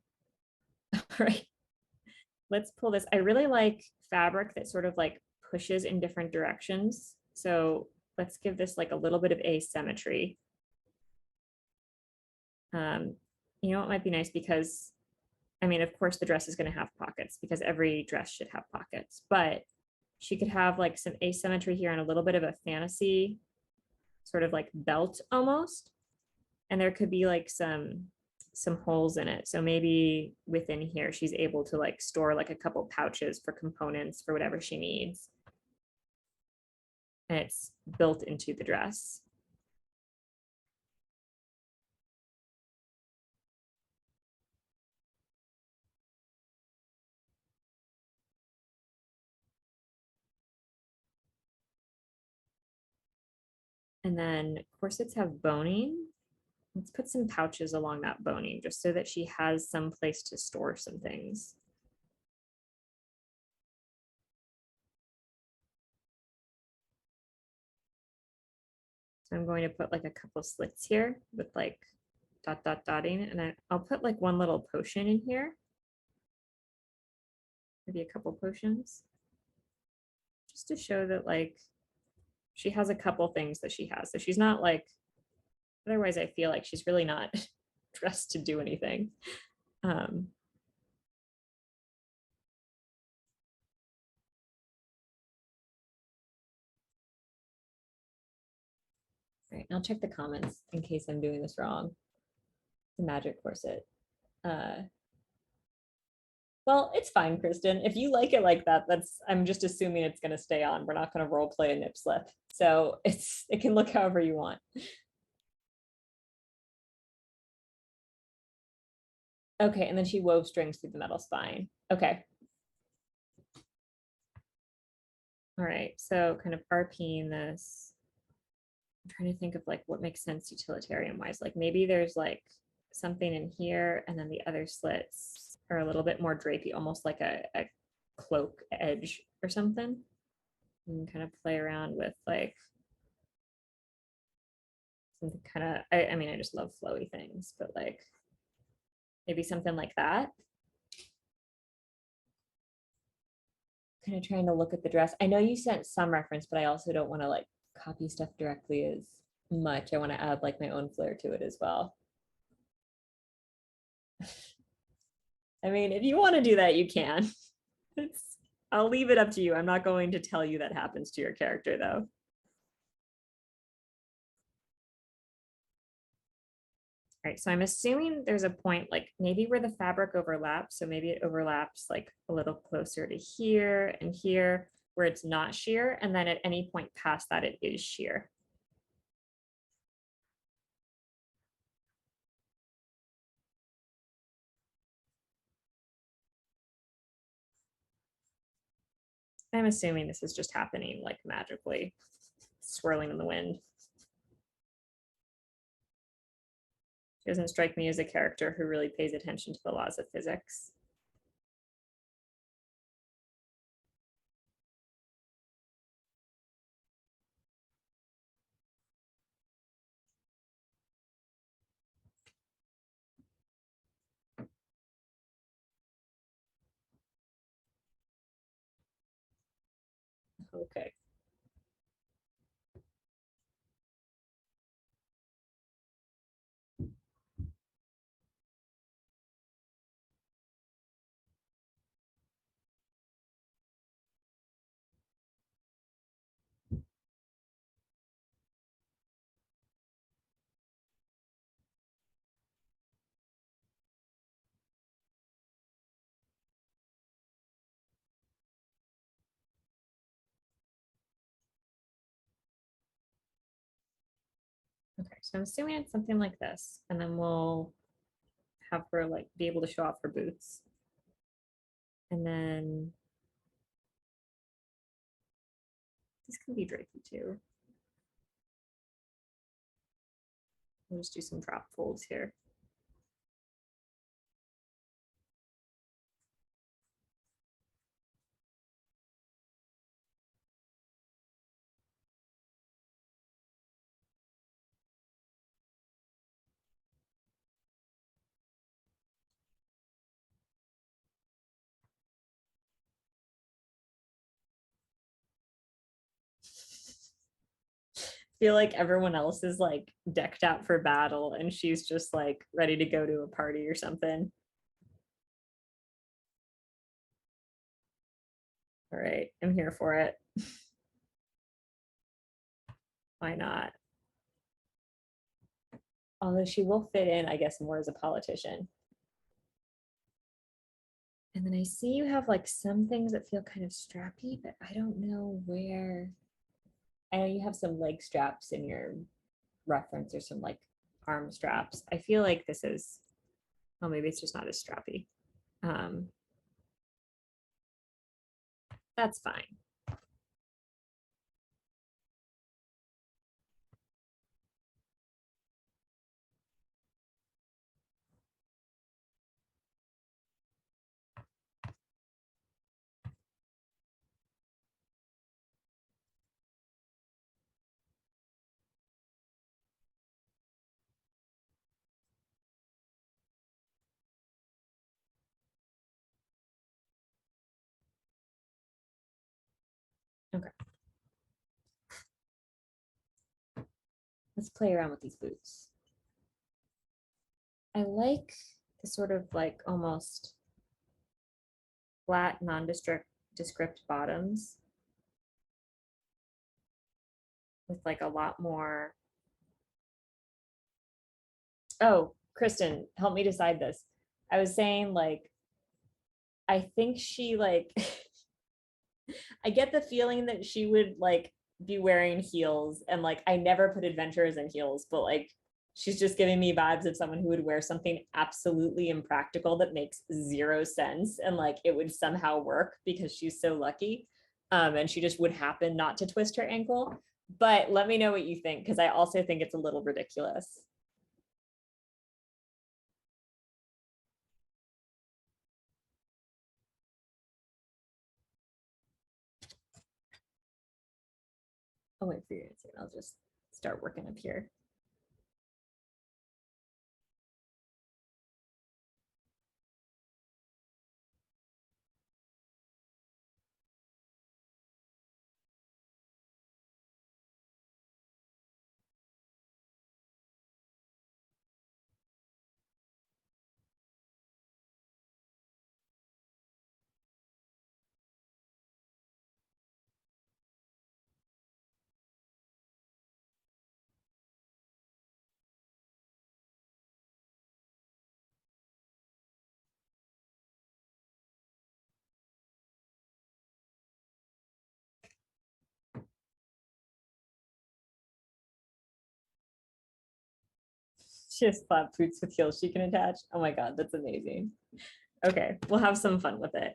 right. Let's pull this. I really like fabric that sort of like pushes in different directions. So let's give this like a little bit of asymmetry. You know, it might be nice because, I mean, of course the dress is going to have pockets because every dress should have pockets, but she could have like some asymmetry here and a little bit of a fantasy sort of like belt almost. And there could be like some holes in it. So maybe within here, she's able to like store like a couple pouches for components for whatever she needs. And it's built into the dress. And then corsets have boning. Let's put some pouches along that boning just so that she has some place to store some things. So I'm going to put like a couple slits here with like dotting, and I'll put like one little potion in here. Maybe a couple potions. Just to show that like she has a couple things that she has. So she's not like, otherwise I feel like she's really not dressed to do anything. Right, I'll check the comments in case I'm doing this wrong. The magic corset. Well, it's fine, Kristen. If you like it like that, I'm just assuming it's going to stay on. We're not going to role play a nip slip. So it can look however you want. Okay, and then she wove strings through the metal spine. Okay. All right, so kind of RPing this. I'm trying to think of like what makes sense utilitarian wise. Like maybe there's like something in here and then the other slits are a little bit more drapey, almost like a cloak edge or something. And kind of play around with like something kind of, I mean, I just love flowy things, but like maybe something like that. Kind of trying to look at the dress. I know you sent some reference, but I also don't want to like copy stuff directly as much. I want to add like my own flair to it as well. I mean, if you want to do that, you can. It's, I'll leave it up to you. I'm not going to tell you that happens to your character though. All right, so I'm assuming there's a point like maybe where the fabric overlaps. So maybe it overlaps like a little closer to here and here where it's not sheer. And then at any point past that, it is sheer. I'm assuming this is just happening like magically, swirling in the wind. She doesn't strike me as a character who really pays attention to the laws of physics. Okay. Okay, so I'm assuming it's something like this, and then we'll have her like be able to show off her boots. And then this can be drapey too. We'll just do some drop folds here. Feel like everyone else is like decked out for battle and she's just like ready to go to a party or something. All right, I'm here for it. Why not? Although she will fit in, I guess, more as a politician. And then I see you have like some things that feel kind of strappy, but I don't know where. I know you have some leg straps in your reference or some like arm straps. I feel like this is, oh, maybe it's just not as strappy. Um, that's fine. Okay. Let's play around with these boots. I like the sort of like almost flat, nondescript bottoms with like a lot more. Oh, Kristen, help me decide this. I was saying like, I think she like, I get the feeling that she would like be wearing heels and like, I never put adventurers in heels, but like, she's just giving me vibes of someone who would wear something absolutely impractical that makes zero sense and like it would somehow work because she's so lucky. And she just would happen not to twist her ankle. But let me know what you think because I also think it's a little ridiculous. I'll wait for your answer and I'll just start working up here. She has flat boots with heels she can attach. Oh my God, that's amazing. Okay, we'll have some fun with it.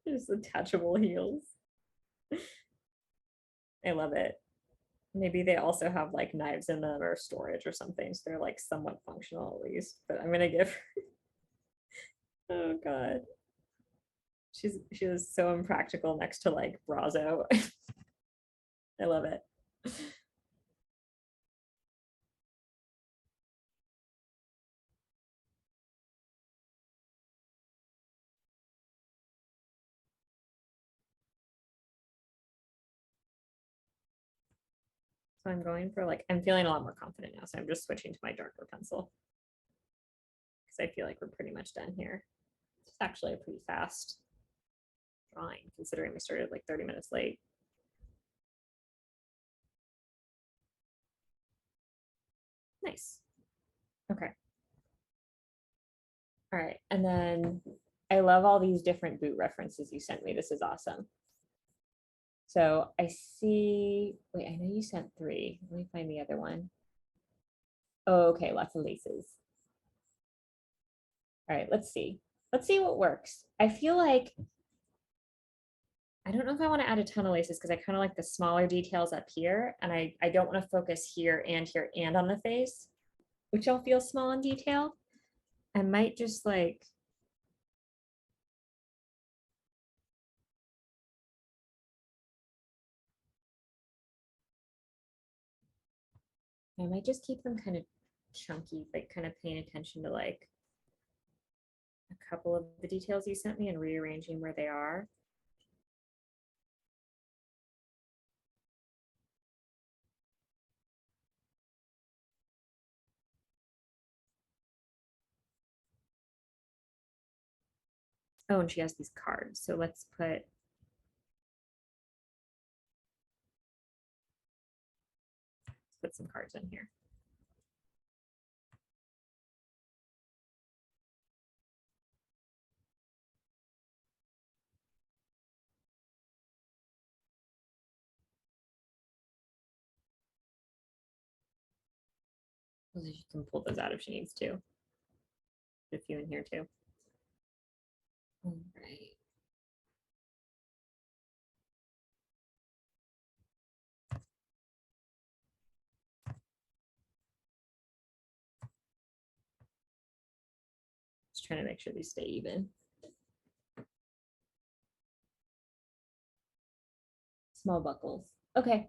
Just attachable heels. I love it. Maybe they also have like knives in them or storage or something. So they're like somewhat functional at least. But I'm gonna give her. Oh God. She was so impractical next to like Brazo. I love it. So I'm going for like, I'm feeling a lot more confident now. So I'm just switching to my darker pencil. Because I feel like we're pretty much done here. It's actually a pretty fast drawing considering we started like 30 minutes late. Nice. Okay. All right. And then I love all these different boot references you sent me. This is awesome. So I see, wait, I know you sent 3. Let me find the other one. Oh, okay, lots of laces. All right, let's see. Let's see what works. I feel like, I don't know if I want to add a ton of laces because I kind of like the smaller details up here. And I don't want to focus here and on the face, which all feel small in detail. I might just like, I might just keep them kind of chunky, like kind of paying attention to like a couple of the details you sent me and rearranging where they are. Oh, and she has these cards. So let's put some cards in here. She can pull those out if she needs to. A few in here too. All right. Just trying to make sure these stay even. Small buckles. Okay.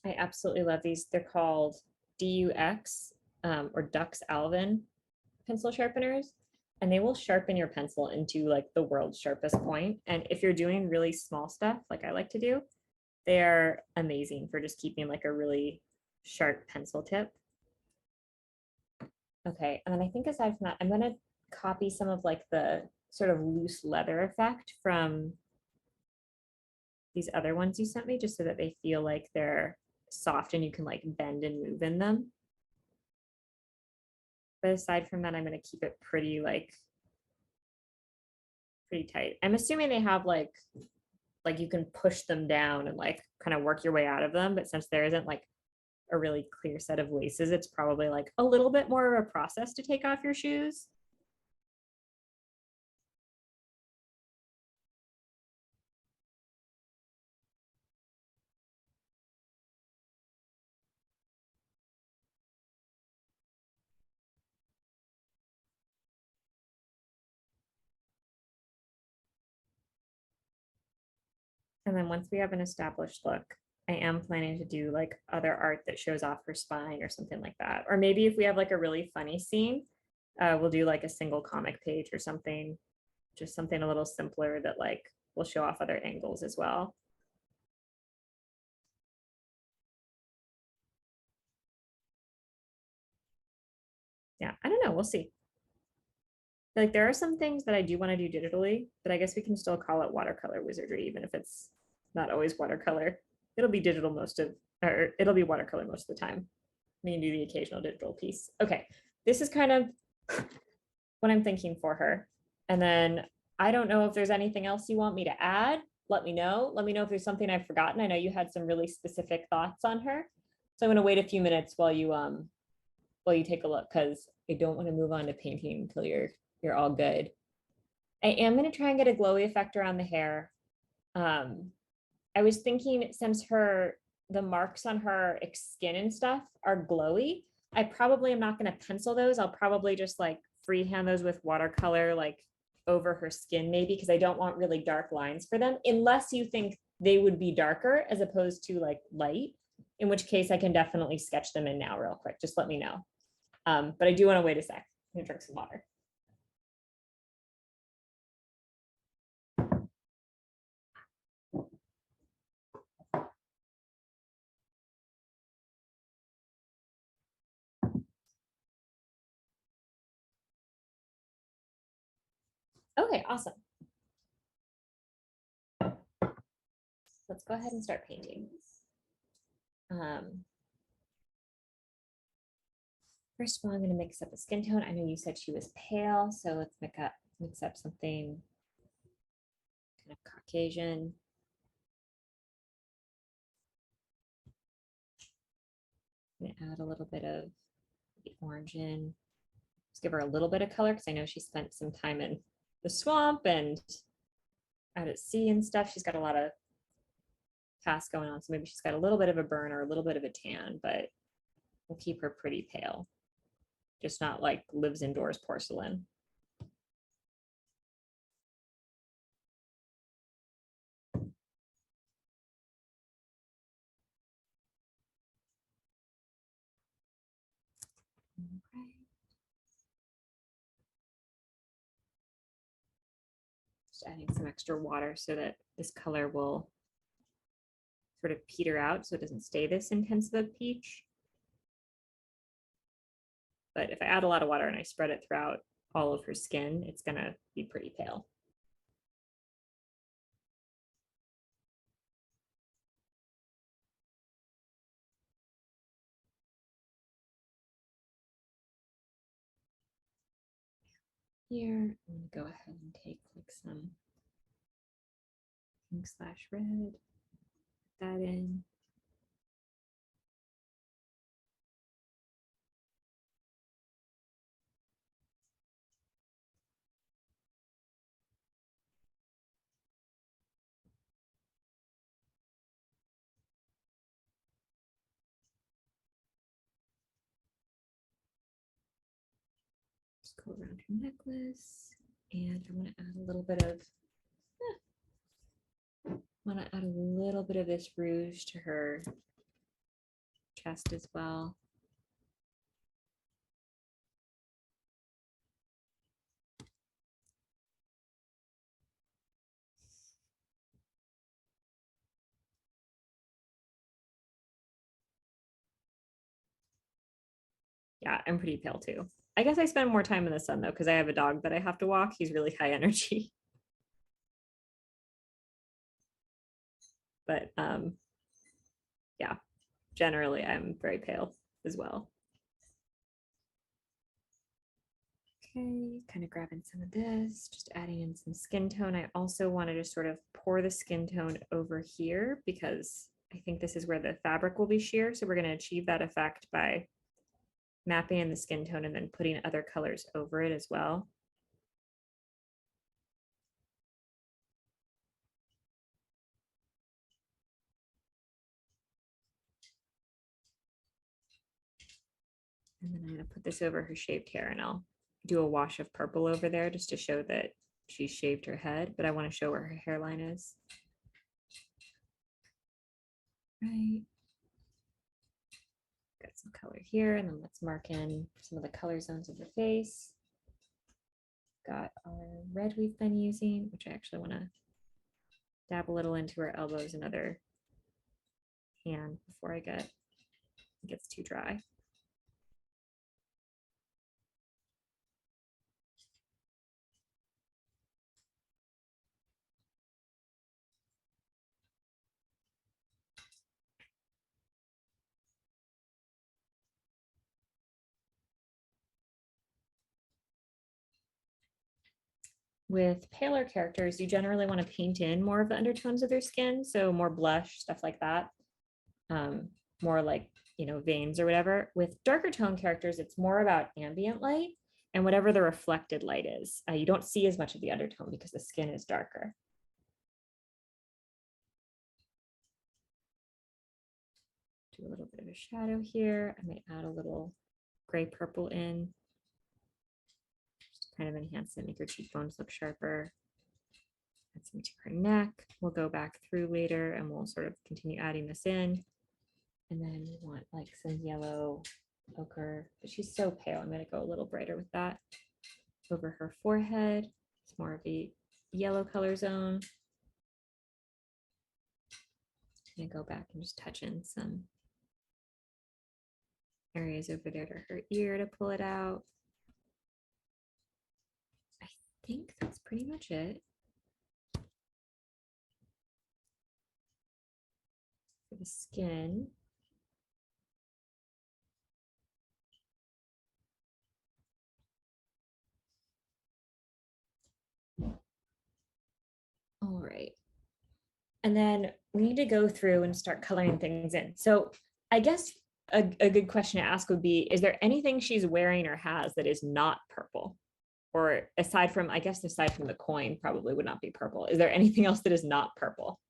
I absolutely love these. They're called DUX or Dux Alvin pencil sharpeners, and they will sharpen your pencil into like the world's sharpest point. And if you're doing really small stuff, like I like to do, they are amazing for just keeping like a really sharp pencil tip. Okay, and then I think aside from that, I'm gonna copy some of like the sort of loose leather effect from these other ones you sent me, just so that they feel like they're soft and you can like bend and move in them. But aside from that, I'm gonna keep it pretty like pretty tight. I'm assuming they have like you can push them down and like kind of work your way out of them. But since there isn't like a really clear set of laces, it's probably like a little bit more of a process to take off your shoes. And then once we have an established look, I am planning to do like other art that shows off her spine or something like that. Or maybe if we have like a really funny scene, we'll do like a single comic page or something just something a little simpler that like will show off other angles as well. Yeah, I don't know, we'll see. Like there are some things that I do want to do digitally, but I guess we can still call it watercolor wizardry, even if it's not always watercolor. It'll be digital most of, or it'll be watercolor most of the time. We can do the occasional digital piece. Okay, this is kind of what I'm thinking for her. And then I don't know if there's anything else you want me to add. Let me know. Let me know if there's something I've forgotten. I know you had some really specific thoughts on her. So I'm gonna wait a few minutes while you take a look, because I don't want to move on to painting until you're all good. I am going to try and get a glowy effect around the hair. I was thinking, since the marks on her skin and stuff are glowy, I probably am not going to pencil those. I'll probably just like freehand those with watercolor, like over her skin maybe, because I don't want really dark lines for them, unless you think they would be darker as opposed to like light, in which case I can definitely sketch them in now real quick. Just let me know. But I do want to wait a sec. I'm gonna drink some water. Okay, awesome. Let's go ahead and start painting. First of all, I'm going to mix up a skin tone. I know you said she was pale, so let's mix up something kind of Caucasian. I'm going to add a little bit of the orange in. Just give her a little bit of color, because I know she spent some time in the swamp and out at sea and stuff. She's got a lot of tasks going on, so maybe she's got a little bit of a burn or a little bit of a tan, but we'll keep her pretty pale. Just not like lives indoors porcelain. Okay. Just adding some extra water so that this color will sort of peter out, so it doesn't stay this intense of a peach. But if I add a lot of water and I spread it throughout all of her skin, it's gonna be pretty pale. Here, I'm gonna go ahead and take like some pink/red, put that in. Just go around her necklace, and I want to add a little bit of this rouge to her chest as well. Yeah, I'm pretty pale too. I guess I spend more time in the sun though, because I have a dog that I have to walk. He's really high energy. But yeah, generally I'm very pale as well. Okay, kind of grabbing some of this, just adding in some skin tone. I also wanted to sort of pour the skin tone over here, because I think this is where the fabric will be sheer. So we're going to achieve that effect by mapping in the skin tone and then putting other colors over it as well. And then I'm going to put this over her shaved hair, and I'll do a wash of purple over there just to show that she shaved her head, but I want to show where her hairline is. Right. Got some color here, and then let's mark in some of the color zones of the face. got our red we've been using, which I actually want to dab a little into her elbows and other hand before it gets too dry. With paler characters, you generally want to paint in more of the undertones of their skin, so more blush, stuff like that. More like, veins or whatever. With darker tone characters, it's more about ambient light and whatever the reflected light is. You don't see as much of the undertone because the skin is darker. Do a little bit of a shadow here. I might add a little gray purple in, just to kind of enhance it, make her cheekbones look sharper. Add some to her neck. We'll go back through later and we'll sort of continue adding this in. And then we want like some yellow ochre, but she's so pale. I'm going to go a little brighter with that. Over her forehead, it's more of a yellow color zone. And go back and just touch in some areas over there to her ear to pull it out. I think that's pretty much it. For the skin. All right. And then we need to go through and start coloring things in. So I guess a good question to ask would be, is there anything she's wearing or has that is not purple? Or aside from the coin probably would not be purple. Is there anything else that is not purple?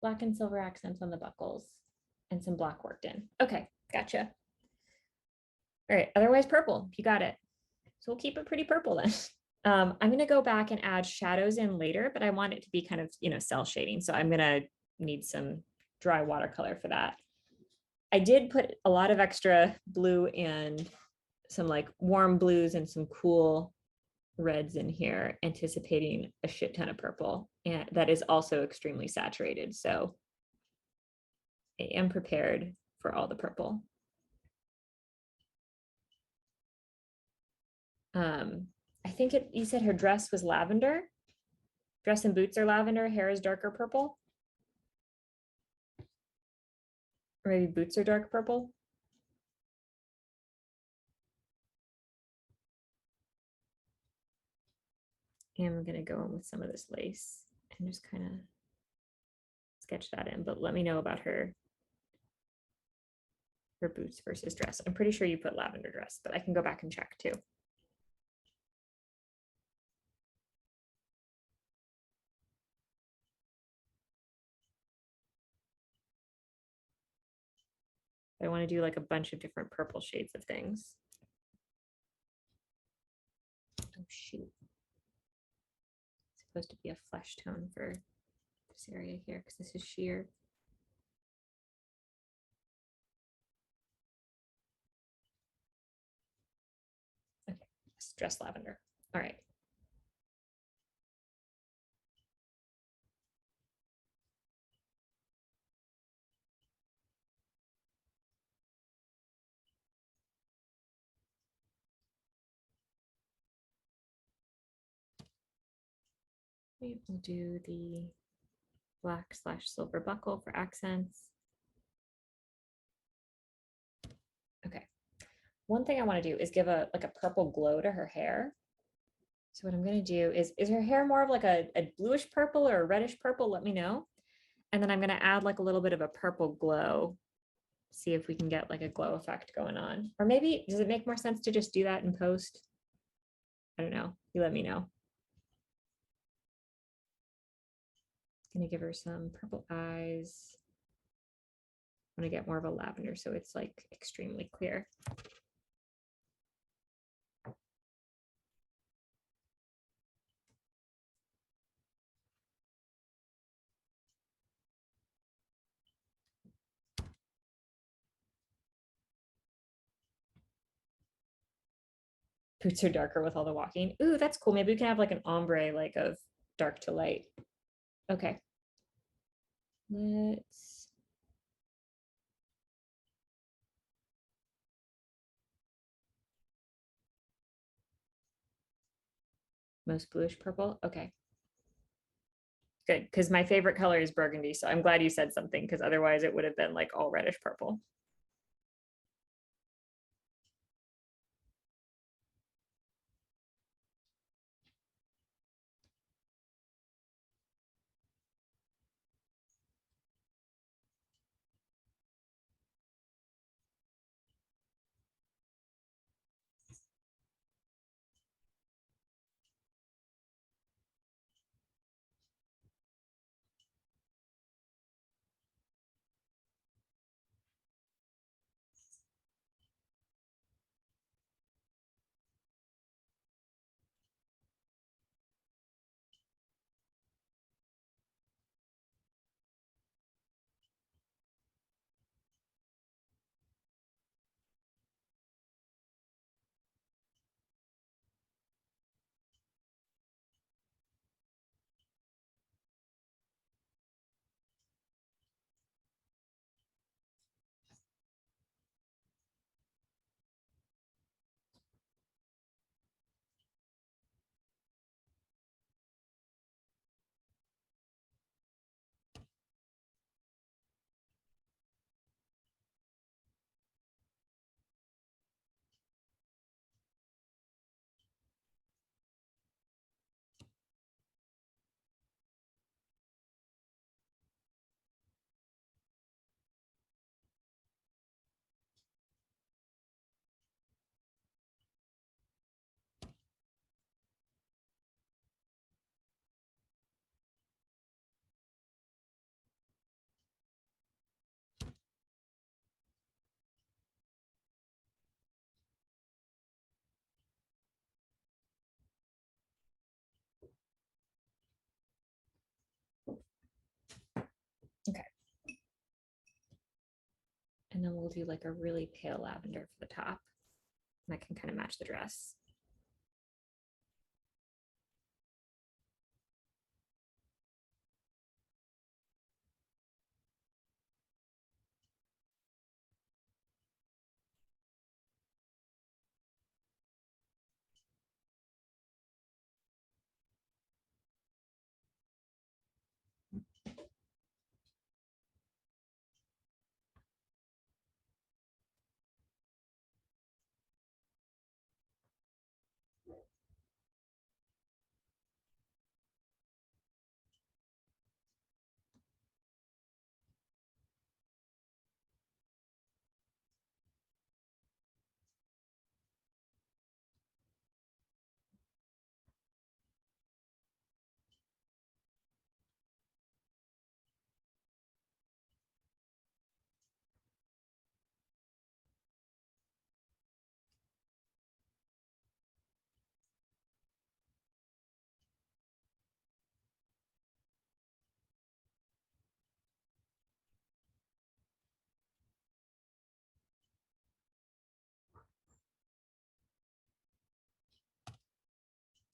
Black and silver accents on the buckles and some black worked in. Okay, gotcha. All right, otherwise purple, you got it. So we'll keep it pretty purple then. I'm gonna go back and add shadows in later, but I want it to be kind of, cell shading. So I'm gonna need some dry watercolor for that. I did put a lot of extra blue and some like warm blues and some cool reds in here, anticipating a shit ton of purple, and that is also extremely saturated. So I am prepared for all the purple. I think you said her dress was lavender. Dress and boots are lavender, hair is darker purple. Or maybe boots are dark purple. And I'm gonna go in with some of this lace and just kind of sketch that in, but let me know about her boots versus dress. I'm pretty sure you put lavender dress, but I can go back and check too. I want to do like a bunch of different purple shades of things. Oh shoot. It's supposed to be a flesh tone for this area here because this is sheer. Okay, dress lavender. All right. We'll do the black/silver buckle for accents. Okay. One thing I want to do is give a purple glow to her hair. So what I'm going to do is her hair more of like a bluish purple or a reddish purple? Let me know. And then I'm going to add like a little bit of a purple glow. See if we can get like a glow effect going on. Or maybe, does it make more sense to just do that in post? I don't know. You let me know. Gonna give her some purple eyes. I'm gonna get more of a lavender so it's like extremely clear. Boots are darker with all the walking. Ooh, that's cool. Maybe we can have like an ombre like of dark to light. Okay. Let's most bluish purple. Okay. Good, because my favorite color is burgundy. So I'm glad you said something because otherwise it would have been like all reddish purple. Okay. And then we'll do like a really pale lavender for the top. And that can kind of match the dress.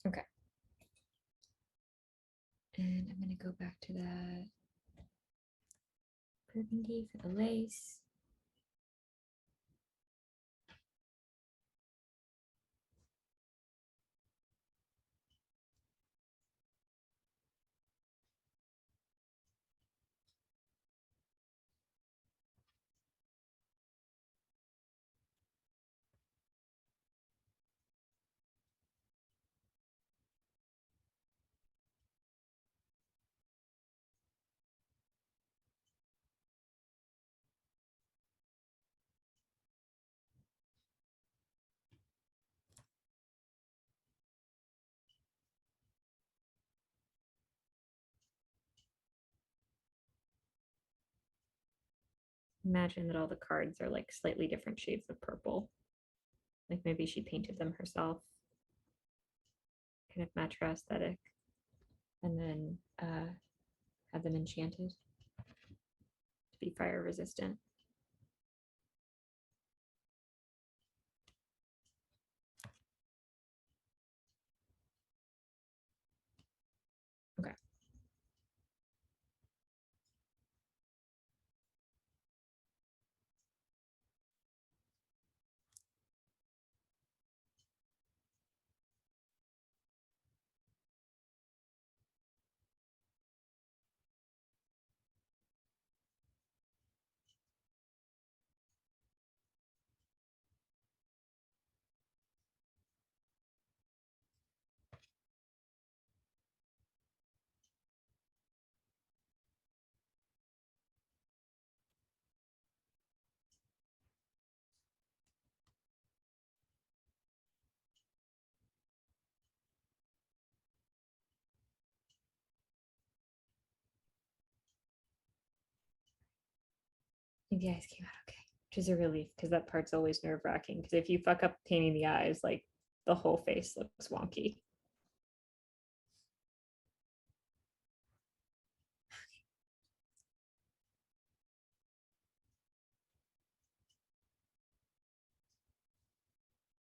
Okay. And I'm going to go back to that burgundy for the lace. Imagine that all the cards are like slightly different shades of purple. Like maybe she painted them herself, kind of match her aesthetic, and then have them enchanted to be fire resistant. Okay. The eyes came out okay, which is a relief because that part's always nerve wracking. Because if you fuck up painting the eyes, like the whole face looks wonky.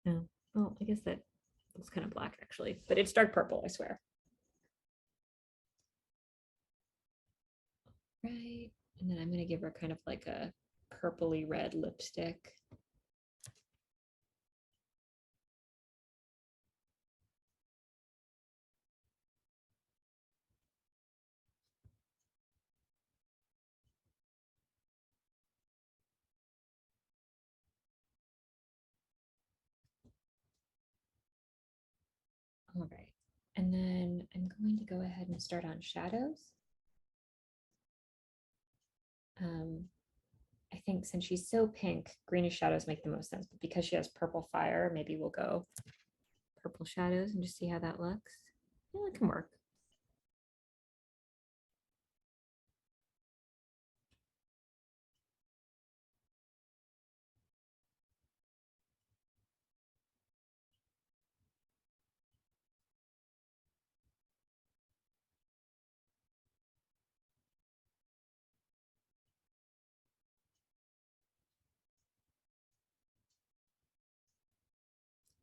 No, well, I guess that looks kind of black actually, but it's dark purple, I swear. Right, and then I'm gonna give her kind of like a purpley red lipstick. All right. And then I'm going to go ahead and start on shadows. Um, I think since she's so pink, greenish shadows make the most sense. But because she has purple fire, maybe we'll go purple shadows and just see how that looks. Yeah, it can work.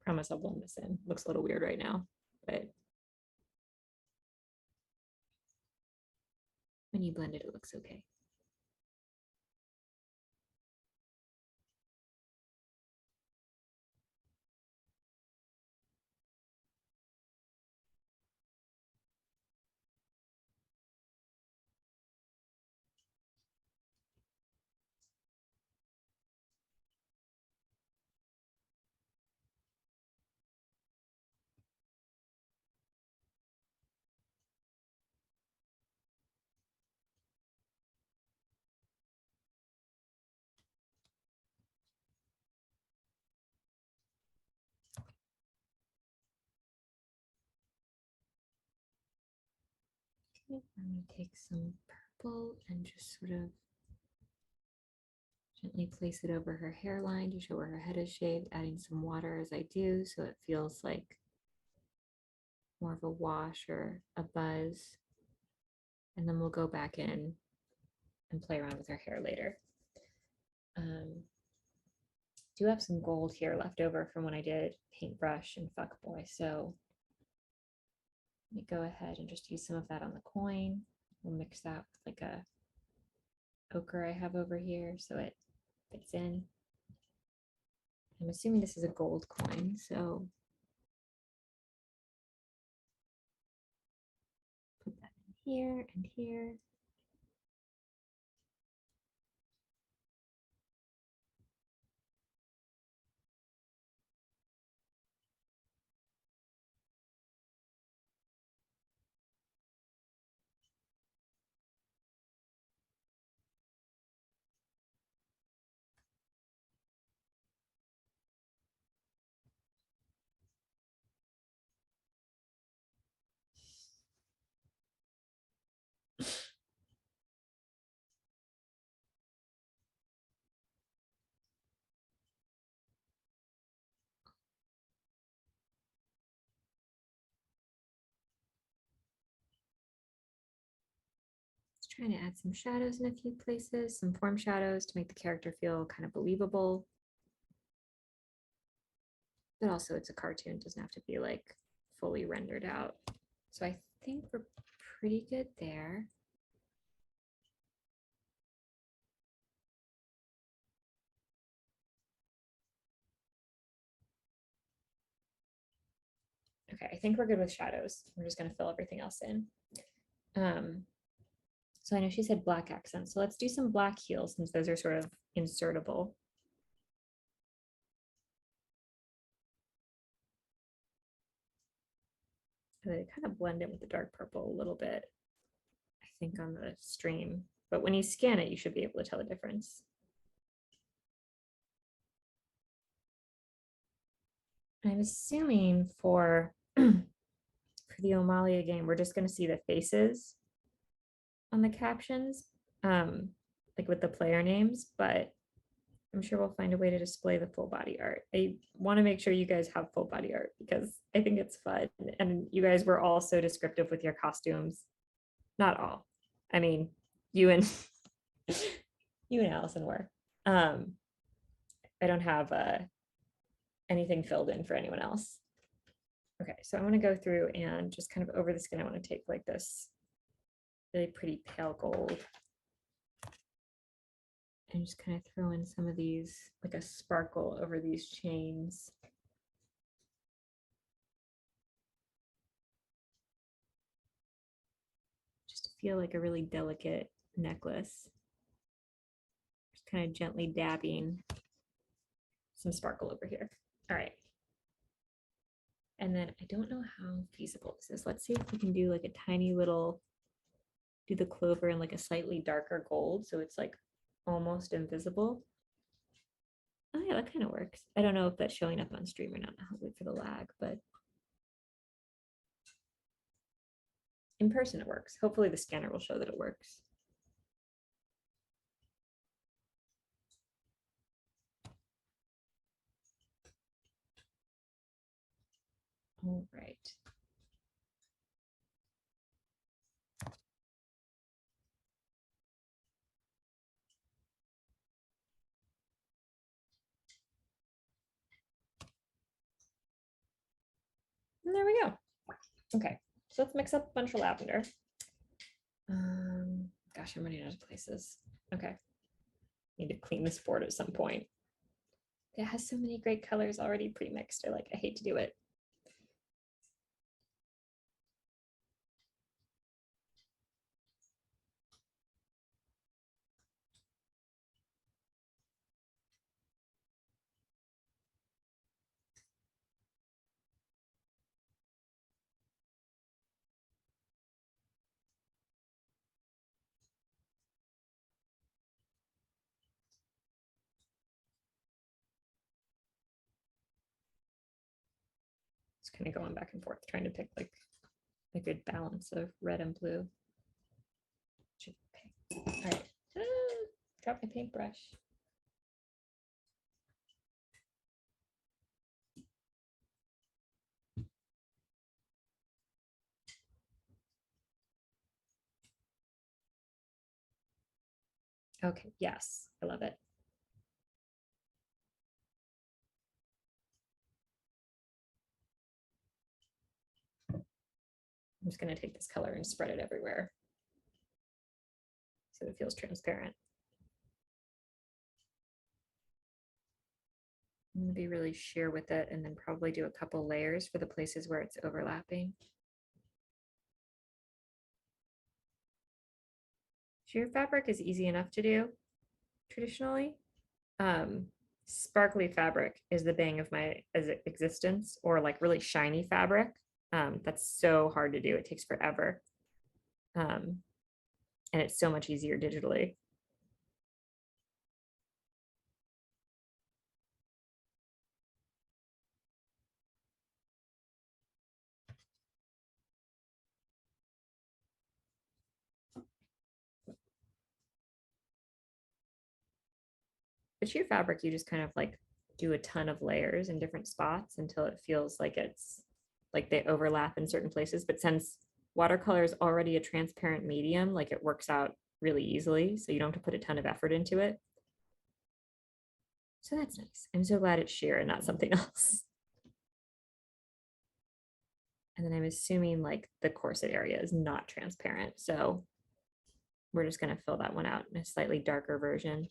Promise I'll blend this in. Looks a little weird right now, but when you blend it, it looks okay. Okay, I'm going to take some purple and just sort of gently place it over her hairline to show where her head is shaved, adding some water as I do so it feels like more of a wash or a buzz. And then we'll go back in and play around with her hair later. Do have some gold here left over from when I did paintbrush and fuckboy. So let me go ahead and just use some of that on the coin. We'll mix that with like a ochre I have over here so it fits in. I'm assuming this is a gold coin, so put that in here and here. Just trying to add some shadows in a few places, some form shadows to make the character feel kind of believable. But also it's a cartoon, it doesn't have to be like fully rendered out. So I think we're pretty good there. Okay, I think we're good with shadows. We're just going to fill everything else in. So I know she said black accents. So let's do some black heels since those are sort of insertable. They kind of blend in with the dark purple a little bit, I think, on the stream. But when you scan it, you should be able to tell the difference. I'm assuming for the Omalia game, we're just going to see the faces on the captions, like with the player names, but I'm sure we'll find a way to display the full body art. I want to make sure you guys have full body art because I think it's fun. And you guys were all so descriptive with your costumes. Not all. I mean, you and you and Allison were. I don't have anything filled in for anyone else. Okay, so I want to go through and just kind of over the skin, I want to take like this really pretty pale gold and just kind of throw in some of these, like a sparkle over these chains. Just to feel like a really delicate necklace. Just kind of gently dabbing some sparkle over here. All right. And then I don't know how feasible this is. Let's see if we can do like a tiny little, do the clover in like a slightly darker gold. So it's like almost invisible. Oh yeah, that kind of works. I don't know if that's showing up on stream or not. I'll wait for the lag, but in person it works. Hopefully the scanner will show that it works. All right. And there we go. Okay, so let's mix up a bunch of lavender. Gosh, I'm running out of places. Okay, need to clean this board at some point. It has so many great colors already pre-mixed. I hate to do it. Just kind of going back and forth, trying to pick like a good balance of red and blue. Okay. All right. Drop my paintbrush. Okay, yes, I love it. I'm just going to take this color and spread it everywhere so it feels transparent. I'm going to be really sheer with it and then probably do a couple layers for the places where it's overlapping. Sheer fabric is easy enough to do traditionally. Sparkly fabric is the bane of my existence, or like really shiny fabric. That's so hard to do. It takes forever. And it's so much easier digitally. But sheer fabric, you just kind of like do a ton of layers in different spots until it feels like it's like they overlap in certain places. But since watercolor is already a transparent medium, like it works out really easily, so you don't have to put a ton of effort into it. So that's nice. I'm so glad it's sheer and not something else. And then I'm assuming like the corset area is not transparent. So we're just going to fill that one out in a slightly darker version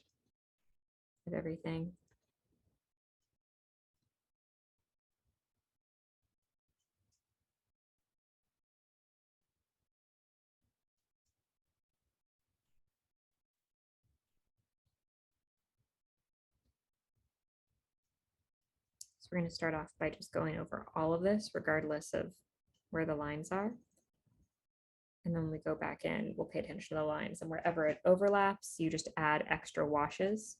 of everything. So we're going to start off by just going over all of this, regardless of where the lines are. And then when we go back in, we'll pay attention to the lines, and wherever it overlaps, you just add extra washes.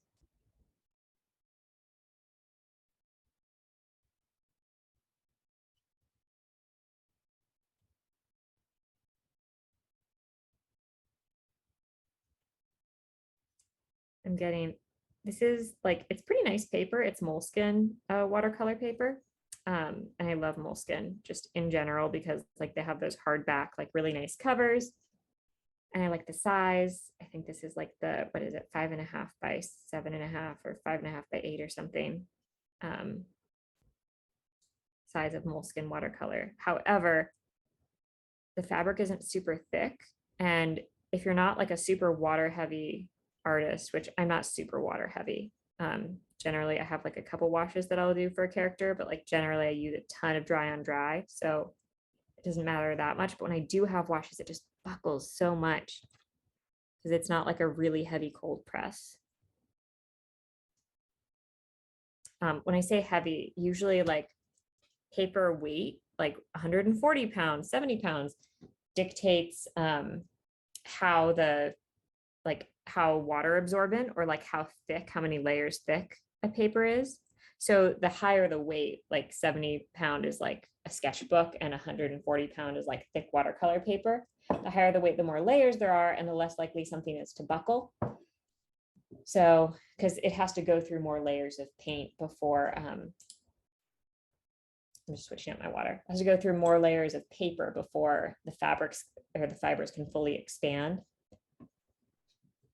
I'm getting, this is like, it's pretty nice paper. It's Moleskine watercolor paper. And I love Moleskine just in general because like they have those hardback, like really nice covers. And I like the size. I think this is like the, what is it, 5.5 by 7.5 or 5.5 by 8 or something. Size of Moleskine watercolor. However, the fabric isn't super thick. And if you're not like a super water heavy artist, which I'm not super water heavy, generally I have like a couple washes that I'll do for a character, but like generally I use a ton of dry on dry. So it doesn't matter that much. But when I do have washes, it just buckles so much because it's not like a really heavy cold press. When I say heavy, usually like paper weight, like 140 pounds, 70 pounds, dictates how the like how water absorbent or like how thick, how many layers thick a paper is. So the higher the weight, like 70-pound is like a sketchbook and 140-pound is like thick watercolor paper. The higher the weight, the more layers there are and the less likely something is to buckle. So because it has to go through more layers of paint before I'm just switching up my water. It has to go through more layers of paper before the fabrics or the fibers can fully expand.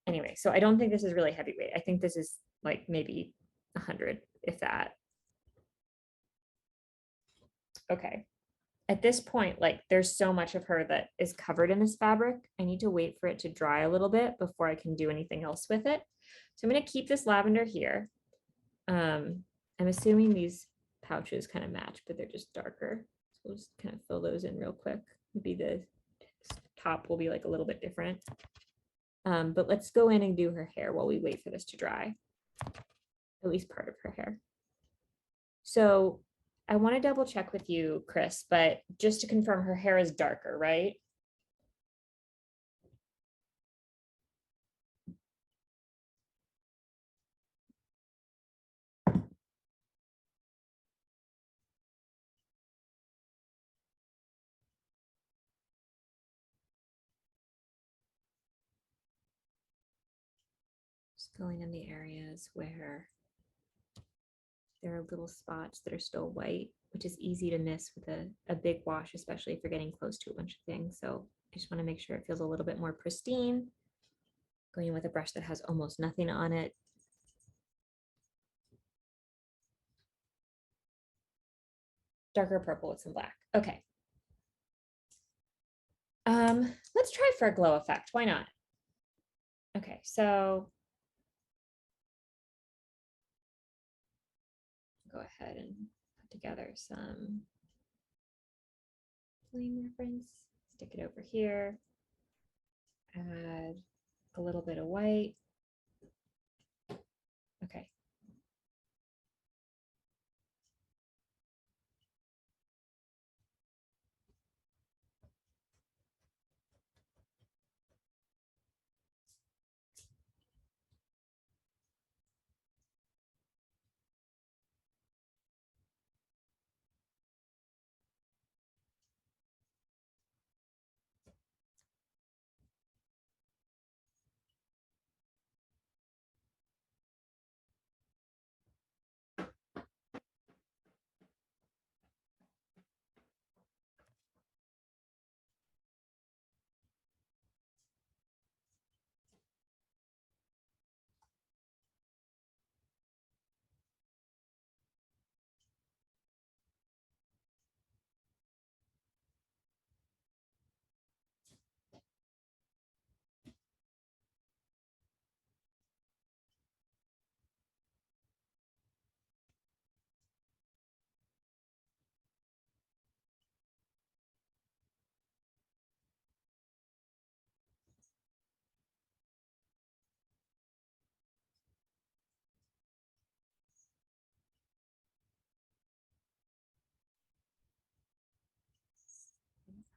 Anyway, so I don't think this is really heavyweight. I think this is like maybe 100, if that. Okay. At this point, like there's so much of her that is covered in this fabric. I need to wait for it to dry a little bit before I can do anything else with it. So I'm going to keep this lavender here. I'm assuming these pouches kind of match, but they're just darker. So we'll just kind of fill those in real quick. Maybe the top will be like a little bit different. But let's go in and do her hair while we wait for this to dry, at least part of her hair. So I want to double check with you, Chris, but just to confirm, her hair is darker, right? Just going in the areas where there are little spots that are still white, which is easy to miss with a big wash, especially if you're getting close to a bunch of things. So I just want to make sure it feels a little bit more pristine. Going in with a brush that has almost nothing on it. Darker purple with some black. Okay. Let's try for a glow effect. Why not? Okay, so go ahead and put together some flame reference, stick it over here, add a little bit of white. Okay.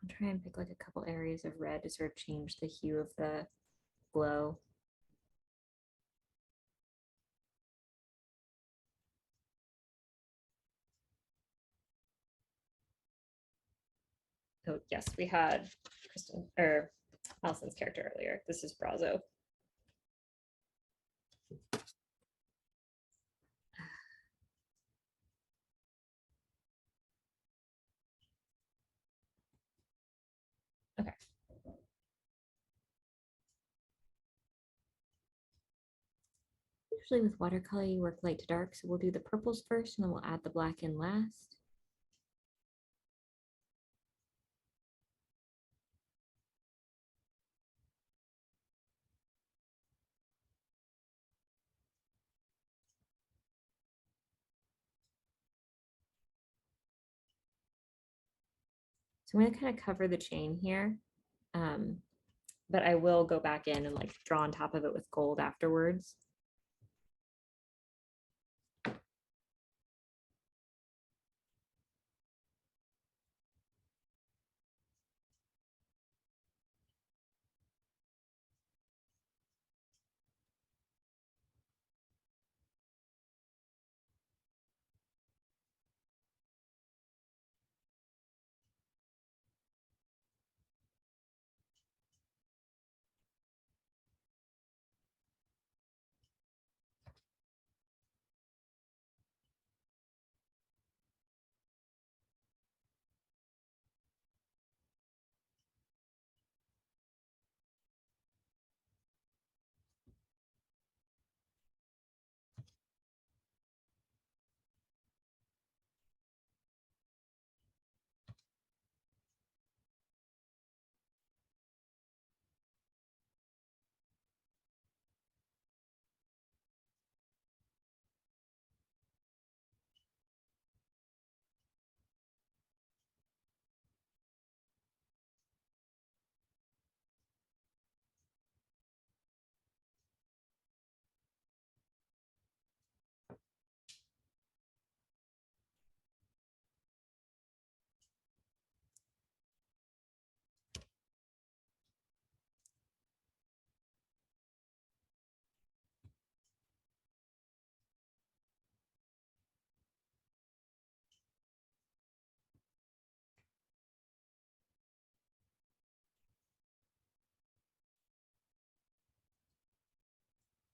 I'll try and pick like a couple areas of red to sort of change the hue of the glow. So yes, we had Kristen or Allison's character earlier. This is Brazo. Okay. Usually with watercolor, you work light to dark. So we'll do the purples first and then we'll add the black in last. So I'm going to kind of cover the chain here. But I will go back in and like draw on top of it with gold afterwards.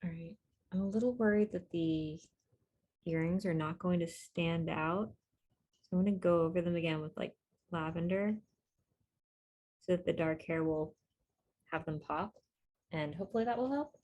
All right. I'm a little worried that the earrings are not going to stand out. So I'm going to go over them again with like lavender so that the dark hair will have them pop. And hopefully that will help.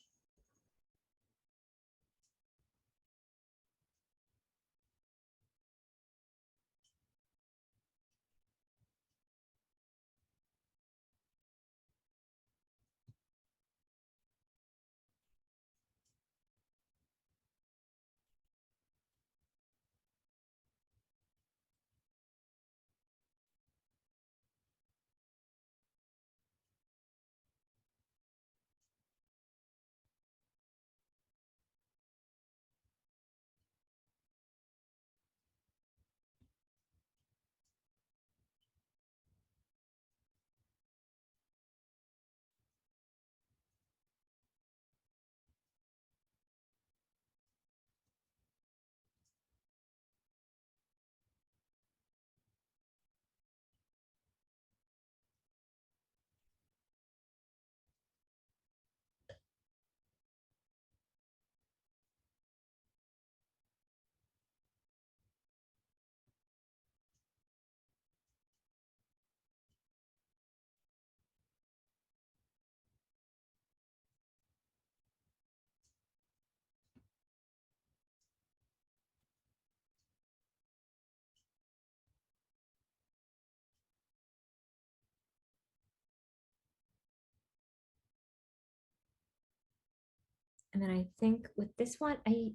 And then I think with this one, I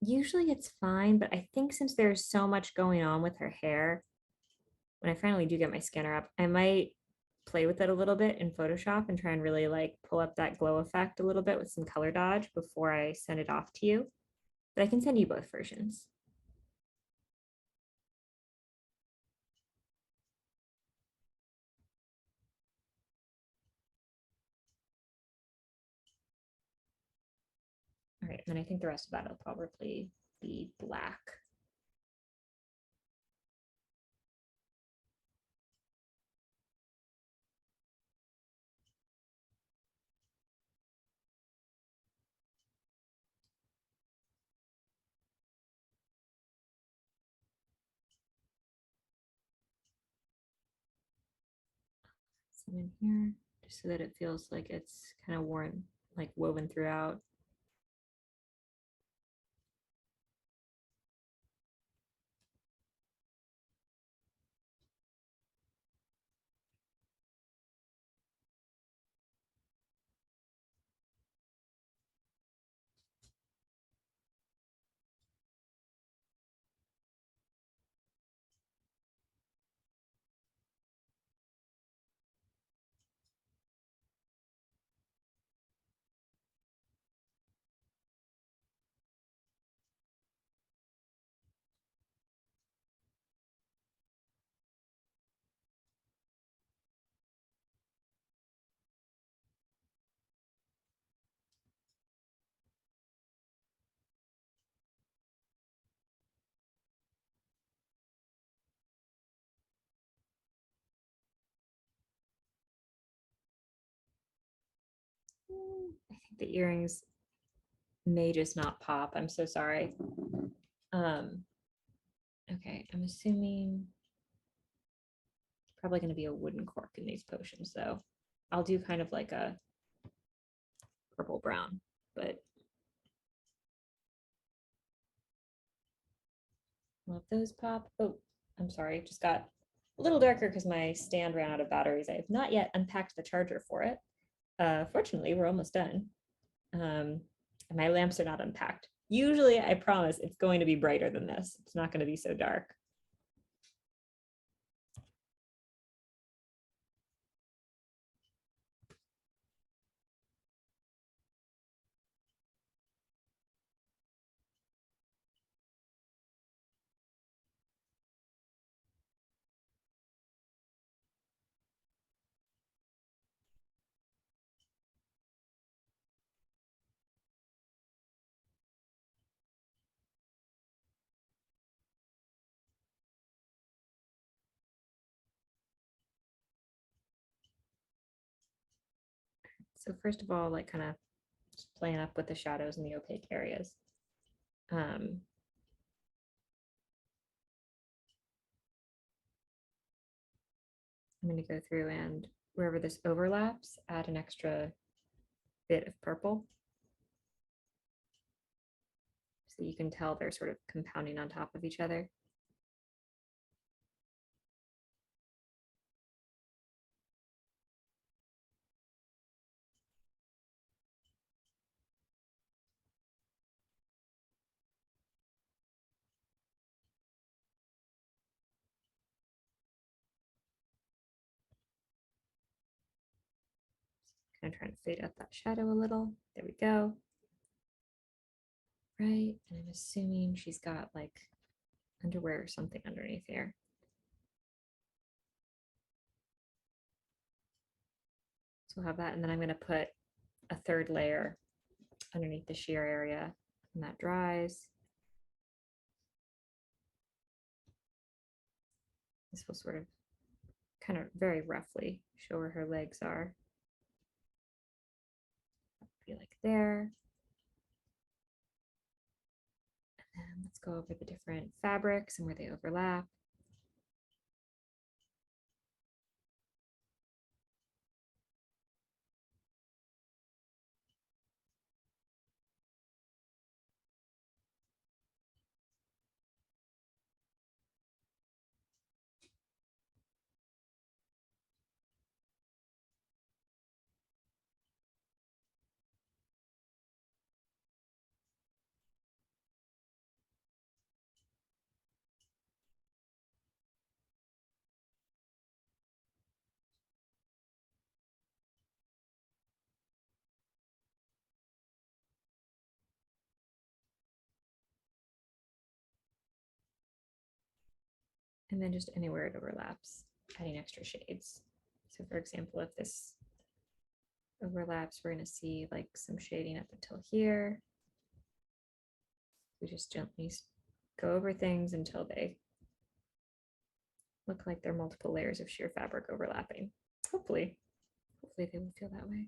usually it's fine, but I think since there's so much going on with her hair, when I finally do get my scanner up, I might play with it a little bit in Photoshop and try and really like pull up that glow effect a little bit with some color dodge before I send it off to you. But I can send you both versions. And I think the rest of that will probably be black. Some in here, just so that it feels like it's kind of worn, like woven throughout. I think the earrings may just not pop. I'm so sorry. Okay, I'm assuming probably going to be a wooden cork in these potions, though. I'll do kind of like a purple brown, but well, if those pop. Oh, I'm sorry, just got a little darker because my stand ran out of batteries. I have not yet unpacked the charger for it. Fortunately, we're almost done. And my lamps are not unpacked. Usually, I promise it's going to be brighter than this. It's not going to be so dark. So first of all, like kind of just playing up with the shadows in the opaque areas. I'm going to go through and wherever this overlaps, add an extra bit of purple. So you can tell they're sort of compounding on top of each other. Kind of trying to fade out that shadow a little. There we go. Right, and I'm assuming she's got like underwear or something underneath here. So we'll have that, and then I'm going to put a third layer underneath the sheer area, and that dries. This will sort of kind of very roughly show where her legs are. Be like there. And then let's go over the different fabrics and where they overlap. And then just anywhere it overlaps, adding extra shades. So for example, if this overlaps, we're going to see like some shading up until here. We just gently go over things until they look like they're multiple layers of sheer fabric overlapping. Hopefully they will feel that way.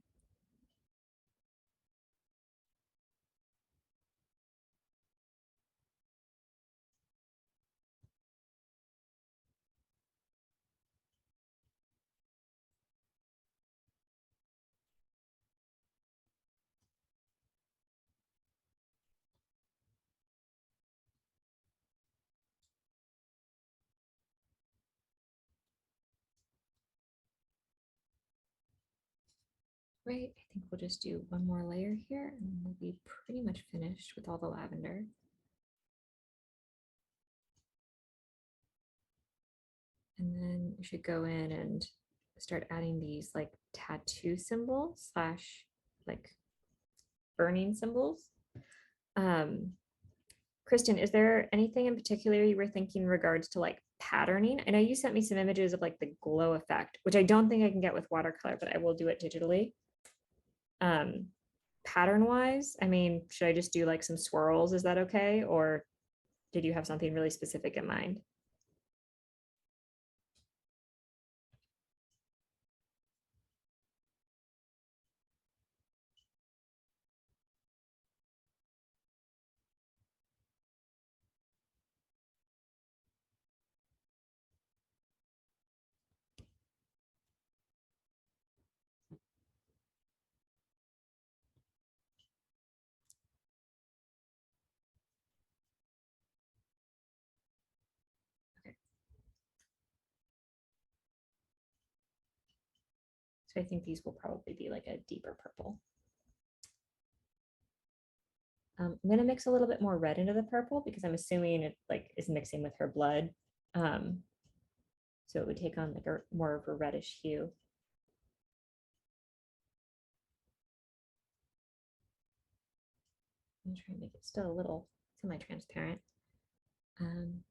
Right, I think we'll just do one more layer here and we'll be pretty much finished with all the lavender. And then we should go in and start adding these like tattoo symbols slash like burning symbols. Kristen, is there anything in particular you were thinking in regards to like patterning? I know you sent me some images of like the glow effect, which I don't think I can get with watercolor, but I will do it digitally. Pattern wise, I mean, should I just do like some swirls? Is that okay? Or did you have something really specific in mind? Okay. So I think these will probably be like a deeper purple. I'm gonna mix a little bit more red into the purple because I'm assuming it like is mixing with her blood. Um, so it would take on like a more of a reddish hue. I'm trying to make it still a little semi-transparent. Um,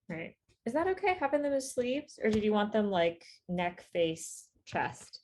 right. Is that okay having them as sleeves, or did you want them like neck, face, chest?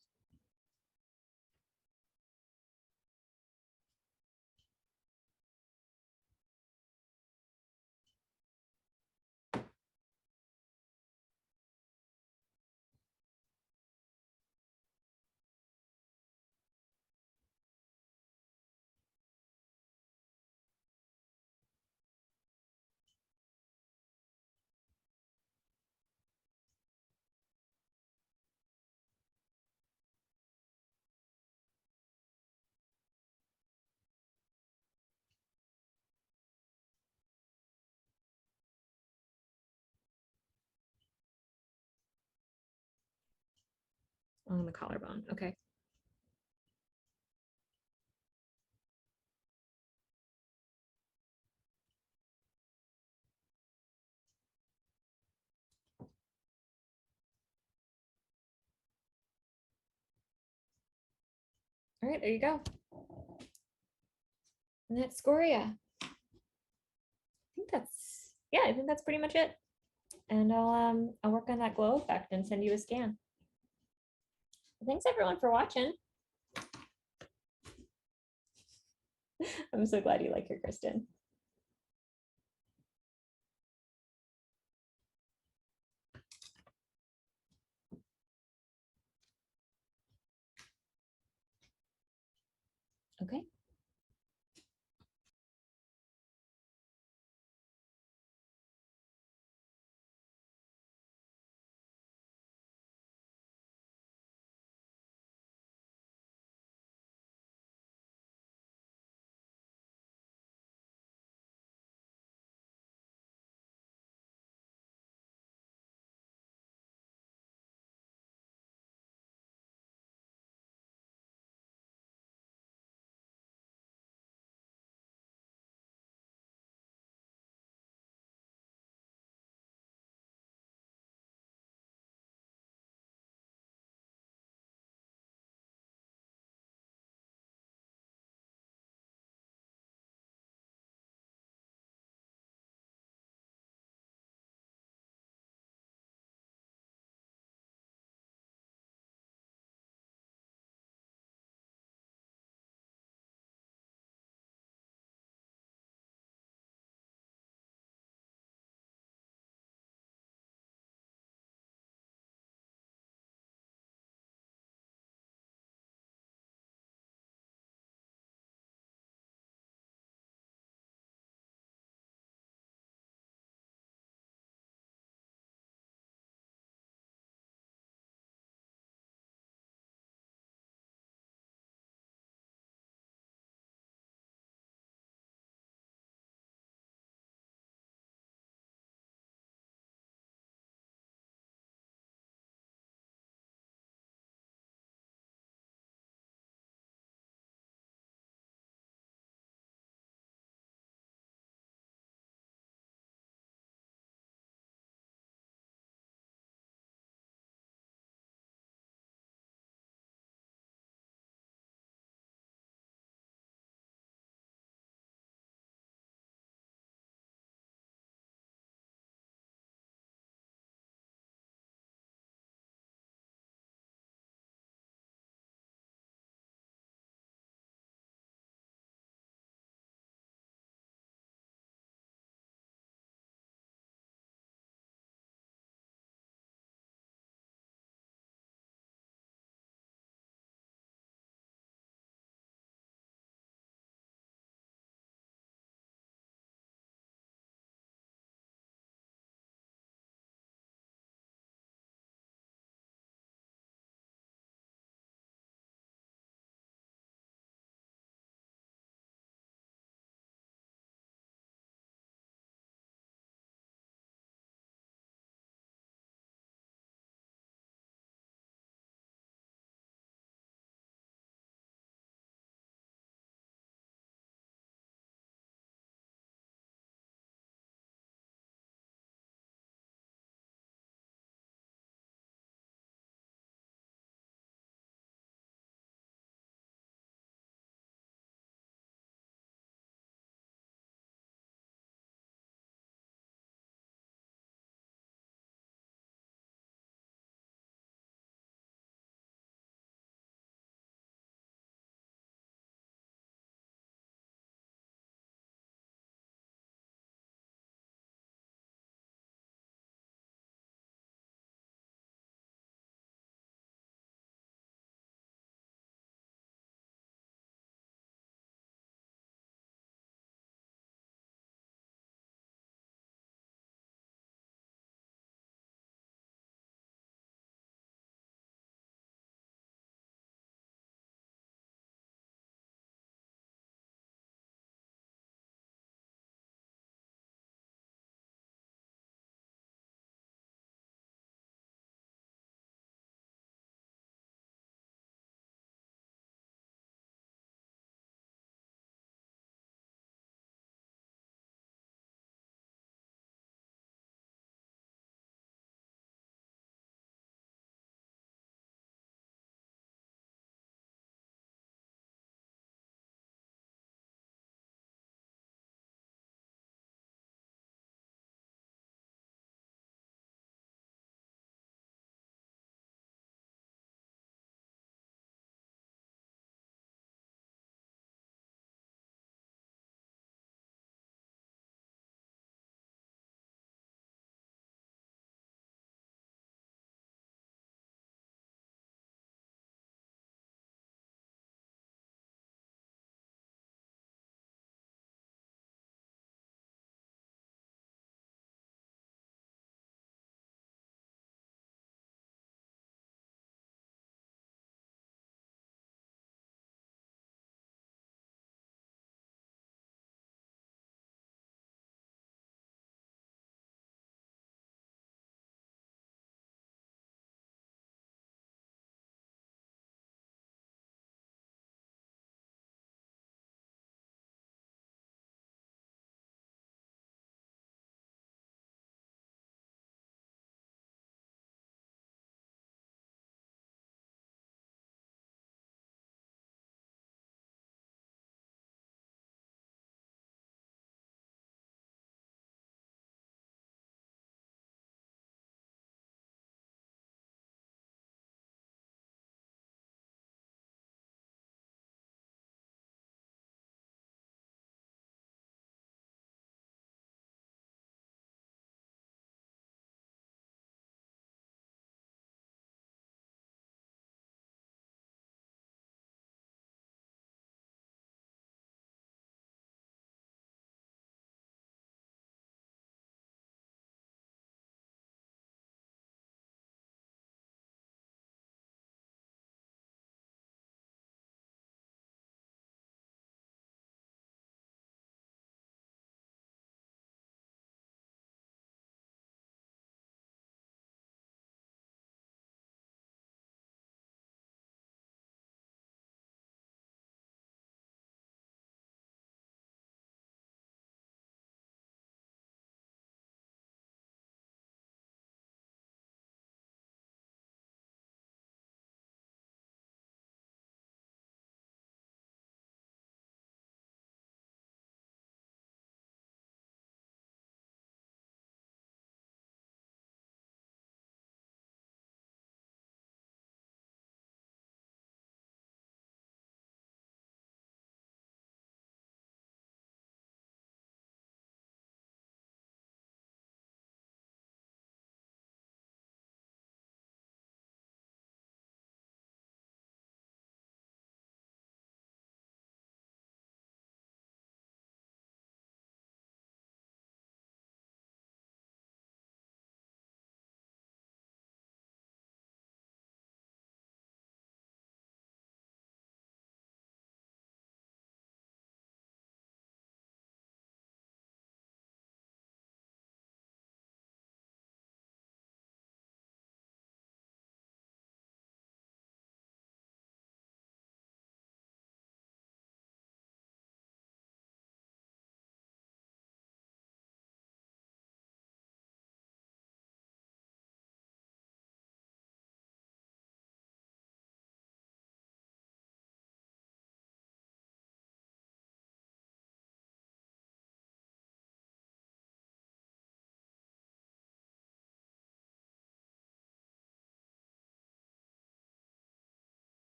On the collarbone. Okay. All right, there you go. And that's Scoria. I think that's pretty much it. And I'll work on that glow effect and send you a scan. Thanks everyone for watching. I'm so glad you like her, Kristen. Okay.